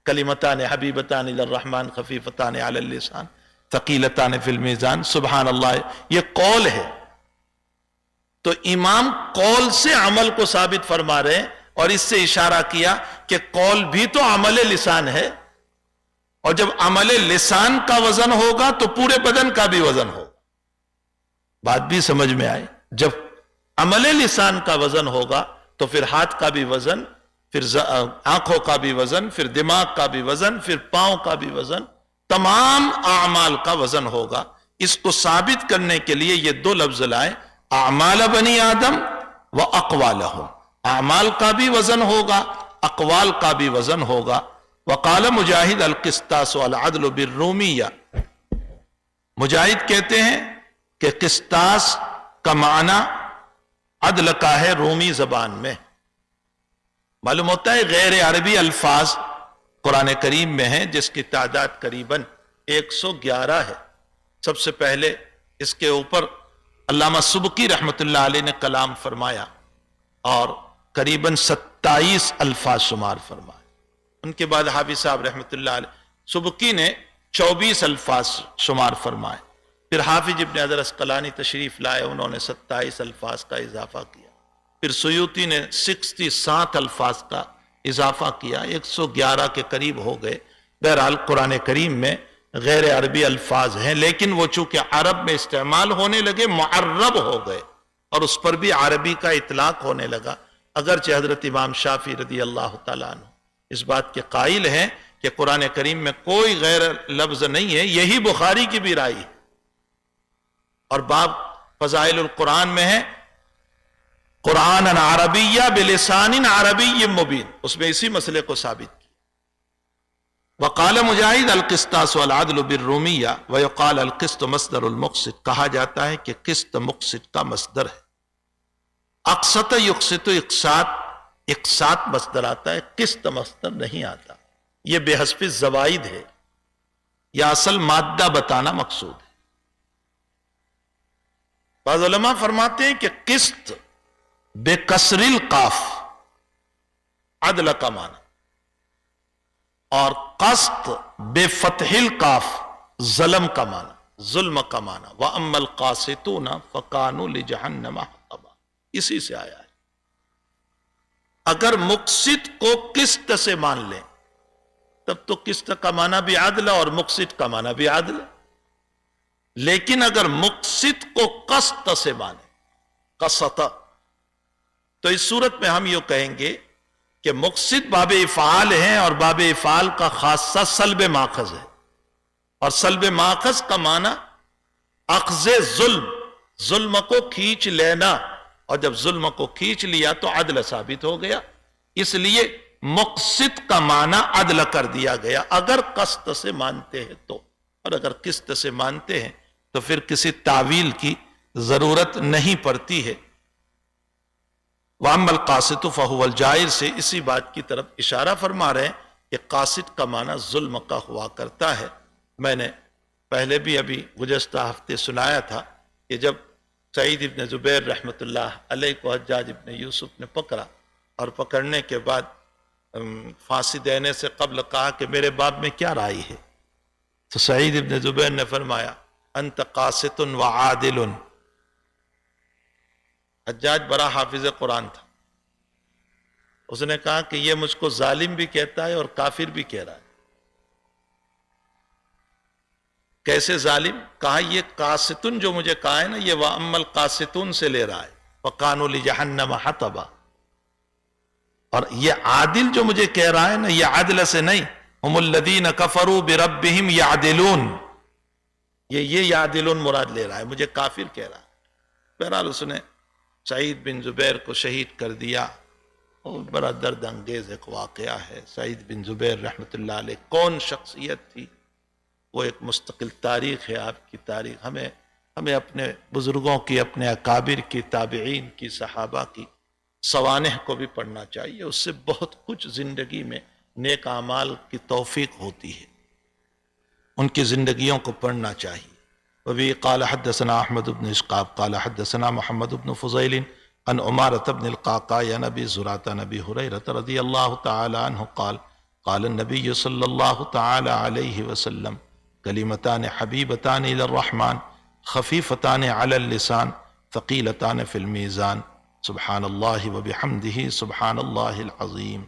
کلمتان حبیبتان للرحمن خفیفتان علی اللسان ثقیلتان فی المیزان، سبحان اللہ، یہ قول ہے۔ تو امام قول سے عمل کو ثابت فرما رہے ہیں، اور اس سے اشارہ کیا کہ قول بھی تو عمل لسان ہے، اور جب عمل لسان کا وزن ہوگا تو پورے بدن کا بھی وزن ہوگا۔ بات بھی سمجھ میں آئے؟ جب عمل لسان کا وزن ہوگا تو پھر ہاتھ کا بھی وزن، پھر آنکھوں کا بھی وزن، پھر دماغ کا بھی وزن، پھر پاؤں کا بھی وزن، تمام اعمال کا وزن ہوگا۔ اس کو ثابت کرنے کے لیے یہ دو لفظ لائے، اعمال بنی آدم و اقوالہم۔ اعمال کا بھی وزن ہوگا، اقوال کا بھی وزن ہوگا۔ وقال مجاہد القسطاس والعدل بالرومیہ، مجاہد کہتے ہیں کہ قسطاس کا معنی عدل کا ہے رومی زبان میں۔ معلوم ہوتا ہے غیر عربی الفاظ قرآن کریم میں ہیں جس کی تعداد قریباً 111 ہے۔ سب سے پہلے اس کے اوپر علامہ سبکی رحمۃ اللہ علیہ نے کلام فرمایا اور قریباً 27 الفاظ شمار فرمائے۔ ان کے بعد حافظ صاحب رحمۃ اللہ علیہ سبکی نے 24 الفاظ شمار فرمائے، پھر حافظ ابن حجر عسقلانی تشریف لائے، انہوں نے 27 الفاظ کا اضافہ کیا، پھر سیوطی نے 67 الفاظ کا اضافہ کیا، 111 کے قریب ہو گئے۔ بہرحال قرآن کریم میں غیر عربی الفاظ ہیں، لیکن وہ چونکہ عرب میں استعمال ہونے لگے معرب ہو گئے، اور اس پر بھی عربی کا اطلاق ہونے لگا، اگرچہ حضرت امام شافعی رضی اللہ تعالیٰ عنہ اس بات کے قائل ہیں کہ قرآن کریم میں کوئی غیر لفظ نہیں ہے، یہی بخاری کی بھی رائے ہے، اور باب فضائل القرآن میں ہے قرآن عربیہ بلسان عربی مبین، اس میں اسی مسئلے کو ثابت کیا۔ وقال مجاہد القسطاس والعدل بالرومیہ ویقال القسط مصدر المقسط، کہا جاتا ہے کہ قسط مقسط کا مصدر ہے۔ اقسط یقسط اقساط، اقساط مصدر آتا ہے، قسط مصدر نہیں آتا، یہ بے حسب زوائد ہے، یا اصل مادہ بتانا مقصود ہے۔ بعض علماء فرماتے ہیں کہ قسط بے کسر القاف عدل کا معنی، اور قسط بے فتح القاف ظلم کا معنی، ظلم کا معنی۔ وَأَمَّا الْقَاسِطُونَ فَكَانُوا لِجَهَنَّمَ حَطَبًا، اسی سے آیا ہے۔ اگر مقسط کو قسط سے مان لیں تب تو قسط کا معنی بھی عدل اور مقسط کا معنی بھی عدل، لیکن اگر مقسط کو قسط سے مانے، قسط، تو اس صورت میں ہم یہ کہیں گے کہ مقسط باب افعال ہیں، اور باب افعال کا خاصہ سلب ماخذ ہے، اور سلب ماخذ کا معنی اخذ ظلم، ظلم کو کھینچ لینا، اور جب ظلم کو کھینچ لیا تو عدل ثابت ہو گیا، اس لیے مقسط کا معنی عدل کر دیا گیا اگر قسط سے مانتے ہیں تو، اور اگر قسط سے مانتے ہیں تو پھر کسی تعویل کی ضرورت نہیں پڑتی ہے۔ وَأَمَّا الْقَاسِطُ فَهُوَ الْجَائِرُ سے اسی بات کی طرف اشارہ فرما رہے ہیں کہ قاسط کا معنی ظلم کا ہوا کرتا ہے۔ میں نے پہلے بھی ابھی گزشتہ ہفتے سنایا تھا کہ جب سعید ابن زبیر رحمۃ اللہ علیہ کو حجاج ابن یوسف نے پکڑا اور پکڑنے کے بعد پھانسی دینے سے قبل کہا کہ میرے باب میں کیا رائے ہے، تو سعید ابن زبیر نے فرمایا انت قاسط وعادل۔ حجاج بڑا حافظ قرآن تھا، اس نے کہا کہ یہ مجھ کو ظالم بھی کہتا ہے اور کافر بھی کہہ رہا ہے۔ کیسے ظالم؟ کہا یہ قاسطن جو مجھے کہا ہے نا، یہ وَأَمَّا الْقَاسِطُونَ سے لے رہا ہے، وَقَانُوا لِجَهَنَّمَ حَطَبًا، اور یہ عادل جو مجھے کہہ رہا ہے نا، یہ عدل سے نہیں، هُمُ الَّذِينَ كَفَرُوا بِرَبِّهِمْ يَعْدِلُونَ، یہ یعدلون مراد لے رہا ہے، مجھے کافر کہہ رہا ہے۔ بہرحال اس نے سعید بن زبیر کو شہید کر دیا، اور بڑا درد انگیز ایک واقعہ ہے۔ سعید بن زبیر رحمۃ اللہ علیہ کون شخصیت تھی، وہ ایک مستقل تاریخ ہے، آپ کی تاریخ۔ ہمیں اپنے بزرگوں کی، اپنے اکابر کی، تابعین کی، صحابہ کی سوانح کو بھی پڑھنا چاہیے، اس سے بہت کچھ زندگی میں نیک اعمال کی توفیق ہوتی ہے، ان کی زندگیوں کو پڑھنا چاہیے۔ وبی قال حدثنا احمد بن اسقاق قال حدثنا محمد بن فضیل عن عمارة بن القعقاع عن ابی زرعۃ عن ابی ہریرہ رضی اللہ تعالی عنہ قال قال النبی صلی اللہ تعالی علیہ وسلم کلمتان حبیبتان الی الرحمن خفیفتان علی اللسان ثقیلتان فی المیزان سبحان اللہ وبحمدہ سبحان اللہ العظیم۔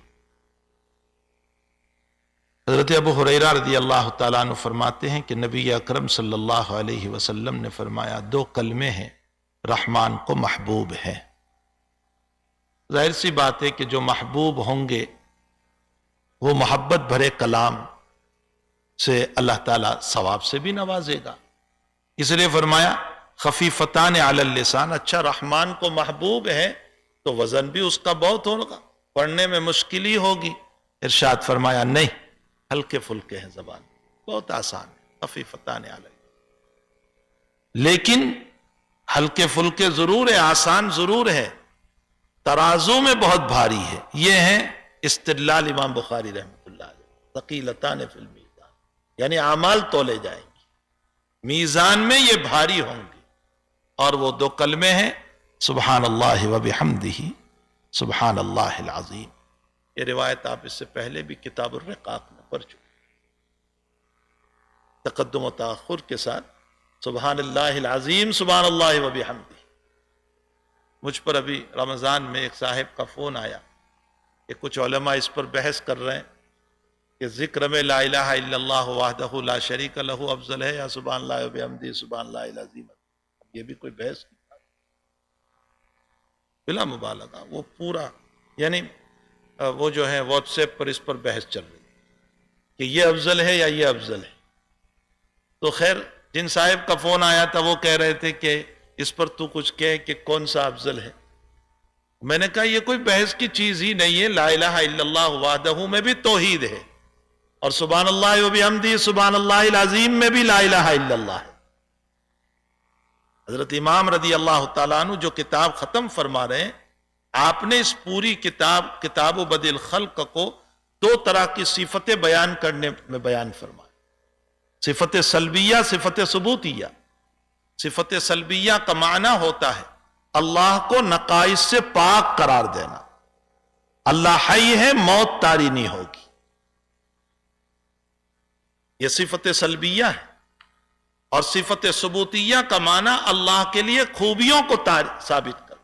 حضرت ابو ہریرہ رضی اللہ تعالیٰ عنہ فرماتے ہیں کہ نبی اکرم صلی اللہ علیہ وسلم نے فرمایا دو کلمے ہیں رحمان کو محبوب ہیں۔ ظاہر سی بات ہے کہ جو محبوب ہوں گے وہ محبت بھرے کلام سے اللہ تعالیٰ ثواب سے بھی نوازے گا، اس لیے فرمایا خفیفتان علی اللسان۔ اچھا رحمان کو محبوب ہے تو وزن بھی اس کا بہت ہوگا، پڑھنے میں مشکل ہی ہوگی۔ ارشاد فرمایا نہیں، ہلکے پھلکے ہیں، زبان بہت آسان ہے، خفیفتان علی، لیکن ہلکے پھلکے ضرور ہے، آسان ضرور ہے، ترازو میں بہت بھاری ہے۔ یہ ہیں استدلال امام بخاری رحمۃ اللہ علیہ، ثقیلتان فی المیزان، یعنی اعمال تولے جائیں گے، میزان میں یہ بھاری ہوں گے۔ اور وہ دو کلمے ہیں سبحان اللہ وبحمدہ سبحان اللہ العظیم۔ یہ روایت آپ اس سے پہلے بھی کتاب الرقاق میں پڑھ چکے، تقدم و تاخر کے ساتھ سبحان اللہ العظیم سبحان اللہ وبحمدہ۔ مجھ پر ابھی رمضان میں ایک صاحب کا فون آیا کہ کچھ علماء اس پر بحث کر رہے ہیں کہ ذکر میں لا الہ الا اللہ وحدہ لا شریک لہ افضل ہے یا سبحان اللہ وبحمدہ سبحان اللہ العظیم۔ یہ بھی کوئی بحث نہیں، بلا مبالغہ وہ پورا، یعنی وہ جو ہے واٹس ایپ پر اس پر بحث چل رہی کہ یہ افضل ہے یا یہ افضل ہے۔ تو خیر جن صاحب کا فون آیا تھا وہ کہہ رہے تھے کہ اس پر تو کچھ کہے کہ کون سا افضل ہے۔ میں نے کہا یہ کوئی بحث کی چیز ہی نہیں ہے، لا الہ الا اللہ وحدہ میں بھی توحید ہے، اور سبحان اللہ وبحمدہ سبحان اللہ العظیم میں بھی لا الہ الا اللہ ہے۔ حضرت امام رضی اللہ تعالیٰ عنہ جو کتاب ختم فرما رہے ہیں، آپ نے اس پوری کتاب و بدیع الخلق کو دو طرح کی صفتیں بیان کرنے میں بیان فرمایا، صفت سلبیہ، صفت ثبوتیہ۔ صفت سلبیہ کا معنی ہوتا ہے اللہ کو نقائص سے پاک قرار دینا، اللہ حی ہے، موت طاری نہیں ہوگی، یہ صفت سلبیہ ہے۔ اور صفت ثبوتیہ کا معنی اللہ کے لیے خوبیوں کو ثابت کر۔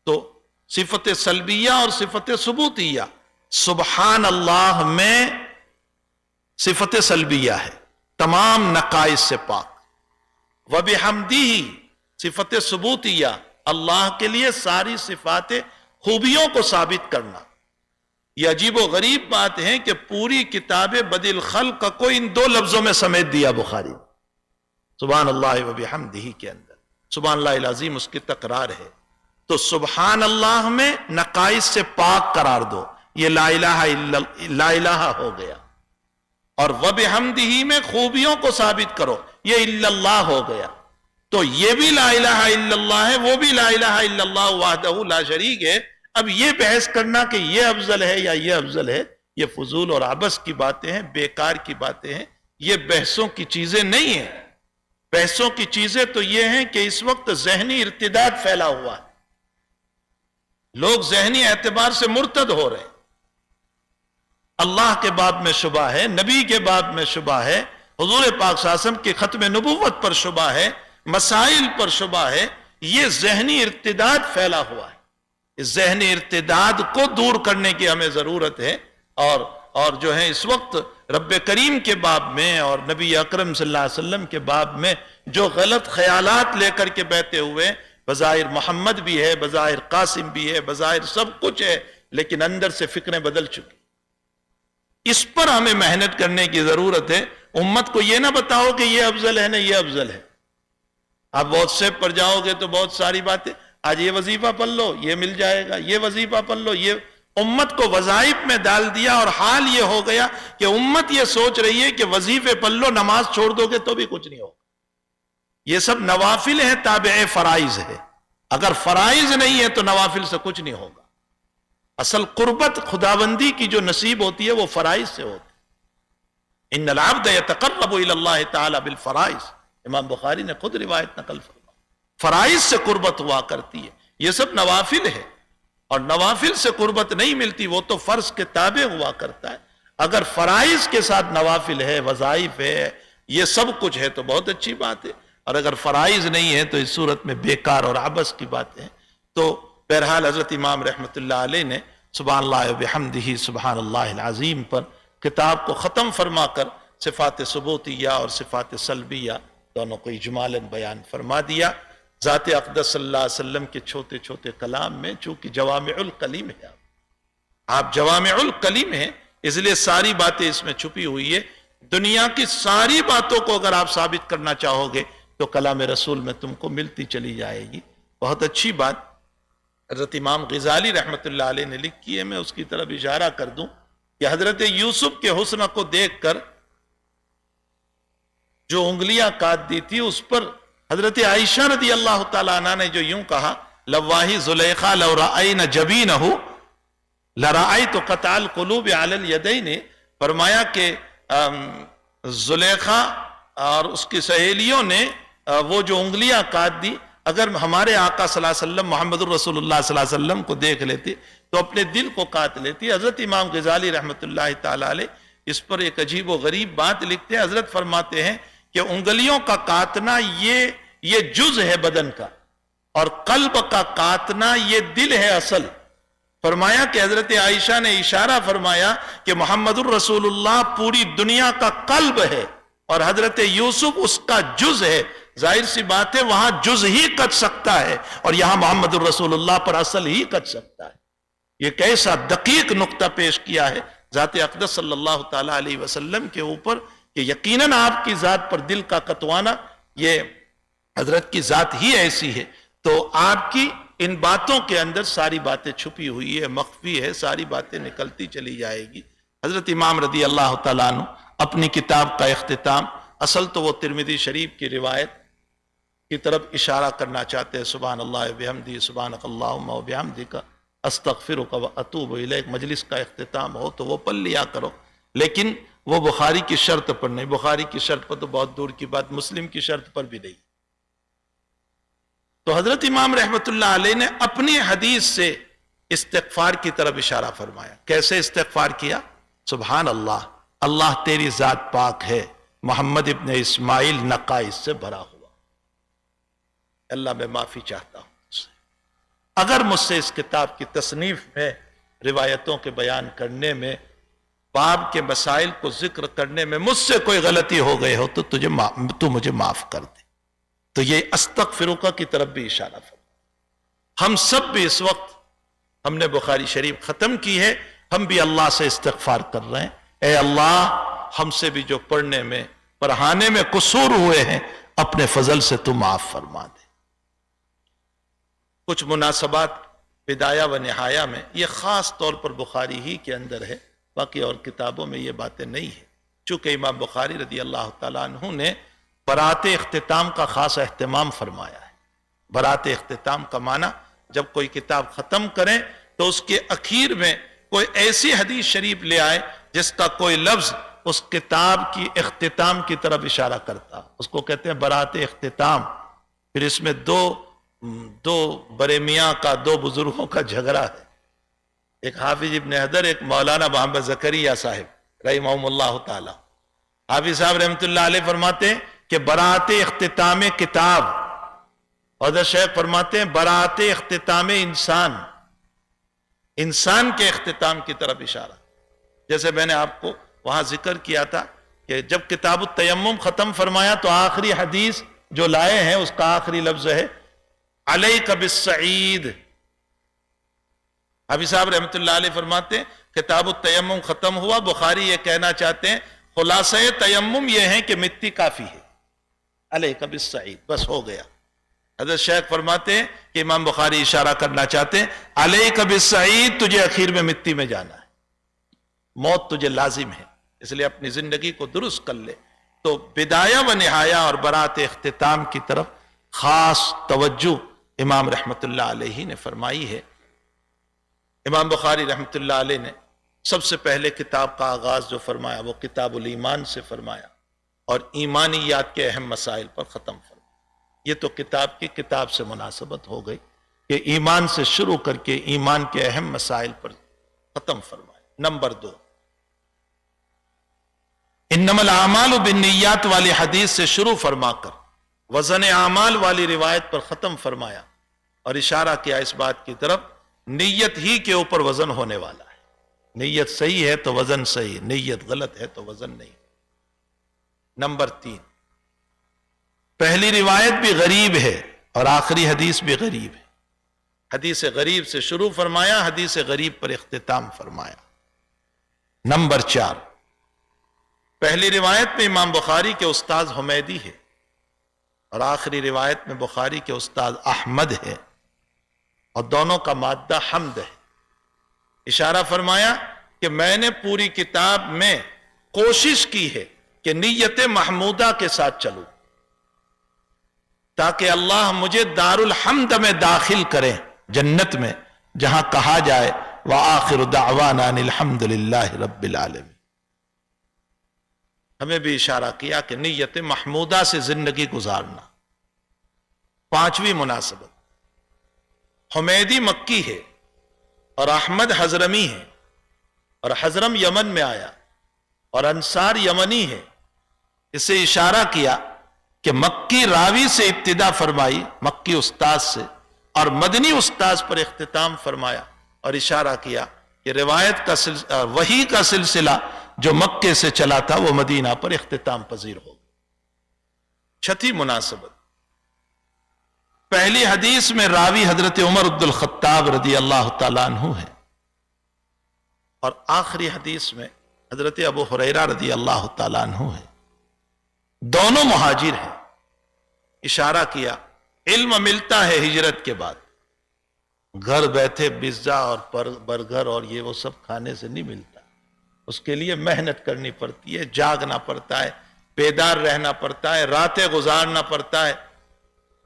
تو صفت سلبیہ اور صفت ثبوتیہ، سبحان اللہ میں صفت سلبیہ ہے، تمام نقائص سے پاک، وبحمدہ صفت ثبوتیہ، اللہ کے لیے ساری صفات خوبیوں کو ثابت کرنا۔ یہ عجیب و غریب بات ہے کہ پوری کتاب بدل خلق کو ان دو لفظوں میں سمیٹ دیا بخاری، سبحان اللہ و بحمدہ کے اندر۔ سبحان اللہ العظیم اس کی تکرار ہے، تو سبحان اللہ میں نقائص سے پاک قرار دو، یہ لا الہ ہو گیا، اور وبحمدہ میں خوبیوں کو ثابت کرو، یہ الا اللہ ہو گیا۔ تو یہ بھی لا الہ الا اللہ ہے، وہ بھی لا الہ الا اللہ وحدہ لا شریک ہے۔ اب یہ بحث کرنا کہ یہ افضل ہے یا یہ افضل ہے، یہ فضول اور عبث کی باتیں ہیں، بیکار کی باتیں ہیں، یہ بحثوں کی چیزیں نہیں ہیں۔ بحثوں کی چیزیں تو یہ ہیں کہ اس وقت ذہنی ارتداد پھیلا ہوا ہے، لوگ ذہنی اعتبار سے مرتد ہو رہے ہیں، اللہ کے باب میں شبہ ہے، نبی کے باب میں شبہ ہے، حضور پاک صلی اللہ علیہ وسلم کی ختم نبوت پر شبہ ہے، مسائل پر شبہ ہے، یہ ذہنی ارتداد پھیلا ہوا ہے۔ اس ذہنی ارتداد کو دور کرنے کی ہمیں ضرورت ہے، اور جو ہے اس وقت رب کریم کے باب میں اور نبی اکرم صلی اللہ علیہ وسلم کے باب میں جو غلط خیالات لے کر کے بیٹھے ہوئے، بظاہر محمد بھی ہے، بظاہر قاسم بھی ہے، بظاہر سب کچھ ہے، لیکن اندر سے فکریں بدل چکی۔ اس پر ہمیں محنت کرنے کی ضرورت ہے۔ امت کو یہ نہ بتاؤ کہ یہ افضل ہے، نہ یہ افضل ہے۔ آپ واٹس ایپ پر جاؤ گے تو بہت ساری باتیں، آج یہ وظیفہ پڑھ لو یہ مل جائے گا، یہ وظیفہ پڑھ لو یہ۔ امت کو وظائف میں ڈال دیا، اور حال یہ ہو گیا کہ امت یہ سوچ رہی ہے کہ وظیفے پڑھ لو، نماز چھوڑ دو گے تو بھی کچھ نہیں ہوگا۔ یہ سب نوافل ہیں، تابع فرائض ہے۔ اگر فرائض نہیں ہے تو نوافل سے کچھ نہیں ہوگا۔ اصل قربت خداوندی کی جو نصیب ہوتی ہے وہ فرائض سے ہوتی ہے۔ ان العبد یتقرب الی اللہ تعالی بالفرائض، امام بخاری نے خود روایت نقل فرمائی، فرائض سے قربت ہوا کرتی ہے۔ یہ سب نوافل ہے، اور نوافل سے قربت نہیں ملتی، وہ تو فرض کے تابع ہوا کرتا ہے۔ اگر فرائض کے ساتھ نوافل ہے، وظائف ہے، یہ سب کچھ ہے تو بہت اچھی بات ہے، اور اگر فرائض نہیں ہے تو اس صورت میں بیکار اور عبث کی باتیں ہیں۔ تو بہرحال حضرت امام رحمۃ اللہ علیہ نے سبحان اللہ و بحمدہ سبحان اللہ العظیم پر کتاب کو ختم فرما کر صفات ثبوتیہ اور صفات سلبیہ دونوں کو اجمالاً بیان فرما دیا۔ ذات اقدس صلی اللہ علیہ وسلم کے چھوٹے چھوٹے کلام میں چونکہ جوامع الکلم ہے، آپ جوامع الکلم ہیں، اس لیے ساری باتیں اس میں چھپی ہوئی ہے۔ دنیا کی ساری باتوں کو اگر آپ ثابت کرنا چاہو گے تو کلام رسول میں تم کو ملتی چلی جائے گی۔ بہت اچھی بات حضرت امام غزالی رحمۃ اللہ علیہ نے لکھی ہے، میں اس کی طرف اشارہ کر دوں کہ حضرت یوسف کے حسن کو دیکھ کر جو انگلیاں کاٹ دی تھی، اس پر حضرت عائشہ رضی اللہ تعالیٰ عنہ نے جو یوں کہا، لواہی زلیخا لو رأین جبینہ لرأیت قطع القلوب علی الیدین، فرمایا کہ زلیخا اور اس کی سہیلیوں نے وہ جو انگلیاں کاٹ دی، اگر ہمارے آقا صلی اللہ علیہ وسلم محمد الرسول اللہ صلی اللہ علیہ وسلم کو دیکھ لیتی تو اپنے دل کو کاٹ لیتی۔ حضرت امام غزالی رحمۃ اللہ تعالیٰ علیہ اس پر ایک عجیب و غریب بات لکھتے ہیں۔ حضرت فرماتے ہیں کہ انگلیوں کا کاٹنا یہ جز ہے بدن کا، اور قلب کا کاٹنا یہ دل ہے اصل۔ فرمایا کہ حضرت عائشہ نے اشارہ فرمایا کہ محمد الرسول اللہ پوری دنیا کا قلب ہے، اور حضرت یوسف اس کا جز ہے۔ ظاہر سی بات ہے وہاں جز ہی کٹ سکتا ہے، اور یہاں محمد الرسول اللہ پر اصل ہی کٹ سکتا ہے۔ یہ کیسا دقیق نقطہ پیش کیا ہے ذات اقدس صلی اللہ تعالیٰ علیہ وسلم کے اوپر کہ یقیناً آپ کی ذات پر دل کا کتوانا یہ حضرت کی ذات ہی ایسی ہے۔ تو آپ کی ان باتوں کے اندر ساری باتیں چھپی ہوئی ہے، مخفی ہے، ساری باتیں نکلتی چلی جائے گی۔ حضرت امام رضی اللہ تعالیٰ عنہ اپنی کتاب کا اختتام، اصل تو وہ ترمذی شریف کی روایت کی طرف اشارہ کرنا چاہتے ہیں، سبحان اللہ بحمدہ سبحانک اللہم و بحمدک استغفرک و اتوب الیک۔ مجلس کا اختتام ہو تو وہ پڑھ لیا کرو، لیکن وہ بخاری کی شرط پر نہیں، بخاری کی شرط پر تو بہت دور کی بات، مسلم کی شرط پر بھی نہیں۔ تو حضرت امام رحمۃ اللہ علیہ نے اپنی حدیث سے استغفار کی طرف اشارہ فرمایا۔ کیسے استغفار کیا؟ سبحان اللہ، اللہ تیری ذات پاک ہے، محمد ابن اسماعیل نقائص سے بھرا ہوا، اللہ میں معافی چاہتا ہوں سے، اگر مجھ سے اس کتاب کی تصنیف میں، روایتوں کے بیان کرنے میں، باب کے مسائل کو ذکر کرنے میں مجھ سے کوئی غلطی ہو گئی ہو تو تو مجھے معاف کر دے۔ تو یہ استغفرک کی طرف بھی اشارہ فرما۔ ہم سب بھی اس وقت، ہم نے بخاری شریف ختم کی ہے، ہم بھی اللہ سے استغفار کر رہے ہیں، اے اللہ ہم سے بھی جو پڑھنے میں پڑھانے میں قصور ہوئے ہیں اپنے فضل سے تو معاف فرما دے۔ کچھ مناسبات بدایہ و نہایہ میں، یہ خاص طور پر بخاری ہی کے اندر ہے، باقی اور کتابوں میں یہ باتیں نہیں ہیں، چونکہ امام بخاری رضی اللہ تعالیٰ عنہ نے برات اختتام کا خاص اہتمام فرمایا ہے۔ برات اختتام کا معنی جب کوئی کتاب ختم کریں تو اس کے اخیر میں کوئی ایسی حدیث شریف لے آئے جس کا کوئی لفظ اس کتاب کی اختتام کی طرف اشارہ کرتا، اس کو کہتے ہیں برات اختتام۔ پھر اس میں دو بڑے میاں کا، دو بزرگوں کا جھگڑا ہے، ایک حافظ ابن حجر، ایک مولانا محمد زکریا صاحب رحمہم اللہ تعالی۔ حافظ صاحب رحمۃ اللہ علیہ فرماتے ہیں کہ برات اختتام کتاب، حضرت شیخ فرماتے ہیں برات اختتام انسان کے اختتام کی طرف اشارہ۔ جیسے میں نے آپ کو وہاں ذکر کیا تھا کہ جب کتاب التیمم ختم فرمایا تو آخری حدیث جو لائے ہیں اس کا آخری لفظ ہے علیک بالسعید۔ حافظ صاحب رحمۃ اللہ علیہ فرماتے ہیں کتاب التیمم ختم ہوا، بخاری یہ کہنا چاہتے ہیں خلاصہ تیمم یہ ہے کہ مٹی کافی ہے، علیک بالسعید، بس ہو گیا۔ حضرت شیخ فرماتے ہیں کہ امام بخاری اشارہ کرنا چاہتے ہیں علیک بالسعید، تجھے اخیر میں مٹی میں جانا ہے، موت تجھے لازم ہے، اس لیے اپنی زندگی کو درست کر لے۔ تو بدایہ و نہایہ اور برات اختتام کی طرف خاص توجہ امام رحمت اللہ علیہ نے فرمائی ہے۔ امام بخاری رحمت اللہ علیہ نے سب سے پہلے کتاب کا آغاز جو فرمایا وہ کتاب الایمان سے فرمایا اور ایمانیات کے اہم مسائل پر ختم فرمایا۔ یہ تو کتاب سے مناسبت ہو گئی کہ ایمان سے شروع کر کے ایمان کے اہم مسائل پر ختم فرمایا۔ نمبر 2، انما الاعمال بالنیات والی حدیث سے شروع فرما کر وزن اعمال والی روایت پر ختم فرمایا اور اشارہ کیا اس بات کی طرف نیت ہی کے اوپر وزن ہونے والا ہے۔ نیت صحیح ہے تو وزن صحیح، نیت غلط ہے تو وزن نہیں۔ نمبر 3، پہلی روایت بھی غریب ہے اور آخری حدیث بھی غریب ہے۔ حدیث غریب سے شروع فرمایا، حدیث غریب پر اختتام فرمایا۔ نمبر 4، پہلی روایت میں امام بخاری کے استاد حمیدی ہے اور آخری روایت میں بخاری کے استاد احمد ہے اور دونوں کا مادہ حمد ہے۔ اشارہ فرمایا کہ میں نے پوری کتاب میں کوشش کی ہے کہ نیت محمودہ کے ساتھ چلوں تاکہ اللہ مجھے دار الحمد میں داخل کرے، جنت میں، جہاں کہا جائے وآخر دعوانا ان الحمد للہ رب العالمین۔ ہمیں بھی اشارہ کیا کہ نیت محمودہ سے زندگی گزارنا۔ 5ویں مناسبت، حمیدی مکی ہے اور احمد حضرمی ہے اور حضرم یمن میں آیا اور انصار یمنی ہے۔ اسے اشارہ کیا کہ مکی راوی سے ابتدا فرمائی، مکی استاذ سے، اور مدنی استاذ پر اختتام فرمایا اور اشارہ کیا کہ روایت کا وحی کا سلسلہ جو مکے سے چلا تھا وہ مدینہ پر اختتام پذیر ہو۔ 6 مناسبت، پہلی حدیث میں راوی حضرت عمر بن الخطاب رضی اللہ تعالیٰ عنہ ہے اور آخری حدیث میں حضرت ابو ہریرہ رضی اللہ تعالیٰ عنہ ہے، دونوں مہاجر ہیں۔ اشارہ کیا علم ملتا ہے ہجرت کے بعد، گھر بیٹھے پیزا اور برگر اور یہ وہ سب کھانے سے نہیں ملتا، اس کے لیے محنت کرنی پڑتی ہے، جاگنا پڑتا ہے، بیدار رہنا پڑتا ہے، راتیں گزارنا پڑتا ہے،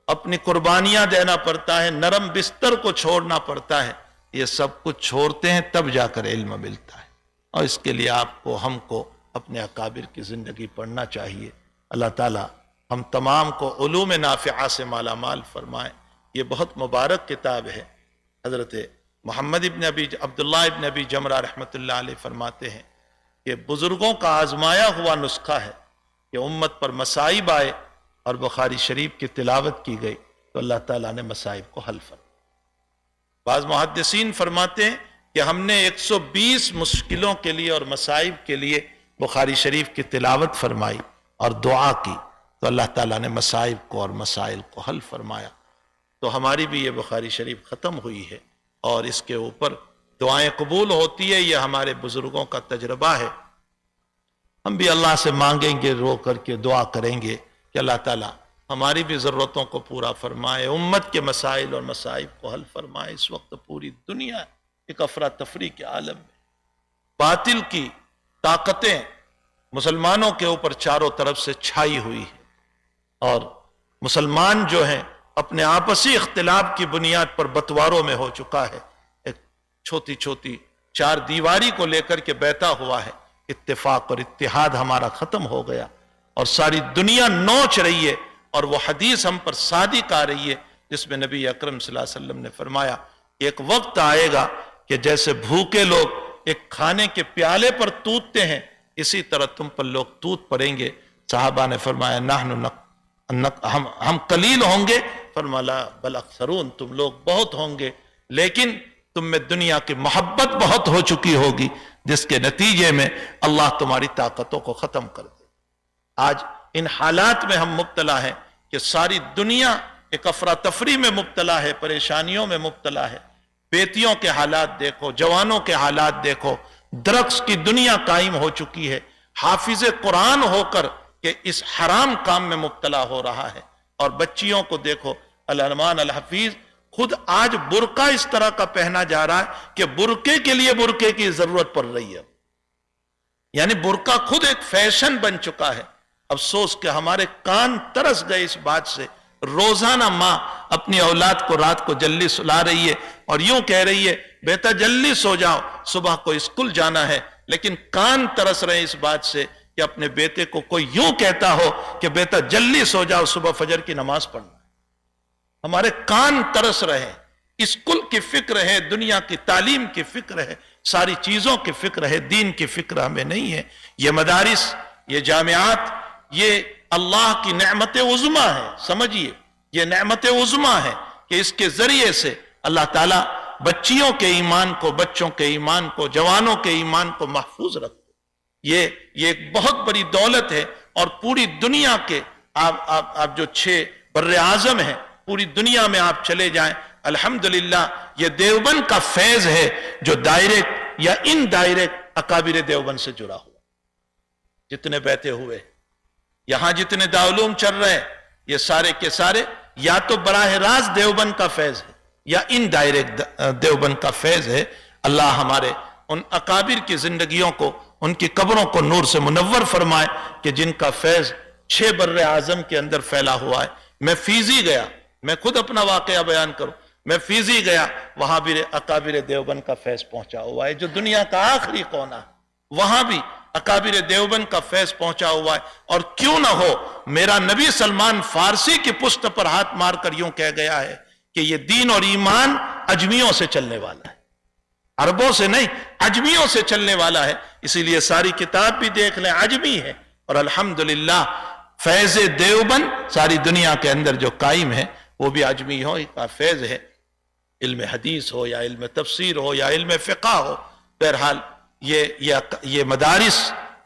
اپنی قربانیاں دینا پڑتا ہے، نرم بستر کو چھوڑنا پڑتا ہے۔ یہ سب کچھ چھوڑتے ہیں تب جا کر علم ملتا ہے، اور اس کے لیے آپ کو، ہم کو اپنے اکابر کی زندگی پڑھنا چاہیے۔ اللہ تعالیٰ ہم تمام کو علوم نافعہ سے مالا مال فرمائے۔ یہ بہت مبارک کتاب ہے۔ حضرت محمد عبداللہ ابن ابی جمرہ رحمۃ اللہ علیہ فرماتے ہیں کہ بزرگوں کا آزمایا ہوا نسخہ ہے کہ امت پر مصائب آئے اور بخاری شریف کی تلاوت کی گئی تو اللہ تعالیٰ نے مصائب کو حل فرمایا۔ بعض محدثین فرماتے ہیں کہ ہم نے 120 مشکلوں کے لیے اور مصائب کے لیے بخاری شریف کی تلاوت فرمائی اور دعا کی تو اللہ تعالیٰ نے مصائب کو اور مسائل کو حل فرمایا۔ تو ہماری بھی یہ بخاری شریف ختم ہوئی ہے اور اس کے اوپر دعائیں قبول ہوتی ہے، یہ ہمارے بزرگوں کا تجربہ ہے۔ ہم بھی اللہ سے مانگیں گے، رو کر کے دعا کریں گے کہ اللہ تعالیٰ ہماری بھی ضرورتوں کو پورا فرمائے، امت کے مسائل اور مصائب کو حل فرمائے۔ اس وقت پوری دنیا ایک افراتفری کے عالم میں، باطل کی طاقتیں مسلمانوں کے اوپر چاروں طرف سے چھائی ہوئی ہے، اور مسلمان جو ہیں اپنے آپسی اختلاف کی بنیاد پر بٹواروں میں ہو چکا ہے۔ ایک چھوٹی چھوٹی چار دیواری کو لے کر کے بیٹھا ہوا ہے، اتفاق اور اتحاد ہمارا ختم ہو گیا، اور ساری دنیا نوچ رہی ہے، اور وہ حدیث ہم پر صادق آ رہی ہے جس میں نبی اکرم صلی اللہ علیہ وسلم نے فرمایا ایک وقت آئے گا کہ جیسے بھوکے لوگ ایک کھانے کے پیالے پر ٹوٹتے ہیں، اسی طرح تم پر لوگ ٹوٹ پڑیں گے۔ صحابہ نے فرمایا ہم قلیل ہوں گے، فرمایا بل اکثرون، تم لوگ بہت ہوں گے، لیکن تم میں دنیا کی محبت بہت ہو چکی ہوگی، جس کے نتیجے میں اللہ تمہاری طاقتوں کو ختم کر دے۔ آج ان حالات میں ہم مبتلا ہیں کہ ساری دنیا ایک افراتفری میں مبتلا ہے، پریشانیوں میں مبتلا ہے۔ بیٹیوں کے حالات دیکھو، جوانوں کے حالات دیکھو، ڈرگس کی دنیا قائم ہو چکی ہے، حافظ قرآن ہو کر کہ اس حرام کام میں مبتلا ہو رہا ہے۔ اور بچیوں کو دیکھو، الرحمان الحفیظ خود آج برقع اس طرح کا پہنا جا رہا ہے کہ برقعے کے لیے برقعے کی ضرورت پڑ رہی ہے، یعنی برقع خود ایک فیشن بن چکا ہے۔ افسوس کہ ہمارے کان ترس گئے اس بات سے۔ روزانہ ماں اپنی اولاد کو رات کو جلدی سلا رہی ہے اور یوں کہہ رہی ہے بیٹا جلدی سو جاؤ، صبح کو اسکول جانا ہے، لیکن کان ترس رہے اس بات سے کہ اپنے بیٹے کو کوئی یوں کہتا ہو کہ بیٹا جلدی سو جاؤ، صبح فجر کی نماز پڑھنا ہے۔ ہمارے کان ترس رہے، اسکول کی فکر ہے، دنیا کی تعلیم کی فکر ہے، ساری چیزوں کی فکر ہے، دین کی فکر ہمیں نہیں ہے۔ یہ مدارس، یہ جامعات، یہ اللہ کی نعمت عظمیٰ ہے، سمجھیے یہ نعمت عظمیٰ ہے کہ اس کے ذریعے سے اللہ تعالیٰ بچیوں کے ایمان کو، بچوں کے ایمان کو، جوانوں کے ایمان کو محفوظ رکھتے۔ یہ ایک بہت بڑی دولت ہے، اور پوری دنیا کے آپ جو 6 بر اعظم ہیں، پوری دنیا میں آپ چلے جائیں، الحمدللہ یہ دیوبند کا فیض ہے جو ڈائریکٹ یا ان ڈائریکٹ اکابر دیوبند سے جڑا ہوا۔ جتنے بیٹھے ہوئے یہاں، جتنے دارالعلوم چل رہے ہیں، یہ سارے کے سارے یا تو براہ راست دیوبند کا فیض ہے یا ان ڈائریکٹ دیوبند کا فیض ہے۔ اللہ ہمارے ان اکابر کی زندگیوں کو، ان کی قبروں کو نور سے منور فرمائے کہ جن کا فیض 6 بر اعظم کے اندر پھیلا ہوا ہے۔ میں فیضی گیا، میں خود اپنا واقعہ بیان کروں، میں فیضی گیا، وہاں بھی اکابر دیوبند کا فیض پہنچا ہوا ہے، جو دنیا کا آخری کونا ہے وہاں بھی اکابر دیوبند کا فیض پہنچا ہوا ہے۔ اور کیوں نہ ہو، میرا نبی سلمان فارسی کی پشت پر ہاتھ مار کر یوں کہہ گیا ہے کہ یہ دین اور ایمان اجمیوں سے چلنے والا ہے، عربوں سے نہیں، اجمیوں سے چلنے والا ہے۔ اسی لیے ساری کتاب بھی دیکھ لیں اجمی ہے، اور الحمدللہ فیض دیوبند ساری دنیا کے اندر جو قائم ہے وہ بھی اجمیوں کا فیض ہے، علم حدیث ہو یا علم تفسیر ہو یا علم فقہ ہو۔ بہرحال یہ مدارس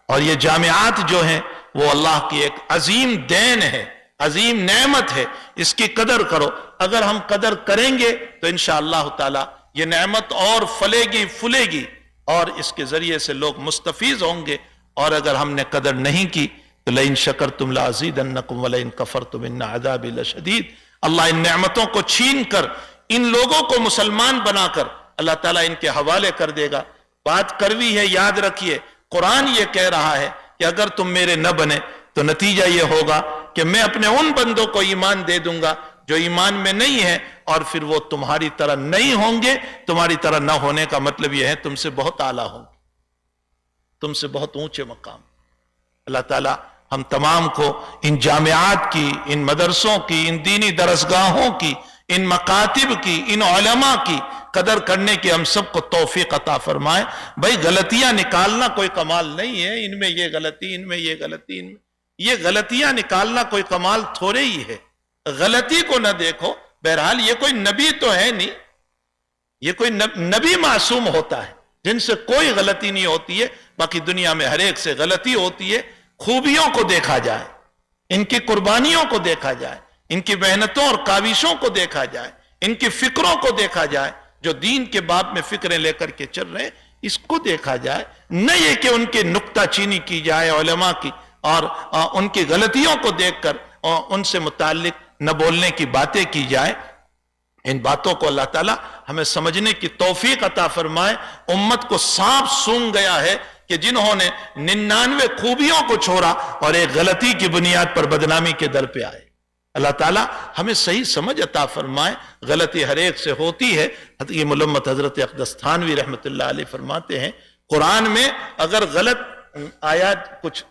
اور یہ جامعات جو ہیں وہ اللہ کی ایک عظیم دین ہے، عظیم نعمت ہے، اس کی قدر کرو۔ اگر ہم قدر کریں گے تو انشاءاللہ تعالی یہ نعمت اور پھلے گی پھولے گی، اور اس کے ذریعے سے لوگ مستفیض ہوں گے۔ اور اگر ہم نے قدر نہیں کی تو لئن شکرتم لازیدنکم ولئن کفرتم ان عذابی لشدید۔ اللہ ان نعمتوں کو چھین کر، ان لوگوں کو مسلمان بنا کر اللہ تعالیٰ ان کے حوالے کر دے گا۔ بات کروی ہے، یاد رکھیے، قرآن یہ کہہ رہا ہے کہ اگر تم میرے نہ بنے تو نتیجہ یہ ہوگا کہ میں اپنے ان بندوں کو ایمان دے دوں گا جو ایمان میں نہیں ہے، اور پھر وہ تمہاری طرح نہیں ہوں گے۔ تمہاری طرح نہ ہونے کا مطلب یہ ہے تم سے بہت اعلیٰ ہوں گے، تم سے بہت اونچے مقام۔ اللہ تعالیٰ ہم تمام کو ان جامعات کی، ان مدرسوں کی، ان دینی درسگاہوں کی، ان مکاتب کی، ان علماء کی قدر کرنے کی ہم سب کو توفیق عطا فرمائے۔ بھائی غلطیاں نکالنا کوئی کمال نہیں ہے، ان میں یہ غلطی، ان میں یہ غلطی، ان میں یہ غلطیاں نکالنا کوئی کمال تھوڑے ہی ہے۔ غلطی کو نہ دیکھو، بہرحال یہ کوئی نبی تو ہے نہیں، یہ کوئی نبی معصوم ہوتا ہے جن سے کوئی غلطی نہیں ہوتی ہے، باقی دنیا میں ہر ایک سے غلطی ہوتی ہے۔ خوبیوں کو دیکھا جائے، ان کی قربانیوں کو دیکھا جائے، ان کی محنتوں اور کاوشوں کو دیکھا جائے، ان کی فکروں کو دیکھا جائے، جو دین کے باب میں فکریں لے کر کے چل رہے ہیں، اس کو دیکھا جائے، نہ یہ کہ ان کے نکتہ چینی کی جائے علماء کی اور ان کی غلطیوں کو دیکھ کر ان سے متعلق نہ بولنے کی باتیں کی جائے۔ ان باتوں کو اللہ تعالیٰ ہمیں سمجھنے کی توفیق عطا فرمائے۔ امت کو صاف سونگ گیا ہے کہ جنہوں نے 99 خوبیوں کو چھوڑا اور ایک غلطی کی بنیاد پر بدنامی کے در پہ آئے۔ اللہ تعالیٰ ہمیں صحیح سمجھ عطا فرمائے۔ غلطی ہر ایک سے ہوتی ہے۔ یہ ملمت حضرت اقدس تھانوی رحمۃ اللہ علیہ فرماتے ہیں، قرآن میں اگر غلط آیات کچھ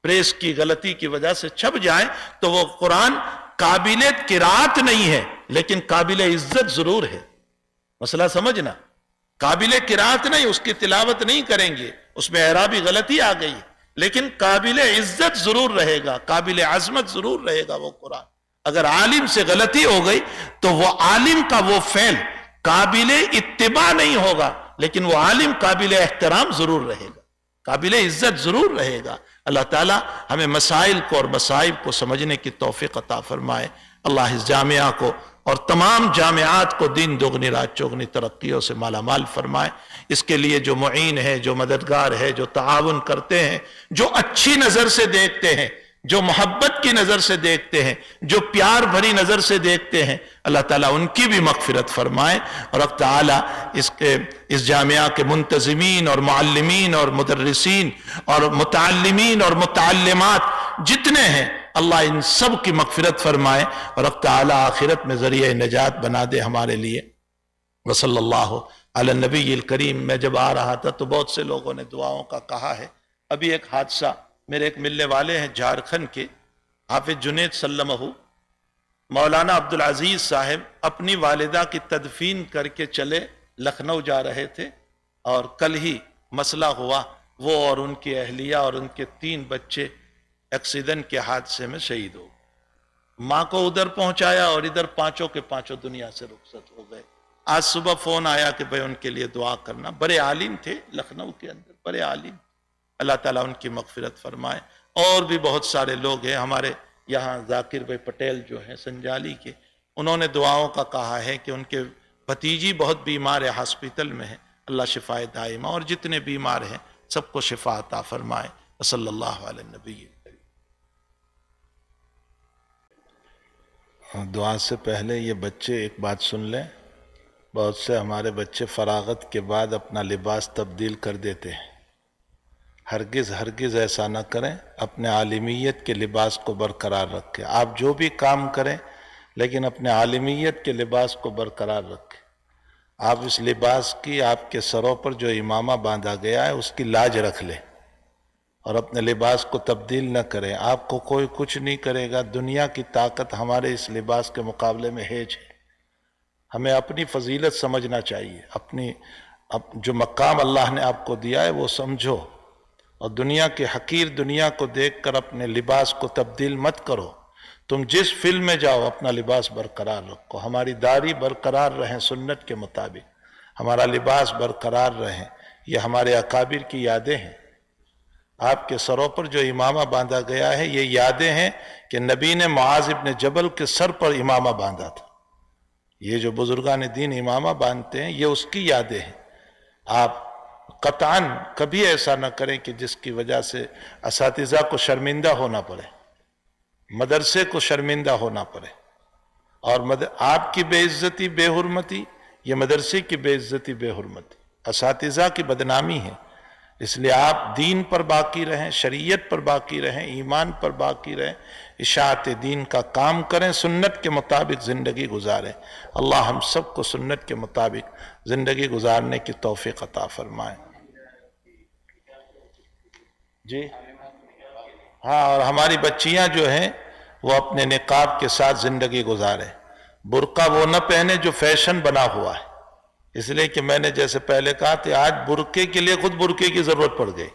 پریس کی غلطی کی وجہ سے چھپ جائیں تو وہ قرآن قابل قرات نہیں ہے، لیکن قابل عزت ضرور ہے۔ مسئلہ سمجھنا، قابل قرات نہیں، اس کی تلاوت نہیں کریں گے، اس میں اعرابی غلطی آ گئی، لیکن قابل عزت ضرور رہے گا، قابل عظمت ضرور رہے گا وہ قرآن۔ اگر عالم سے غلطی ہو گئی تو وہ عالم کا وہ فعل قابل اتباع نہیں ہوگا، لیکن وہ عالم قابل احترام ضرور رہے گا، قابل عزت ضرور رہے گا۔ اللہ تعالیٰ ہمیں مسائل کو اور مصائب کو سمجھنے کی توفیق عطا فرمائے۔ اللہ اس جامعہ کو اور تمام جامعات کو دین دگنی رات چوگنی ترقیوں سے مالا مال فرمائے۔ اس کے لیے جو معین ہے، جو مددگار ہے، جو تعاون کرتے ہیں، جو اچھی نظر سے دیکھتے ہیں، جو محبت کی نظر سے دیکھتے ہیں، جو پیار بھری نظر سے دیکھتے ہیں، اللہ تعالیٰ ان کی بھی مغفرت فرمائے۔ اور اللہ تعالیٰ اس جامعہ کے منتظمین اور معلمین اور مدرسین اور متعلمین اور متعلمات جتنے ہیں، اللہ ان سب کی مغفرت فرمائے اور اللہ تعالیٰ آخرت میں ذریعہ نجات بنا دے ہمارے لیے۔ وصلی اللہ علی النبی الکریم۔ میں جب آ رہا تھا تو بہت سے لوگوں نے دعاؤں کا کہا ہے۔ ابھی ایک حادثہ، میرے ایک ملنے والے ہیں جھارکھنڈ کے، حافظ جنید سلمہ، مولانا عبدالعزیز صاحب اپنی والدہ کی تدفین کر کے چلے، لکھنؤ جا رہے تھے، اور کل ہی مسئلہ ہوا، وہ اور ان کی اہلیہ اور ان کے 3 بچے ایکسیڈنٹ کے حادثے میں شہید ہو گئے۔ ماں کو ادھر پہنچایا اور ادھر پانچوں کے پانچوں دنیا سے رخصت ہو گئے۔ آج صبح فون آیا کہ بھائی ان کے لیے دعا کرنا۔ بڑے عالم تھے لکھنؤ کے اندر، بڑے عالم۔ اللہ تعالیٰ ان کی مغفرت فرمائے۔ اور بھی بہت سارے لوگ ہیں ہمارے یہاں، ذاکر بھائی پٹیل جو ہیں سنجالی کے، انہوں نے دعاؤں کا کہا ہے کہ ان کے بھتیجی بہت بیمار ہے، ہاسپٹل میں ہے، اللہ شفائے دائمہ، اور جتنے بیمار ہیں سب کو شفا عطا فرمائے۔ صلی اللہ علیہ نبی۔ دعا سے پہلے یہ بچے ایک بات سن لیں، بہت سے ہمارے بچے فراغت کے بعد اپنا لباس تبدیل کر دیتے ہیں۔ ہرگز ہرگز ایسا نہ کریں، اپنے عالمیت کے لباس کو برقرار رکھیں۔ آپ جو بھی کام کریں لیکن اپنے عالمیت کے لباس کو برقرار رکھیں۔ آپ اس لباس کی، آپ کے سروں پر جو امامہ باندھا گیا ہے اس کی لاج رکھ لیں اور اپنے لباس کو تبدیل نہ کریں۔ آپ کو کوئی کچھ نہیں کرے گا، دنیا کی طاقت ہمارے اس لباس کے مقابلے میں ہیچ ہے۔ ہمیں اپنی فضیلت سمجھنا چاہیے، اپنی جو مقام اللہ نے آپ کو دیا ہے وہ سمجھو، اور دنیا کے حقیر دنیا کو دیکھ کر اپنے لباس کو تبدیل مت کرو۔ تم جس فلم میں جاؤ اپنا لباس برقرار رکھو۔ ہماری داڑھی برقرار رہیں سنت کے مطابق، ہمارا لباس برقرار رہیں، یہ ہمارے اکابر کی یادیں ہیں۔ آپ کے سروں پر جو امامہ باندھا گیا ہے یہ یادیں ہیں کہ نبی نے معاذ ابن جبل کے سر پر امامہ باندھا تھا۔ یہ جو بزرگان دین امامہ باندھتے ہیں یہ اس کی یادیں ہیں۔ آپ قطعاً کبھی ایسا نہ کریں کہ جس کی وجہ سے اساتذہ کو شرمندہ ہونا پڑے، مدرسے کو شرمندہ ہونا پڑے، اور آپ کی بے عزتی بے حرمتی، یہ مدرسے کی بے عزتی بے حرمتی، اساتذہ کی بدنامی ہے۔ اس لیے آپ دین پر باقی رہیں، شریعت پر باقی رہیں، ایمان پر باقی رہیں، اشاعت دین کا کام کریں، سنت کے مطابق زندگی گزاریں۔ اللہ ہم سب کو سنت کے مطابق زندگی گزارنے کی توفیق عطا فرمائے۔ جی ہاں، اور ہماری بچیاں جو ہیں وہ اپنے نقاب کے ساتھ زندگی گزاریں، برقع وہ نہ پہنے جو فیشن بنا ہوا ہے۔ اس لیے کہ میں نے جیسے پہلے کہا کہ آج برقعے کے لیے خود برقعے کی ضرورت پڑ گئی،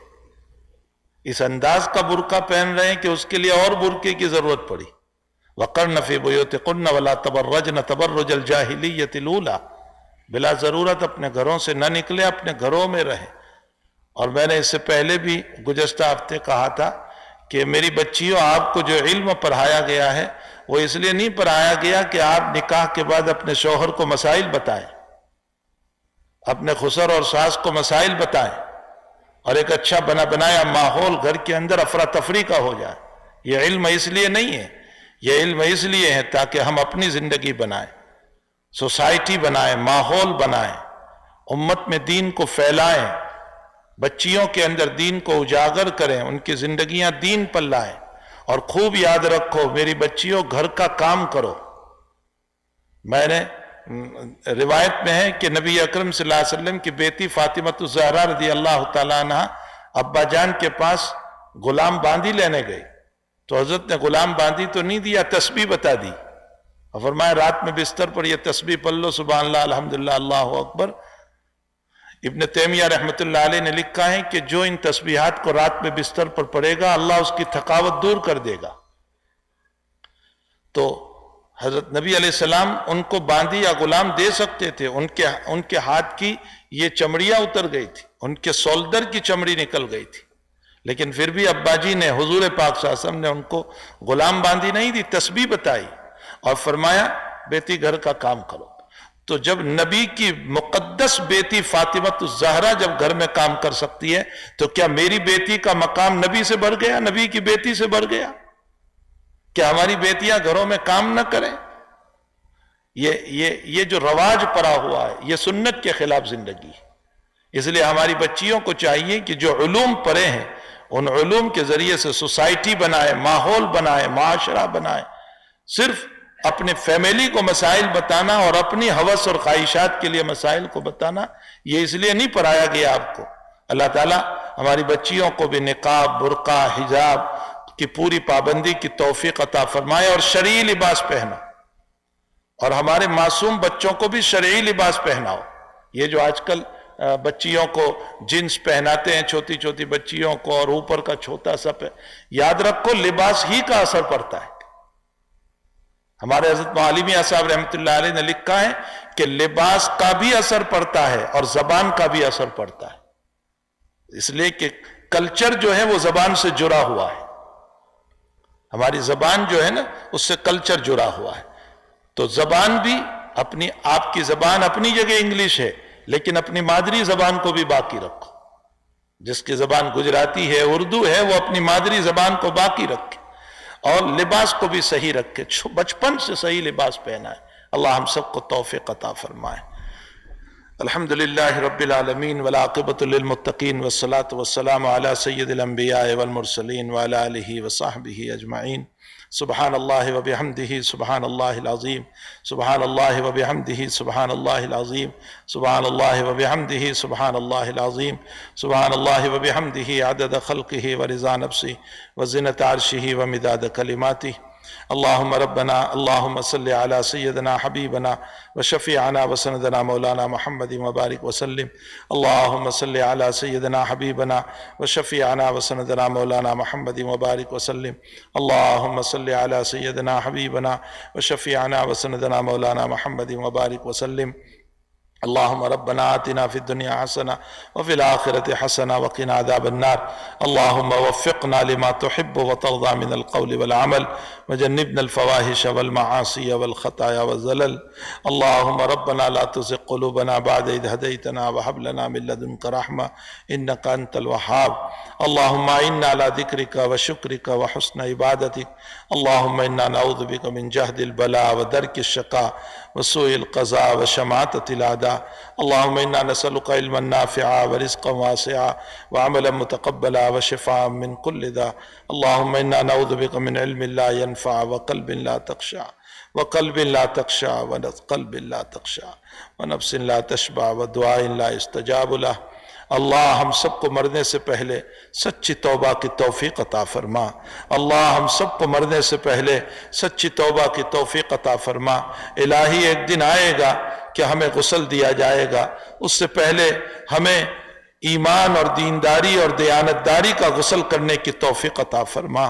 اس انداز کا برقع پہن رہے ہیں کہ اس کے لیے اور برقعے کی ضرورت پڑی۔ وَقَرْنَ فِي بُيُوتِكُنَّ وَلَا تَبَرَّجْنَ تَبَرُّجَ الْجَاهِلِيَّةِ الْأُولَىٰ، بلا ضرورت اپنے گھروں سے نہ نکلے، اپنے گھروں میں رہیں۔ اور میں نے اس سے پہلے بھی گزشتہ ہفتے کہا تھا کہ میری بچیوں، آپ کو جو علم پڑھایا گیا ہے وہ اس لیے نہیں پڑھایا گیا کہ آپ نکاح کے بعد اپنے شوہر کو مسائل بتائیں۔ اپنے خسر اور ساس کو مسائل بتائیں، اور ایک اچھا بنایا ماحول گھر کے اندر افراتفری کا ہو جائے۔ یہ علم اس لیے نہیں ہے، یہ علم اس لیے ہے تاکہ ہم اپنی زندگی بنائیں، سوسائٹی بنائیں، ماحول بنائیں، امت میں دین کو پھیلائیں، بچیوں کے اندر دین کو اجاگر کریں، ان کی زندگیاں دین پر لائیں۔ اور خوب یاد رکھو میری بچیوں، گھر کا کام کرو۔ میں نے روایت میں ہے کہ نبی اکرم صلی اللہ علیہ وسلم کی بیٹی فاطمہ الزہرا رضی اللہ تعالیٰ عنہ ابا جان کے پاس غلام باندی لینے گئی، تو حضرت نے غلام باندی تو نہیں دیا، تسبیح بتا دی، اور فرمایا رات میں بستر پر یہ تسبیح پڑھ لو، سبحان اللہ، الحمدللہ، اللہ اکبر۔ ابن تیمیہ رحمۃ اللہ علیہ نے لکھا ہے کہ جو ان تسبیحات کو رات میں بستر پر پڑھے گا، اللہ اس کی تھکاوٹ دور کر دے گا۔ تو حضرت نبی علیہ السلام ان کو باندی یا غلام دے سکتے تھے، ان کے ہاتھ کی یہ چمڑیاں اتر گئی تھی، ان کے شولڈر کی چمڑی نکل گئی تھی، لیکن پھر بھی ابا جی نے، حضور پاک صلی اللہ علیہ وسلم نے ان کو غلام باندی نہیں دی، تسبیح بتائی اور فرمایا بیٹی گھر کا کام کرو۔ تو جب نبی کی مقدس بیٹی فاطمہ الزہرا جب گھر میں کام کر سکتی ہے، تو کیا میری بیٹی کا مقام نبی سے بڑھ گیا، نبی کی بیٹی سے بڑھ گیا؟ کیا ہماری بیٹیاں گھروں میں کام نہ کریں؟ یہ جو رواج پڑا ہوا ہے، یہ سنت کے خلاف زندگی ہے۔ اس لیے ہماری بچیوں کو چاہیے کہ جو علوم پڑھے ہیں، ان علوم کے ذریعے سے سوسائٹی بنائے، ماحول بنائے، معاشرہ بنائے۔ صرف اپنے فیملی کو مسائل بتانا اور اپنی ہوس اور خواہشات کے لیے مسائل کو بتانا، یہ اس لیے نہیں پڑھایا گیا آپ کو۔ اللہ تعالیٰ ہماری بچیوں کو بھی نقاب، برقع، حجاب کی پوری پابندی کی توفیق عطا فرمائے، اور شرعی لباس پہنا، اور ہمارے معصوم بچوں کو بھی شرعی لباس پہناؤ۔ یہ جو آج کل بچیوں کو جنس پہناتے ہیں، چھوٹی چھوٹی بچیوں کو، اور اوپر کا چھوٹا سا یاد رکھو لباس ہی کا اثر پڑتا ہے۔ ہمارے حضرت معلمی صاحب رحمۃ اللہ علیہ نے لکھا ہے کہ لباس کا بھی اثر پڑتا ہے اور زبان کا بھی اثر پڑتا ہے، اس لیے کہ کلچر جو ہے وہ زبان سے جڑا ہوا ہے۔ ہماری زبان جو ہے نا، اس سے کلچر جڑا ہوا ہے۔ تو زبان بھی آپ کی زبان اپنی جگہ انگلش ہے، لیکن اپنی مادری زبان کو بھی باقی رکھو۔ جس کی زبان گجراتی ہے، اردو ہے، وہ اپنی مادری زبان کو باقی رکھے، اور لباس کو بھی صحیح رکھے، بچپن سے صحیح لباس پہنا ہے۔ اللہ ہم سب کو توفیق عطا فرمائے۔ الحمدللہ رب العالمین والعاقبۃ للمتقین والصلاة والسلام علی سید الانبیاء والمرسلین وعلی آلہ وصحبہ اجمعین۔ سبحان اللہ وبحمدہ سبحان اللہ العظیم، سبحان اللہ وبحمدہ سبحان اللہ العظیم، سبحان اللہ وبحمدہ سبحان اللہ العظیم، سبحان اللہ وبحمدہ عدد خلقہ ورضا نفسہ وزنۃ عرشہ ومداد کلماتہ۔ اللہم ربنا اللہم صلی علی سیدنا حبیبنا وشفیعنا وسندنا مولانا محمد وبارک وسلم۔ اللہم صلی علی سیدنا حبیبنا وشفیعنا وسندنا مولانا محمد وبارک وسلم۔ اللہم صلی علی سیدنا حبیبنا وشفیعنا وسندنا مولانا محمد وبارک وسلم۔ اللہم ربنا آتنا فی الدنیا حسنہ وفی الآخرۃ حسنہ وقنا عذاب النار۔ اللہم وفقنا لما تحب وترضى من القول والعمل وجنبنا الفواحش والمعاصی والخطایا والزلل۔ اللہم ربنا لا تزغ قلوبنا بعد اذ ہدیتنا وہب لنا من لدنک رحمہ انک انت الوہاب۔ اللہم اعنا علی ذکرک وشکرک وحسن عبادتک۔ اللہم انا نعوذ بک من جہد البلاء ودرک الشقاء وسوء القضاء وشماتة الأعداء۔ اللہم انا نسألک علما نافعا ورزقا واسعا وعملا متقبلا وشفاء من كل داء۔ اللہم انا نعوذ بک من علم لا ينفع وقلب لا تخشع وقلب لا تخشع وقلب لا تخشع ونفس لا تشبع ودعاء لا يستجاب له۔ اللہ ہم سب کو مرنے سے پہلے سچی توبہ کی توفیق عطا فرما۔ اللہ ہم سب کو مرنے سے پہلے سچی توبہ کی توفیق عطا فرما۔ الہی ایک دن آئے گا کہ ہمیں غسل دیا جائے گا، اس سے پہلے ہمیں ایمان اور دینداری اور دیانتداری کا غسل کرنے کی توفیق عطا فرما۔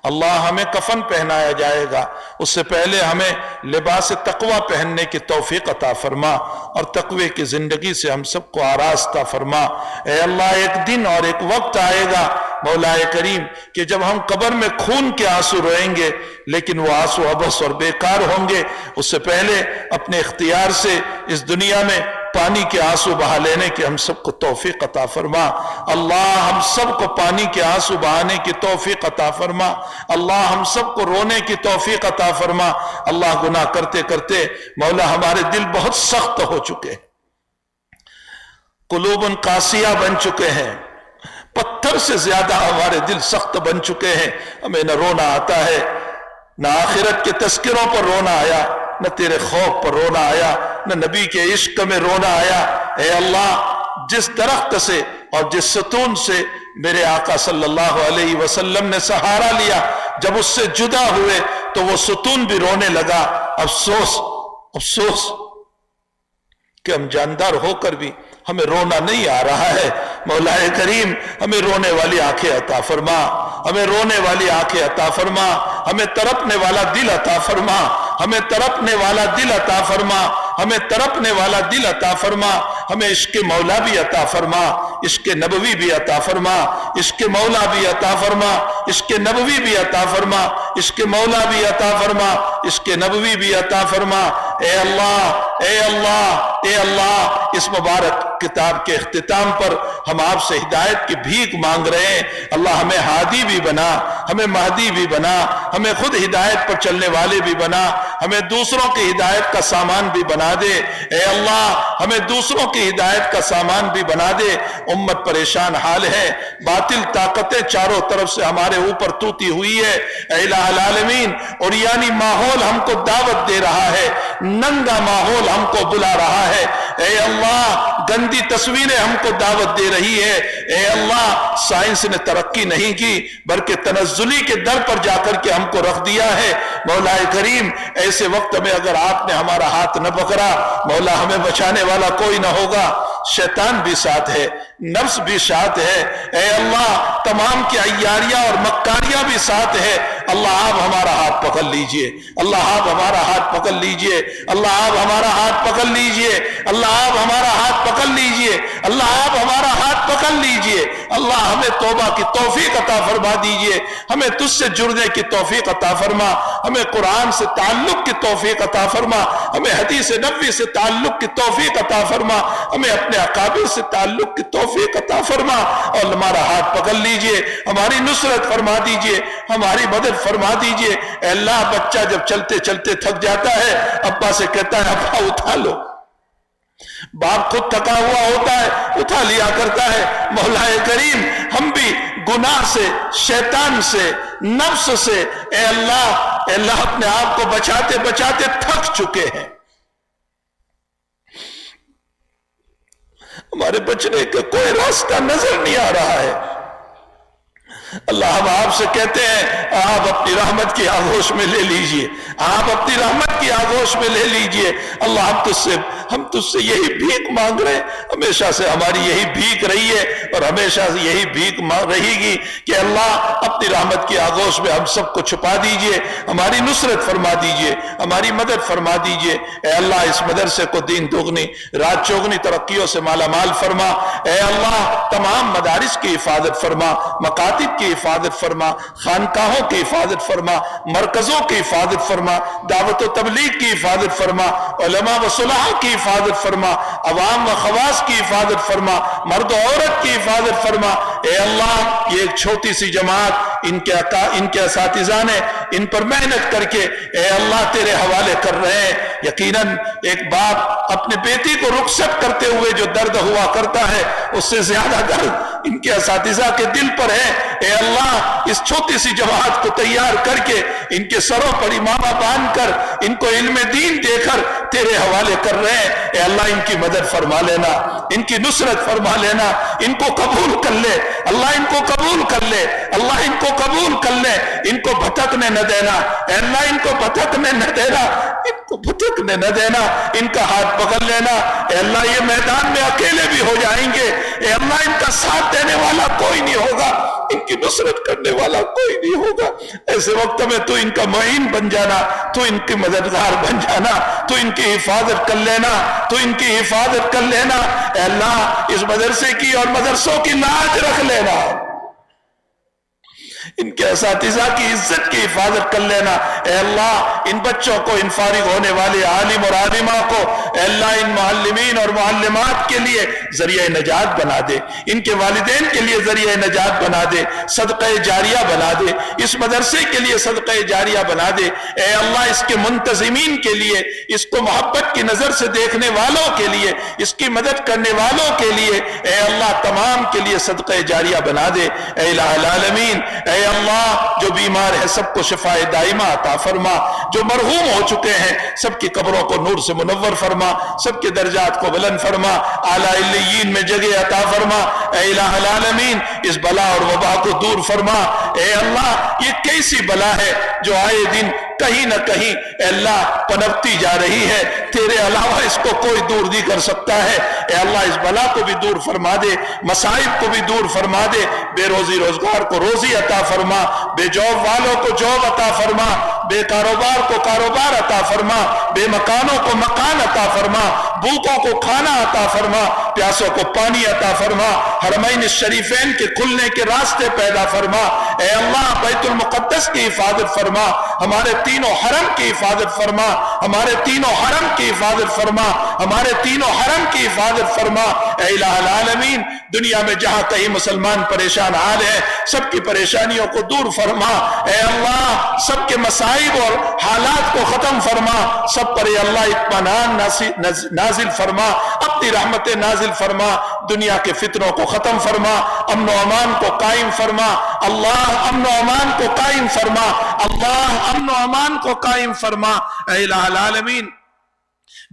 اللہ ہمیں کفن پہنایا جائے گا، اس سے پہلے ہمیں لباس تقوی پہننے کی توفیق عطا فرما، اور تقوی کی زندگی سے ہم سب کو آراستہ فرما۔ اے اللہ ایک دن اور ایک وقت آئے گا مولا کریم کہ جب ہم قبر میں خون کے آنسو روئیں گے، لیکن وہ آنسو عبث اور بیکار ہوں گے۔ اس سے پہلے اپنے اختیار سے اس دنیا میں پانی کے آنسو بہا لینے کی ہم سب کو توفیق عطا فرما۔ اللہ ہم سب کو پانی کے آنسو بہانے کی توفیق عطا فرما۔ اللہ ہم سب کو رونے کی توفیق عطا فرما۔ اللہ گناہ کرتے کرتے مولا ہمارے دل بہت سخت ہو چکے، قلوب قاسیہ بن چکے ہیں، پتھر سے زیادہ ہمارے دل سخت بن چکے ہیں۔ ہمیں نہ رونا آتا ہے، نہ آخرت کے تذکروں پر رونا آیا، نہ تیرے خوف پر رونا آیا، نہ نبی کے عشق میں رونا آیا۔ اے اللہ، جس درخت سے اور جس ستون سے میرے آقا صلی اللہ علیہ وسلم نے سہارا لیا، جب اس سے جدا ہوئے تو وہ ستون بھی رونے لگا۔ افسوس افسوس کہ ہم جاندار ہو کر بھی ہمیں رونا نہیں آ رہا ہے۔ مولا کریم ہمیں رونے والی آنکھیں عطا فرما، ہمیں رونے والی آنکھیں عطا فرما، ہمیں تڑپنے والا دل عطا فرما، ہمیں تڑپنے والا دل عطا فرما، ہمیں تڑپنے والا دل عطا فرما، ہمیں عشق مولا بھی عطا فرما، عشق نبوی بھی عطا فرما، عشق مولا بھی عطا فرما، عشق نبوی بھی عطا فرما، عشق مولا بھی عطا فرما، عشق نبوی بھی عطا فرما۔ اے اللہ اے اللہ اے اللہ، اس مبارک کتاب کے اختتام پر ہم آپ سے ہدایت کی بھیک مانگ رہے ہیں۔ اللہ ہمیں ہادی بھی بنا، ہمیں مہدی بھی بنا، ہمیں خود ہدایت پر چلنے والے بھی بنا، ہمیں دوسروں کی ہدایت کا سامان بھی بنا دے۔ اے اللہ ہمیں دوسروں کی ہدایت کا سامان بھی بنا دے۔ امت پریشان حال ہے، باطل طاقتیں چاروں طرف سے ہمارے اوپر توتی ہوئی ہے۔ اے الہ العالمین، اور یعنی ماحول ہم کو دعوت دے رہا ہے، ننگا ماحول ہم کو بلا رہا ہے۔ اے اللہ گندی تصویریں ہم کو دعوت دے رہی ہے۔ اے اللہ سائنس نے ترقی نہیں کی بلکہ تنزلی کے در پر جا کر کے ہم کو رکھ دیا ہے۔ مولا کریم ایسے وقت میں اگر آپ نے ہمارا ہاتھ نہ پکڑا، مولا ہمیں بچانے والا کوئی نہ ہوگا۔ شیطان بھی ساتھ ہے، نفس بھی ساتھ ہے، اے اللہ تمام کی عیاریاں اور مکاریاں بھی ساتھ ہے۔ اللہ آپ ہمارا ہاتھ پکڑ لیجئے، اللہ آپ ہمارا ہاتھ پکڑ لیجئے، اللہ آپ ہمارا ہاتھ پکڑ لیجئے، اللہ آپ ہمارا ہاتھ پکڑ لیجئے، اللہ آپ ہمارا ہاتھ پکڑ لیجئے۔ اللہ ہمیں توبہ کی توفیق عطا فرما دیجئے، ہمیں تجھ سے جڑنے کی توفیق عطا فرما، ہمیں قرآن سے تعلق کی توفیق عطا فرما، ہمیں حدیث نبوی سے تعلق کی توفیق عطا فرما، ہمیں اپنے اکابر سے تعلق کی توفیق عطا فرما، اور ہمارا ہاتھ پکڑ لیجئے، ہماری نصرت فرما دیجئے، ہماری مدد فرما دیجئے۔ اے اللہ بچہ جب چلتے چلتے تھک جاتا ہے، ابا سے کہتا ہے ابا اٹھا لو، باپ خود تھکا ہوا ہوتا ہے اٹھا لیا کرتا ہے۔ مولا کریم ہم بھی گناہ سے، شیطان سے، نفس سے اے اللہ اپنے آپ کو بچاتے بچاتے تھک چکے ہیں، ہمارے بچنے کا کوئی راستہ نظر نہیں آ رہا ہے۔ اللہ ہم آپ سے کہتے ہیں آپ اپنی رحمت کی آغوش میں لے لیجئے، آپ اپنی رحمت کی آغوش میں لے لیجئے۔ اللہ ہم تجھ سے یہی بھیک مانگ رہے ہیں، ہمیشہ سے ہماری یہی بھیک رہی ہے اور ہمیشہ سے یہی بھیک رہے گی کہ اللہ اپنی رحمت کی آغوش میں ہم سب کو چھپا دیجئے، ہماری نصرت فرما دیجئے، ہماری مدد فرما دیجئے۔ اے اللہ اس مدرسے کو دین دوگنی رات چوگنی ترقیوں سے مالا مال فرما۔ اے اللہ تمام مدارس کی حفاظت فرما، مکاتب کی حفاظت فرما، خانقاہوں کی حفاظت فرما، مرکزوں کی حفاظت فرما، دعوت و تبلیغ کی حفاظت فرما، علماء و صلحاء کی حفاظت فرما، عوام و خواص کی حفاظت فرما، مرد و عورت کی حفاظت فرما۔ اے اللہ یہ ایک چھوٹی سی جماعت ان کے اساتذہ نے ان پر محنت کر کے اے اللہ تیرے حوالے کر رہے ہیں۔ یقیناً ایک باپ اپنے بیٹی کو رخصت کرتے ہوئے جو درد ہوا کرتا ہے اس سے زیادہ درد ان کے اساتذہ کے دل پر ہے۔ اے اللہ اس چھوٹی سی جماعت کو تیار کر کے ان کے سروں پر امامہ باندھ کر ان کو علم دین دے کر تیرے حوالے کر رہے ہیں۔ اے اللہ ان کی مدد فرما لینا، ان کی نصرت فرما لینا، ان کو قبول کر لے اللہ، ان کو قبول کر لے اللہ، ان کو قبول کر لے، ان کو بھٹکنے نہ دینا اے اللہ، ان کو بھٹکنے نہ دینا، ان کو بھٹکنے نہ دینا، ان کا ہاتھ پکڑ لینا۔ اے اللہ یہ میدان میں اکیلے بھی ہو جائیں گے، اے اللہ ان کا ساتھ دینے والا کوئی نہیں ہوگا، ان کی نصرت کرنے والا کوئی نہیں ہوگا۔ ایسے وقت میں تو ان کا معین بن جانا، تو ان کی مددگار بن جانا، تو ان کی حفاظت کر لینا، تو ان کی حفاظت کر لینا۔ اے اللہ اس مدرسے کی اور مدرسوں کی لاج رکھ لینا، ان کے اساتذہ کی عزت کی حفاظت کر لینا۔ اے اللہ ان بچوں کو، ان فارغ ہونے والے عالم اور عالمہ کو اے اللہ ان معلمین اور معلمات کے لیے ذریعہ نجات بنا دے، ان کے والدین کے لیے ذریعہ نجات بنا دے، صدقہ جاریہ بنا دے، اس مدرسے کے لیے صدقہ جاریہ بنا دے، اے اللہ اس کے منتظمین کے لیے، اس کو محبت کی نظر سے دیکھنے والوں کے لیے، اس کی مدد کرنے والوں کے لیے اے اللہ تمام کے لیے صدقہ جاریہ بنا دے۔ اے الہ العالمین، اے اللہ جو بیمار ہے سب کو شفاء دائمہ عطا فرما، جو مرحوم ہو چکے ہیں سب کی قبروں کو نور سے منور فرما، سب کے درجات کو بلند فرما، اعلیٰ علیین میں جگہ عطا فرما۔ اے الہ العالمین اس بلا اور وبا کو دور فرما۔ اے اللہ یہ کیسی بلا ہے جو آئے دن کہیں نہ کہیں اے اللہ پنپتی جا رہی ہے، تیرے علاوہ اس کو کوئی دور نہیں کر سکتا ہے۔ اے اللہ اس بلا کو بھی دور فرما دے، مصائب کو بھی دور فرما دے، بے روزی روزگار کو روزی عطا فرما، بے جاب والوں کو جاب عطا فرما، بے کاروبار کو کاروبار عطا فرما، بے مکانوں کو مکان عطا فرما، بھوکوں کو کھانا عطا فرما، پیاسوں کو پانی عطا فرما، حرمین الشریفین کے کھلنے کے راستے پیدا فرما۔ اے اللہ بیت المقدس کی حفاظت فرما، ہمارے تینوں حرم کی حفاظت فرما، ہمارے تینوں حرم کی حفاظت فرما، ہمارے تینوں حرم کی حفاظت فرما۔ اے الہ العالمین دنیا میں جہاں کہیں مسلمان پریشان حال ہے سب کی پریشانیوں کو دور فرما۔ اے اللہ سب کے مصائب اور حالات کو ختم فرما، سب پر اے اللہ اطمینان نازل فرما، اپنی رحمت نازل فرما، دنیا کے فتنوں کو ختم فرما، امن و امان کو قائم فرما۔ اللہ امن و امان کو قائم فرما، اللہ امن و امان کو قائم فرما۔ اے الہ العالمین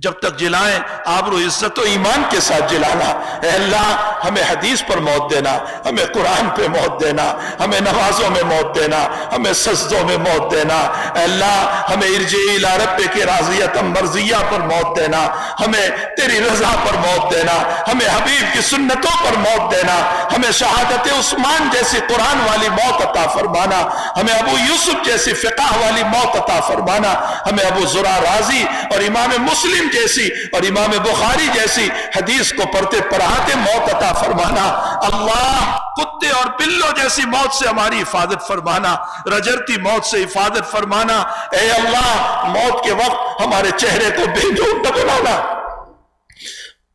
جب تک جلائیں آبرو عزت و ایمان کے ساتھ جلانا۔ اے اللہ ہمیں حدیث پر موت دینا، ہمیں قرآن پہ موت دینا، ہمیں نمازوں میں موت دینا، ہمیں سجدوں میں موت دینا۔ اے اللہ ہمیں ارجعی الی ربک راضیۃ مرضیہ پر موت دینا، ہمیں تیری رضا پر موت دینا، ہمیں حبیب کی سنتوں پر موت دینا، ہمیں شہادت عثمان جیسی قرآن والی موت عطا فرمانا، ہمیں ابو یوسف جیسی فقہ والی موت عطا فرمانا، ہمیں ابو زرع رازی اور امام مسلم جیسی اور امام بخاری جیسی حدیث کو پڑھتے پڑھاتے موت عطا فرمانا۔ اللہ کتے اور بلوں جیسی موت سے ہماری حفاظت فرمانا، رجرتی موت سے حفاظت فرمانا۔ اے اللہ موت کے وقت ہمارے چہرے کو بے نور نہ بنانا،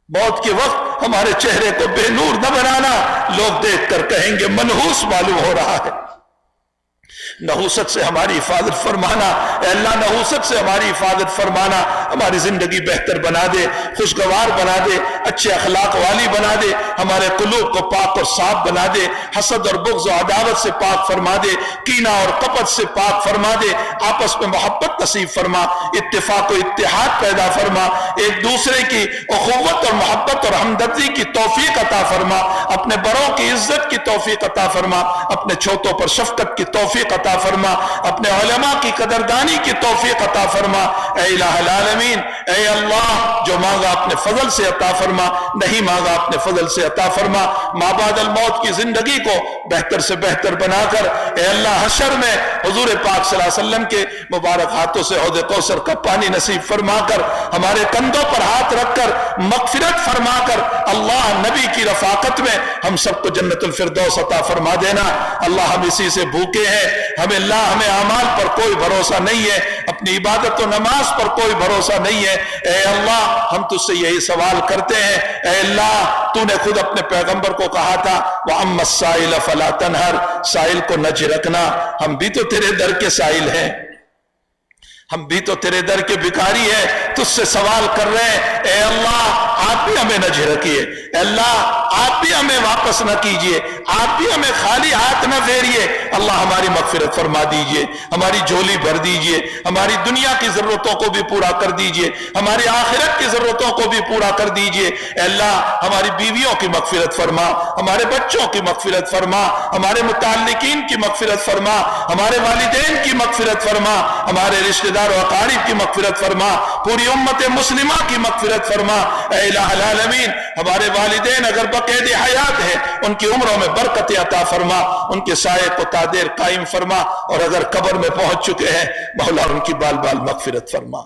موت کے وقت ہمارے چہرے کو بے نور نہ بنانا، لوگ دیکھ کر کہیں گے منحوس معلوم ہو رہا ہے۔ نحوست سے ہماری حفاظت فرمانا، اے اللہ نحوست سے ہماری حفاظت فرمانا، ہماری زندگی بہتر بنا دے، خوشگوار بنا دے، اچھے اخلاق والی بنا دے، ہمارے قلوب کو پاک اور صاف بنا دے، حسد اور بغض و عداوت سے پاک فرما دے، کینہ اور کپٹ سے پاک فرما دے، آپس میں محبت نصیب فرما، اتفاق و اتحاد پیدا فرما، ایک دوسرے کی اخوت اور محبت اور ہمدردی کی توفیق عطا فرما، اپنے بڑوں کی عزت کی توفیق عطا فرما، اپنے چھوٹوں پر شفقت کی توفیق عطا فرما، اپنے علماء کی قدردانی کی توفیق عطا فرما۔ اے الہ العالمین اے اللہ جو مانگا اپنے فضل سے عطا فرما، نہیں مانگا اپنے فضل سے عطا فرما، ما بعد الموت کی زندگی کو بہتر سے بہتر بنا کر اے اللہ حشر میں حضور پاک صلی اللہ علیہ وسلم کے مبارک ہاتھوں سے حوض کوثر کا پانی نصیب فرما کر، ہمارے کندھوں پر ہاتھ رکھ کر مغفرت فرما کر اللہ نبی کی رفاقت میں ہم سب کو جنت الفردوس عطا فرما دینا۔ اللہ ہم اسی سے بھوکے ہیں، ہمیں اعمال پر کوئی بھروسہ نہیں ہے، اپنی عبادت و نماز پر کوئی بھروسہ نہیں ہے۔ اے اللہ ہم تجھ سے یہی سوال کرتے ہیں، اے اللہ تو نے خود اپنے پیغمبر کو کہا تھا وَأَمَّا السَّائِلَ فَلَا تَنْهَرْ، سائل کو نہ جھڑکنا، ہم بھی تو تیرے در کے سائل ہیں، ہم بھی تو تیرے در کے بھکاری ہیں، تجھ سے سوال کر رہے ہیں، اے اللہ آپ بھی ہمیں نہ جھڑکیے، اے اللہ آپ بھی ہمیں واپس نہ کیجئے، آپ بھی ہمیں خالی ہاتھ نہ پھیریے، اللہ ہماری مغفرت فرما دیجئے، ہماری جھولی بھر دیجئے، ہماری دنیا کی ضرورتوں کو بھی پورا کر دیجئے، ہماری آخرت کی ضرورتوں کو بھی پورا کر دیجئے۔ اے اللہ ہماری بیویوں کی مغفرت فرما، ہمارے بچوں کی مغفرت فرما، ہمارے متعلقین کی مغفرت فرما، ہمارے والدین کی مغفرت فرما، ہمارے رشتہ دار و اقارب کی مغفرت فرما، پوری امت مسلمہ کی مغفرت فرما۔ اے الہ العالمین ہمارے والدین اگر بقید حیات ہے ان کی عمروں میں برکت عطا فرما، ان کے سائے کو تادیر قائم فرما، اور اگر قبر میں پہنچ چکے ہیں مولا ان کی بال بال مغفرت فرما،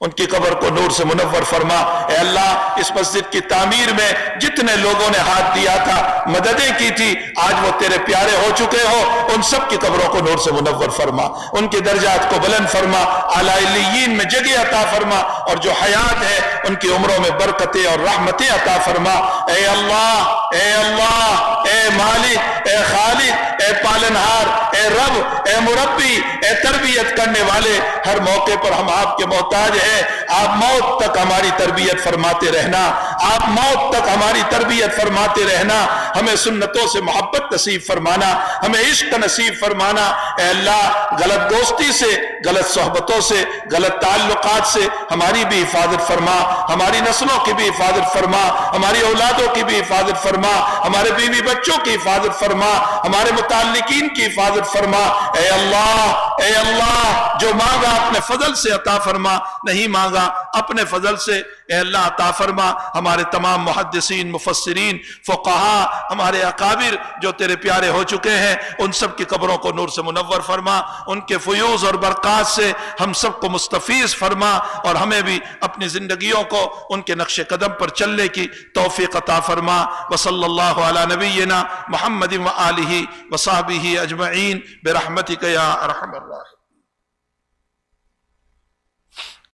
ان کی قبر کو نور سے منور فرما۔ اے اللہ اس مسجد کی تعمیر میں جتنے لوگوں نے ہاتھ دیا تھا، مددیں کی تھی، آج وہ تیرے پیارے ہو چکے ہو، ان سب کی قبروں کو نور سے منور فرما، ان کے درجات کو بلند فرما، اعلیٰ علیین میں جگہ عطا فرما، اور جو حیات ہے ان کی عمروں میں برکتیں اور رحمتیں عطا فرما۔ اے اللہ، اے اللہ، اے مالک، اے خالق، اے پالنہار، اے رب، اے مربی، اے تربیت کرنے والے، ہر موقع پر ہم آپ کے محتاج ہیں۔ آپ موت تک ہماری تربیت فرماتے رہنا، آپ موت تک ہماری تربیت فرماتے رہنا، ہمیں سنتوں سے محبت نصیب فرمانا، ہمیں عشق نصیب فرمانا۔ اے اللہ غلط دوستی سے، غلط صحبتوں سے، غلط تعلقات سے ہماری بھی حفاظت فرما، ہماری نسلوں کی بھی حفاظت فرما، ہماری اولادوں کی بھی حفاظت فرما، ہمارے بیوی بچوں کی حفاظت فرما، ہمارے متعلقین کی حفاظت فرما۔ اے اللہ، اے اللہ جو مانگا اپنے فضل سے عطا فرما، نہیں مانگا اپنے فضل سے اے اللہ عطا فرما۔ ہمارے تمام محدثین، مفسرین، فقہاء، ہمارے اکابر جو تیرے پیارے ہو چکے ہیں، ان سب کی قبروں کو نور سے منور فرما، ان کے فیوض اور برکات سے ہم سب کو مستفیض فرما، اور ہمیں بھی اپنی زندگیوں کو ان کے نقش قدم پر چلنے کی توفیق عطا فرما۔ وصلی اللہ علی نبینا محمد وآلہ وصحبہ اجمعین برحمتک یا ارحم الراحمین۔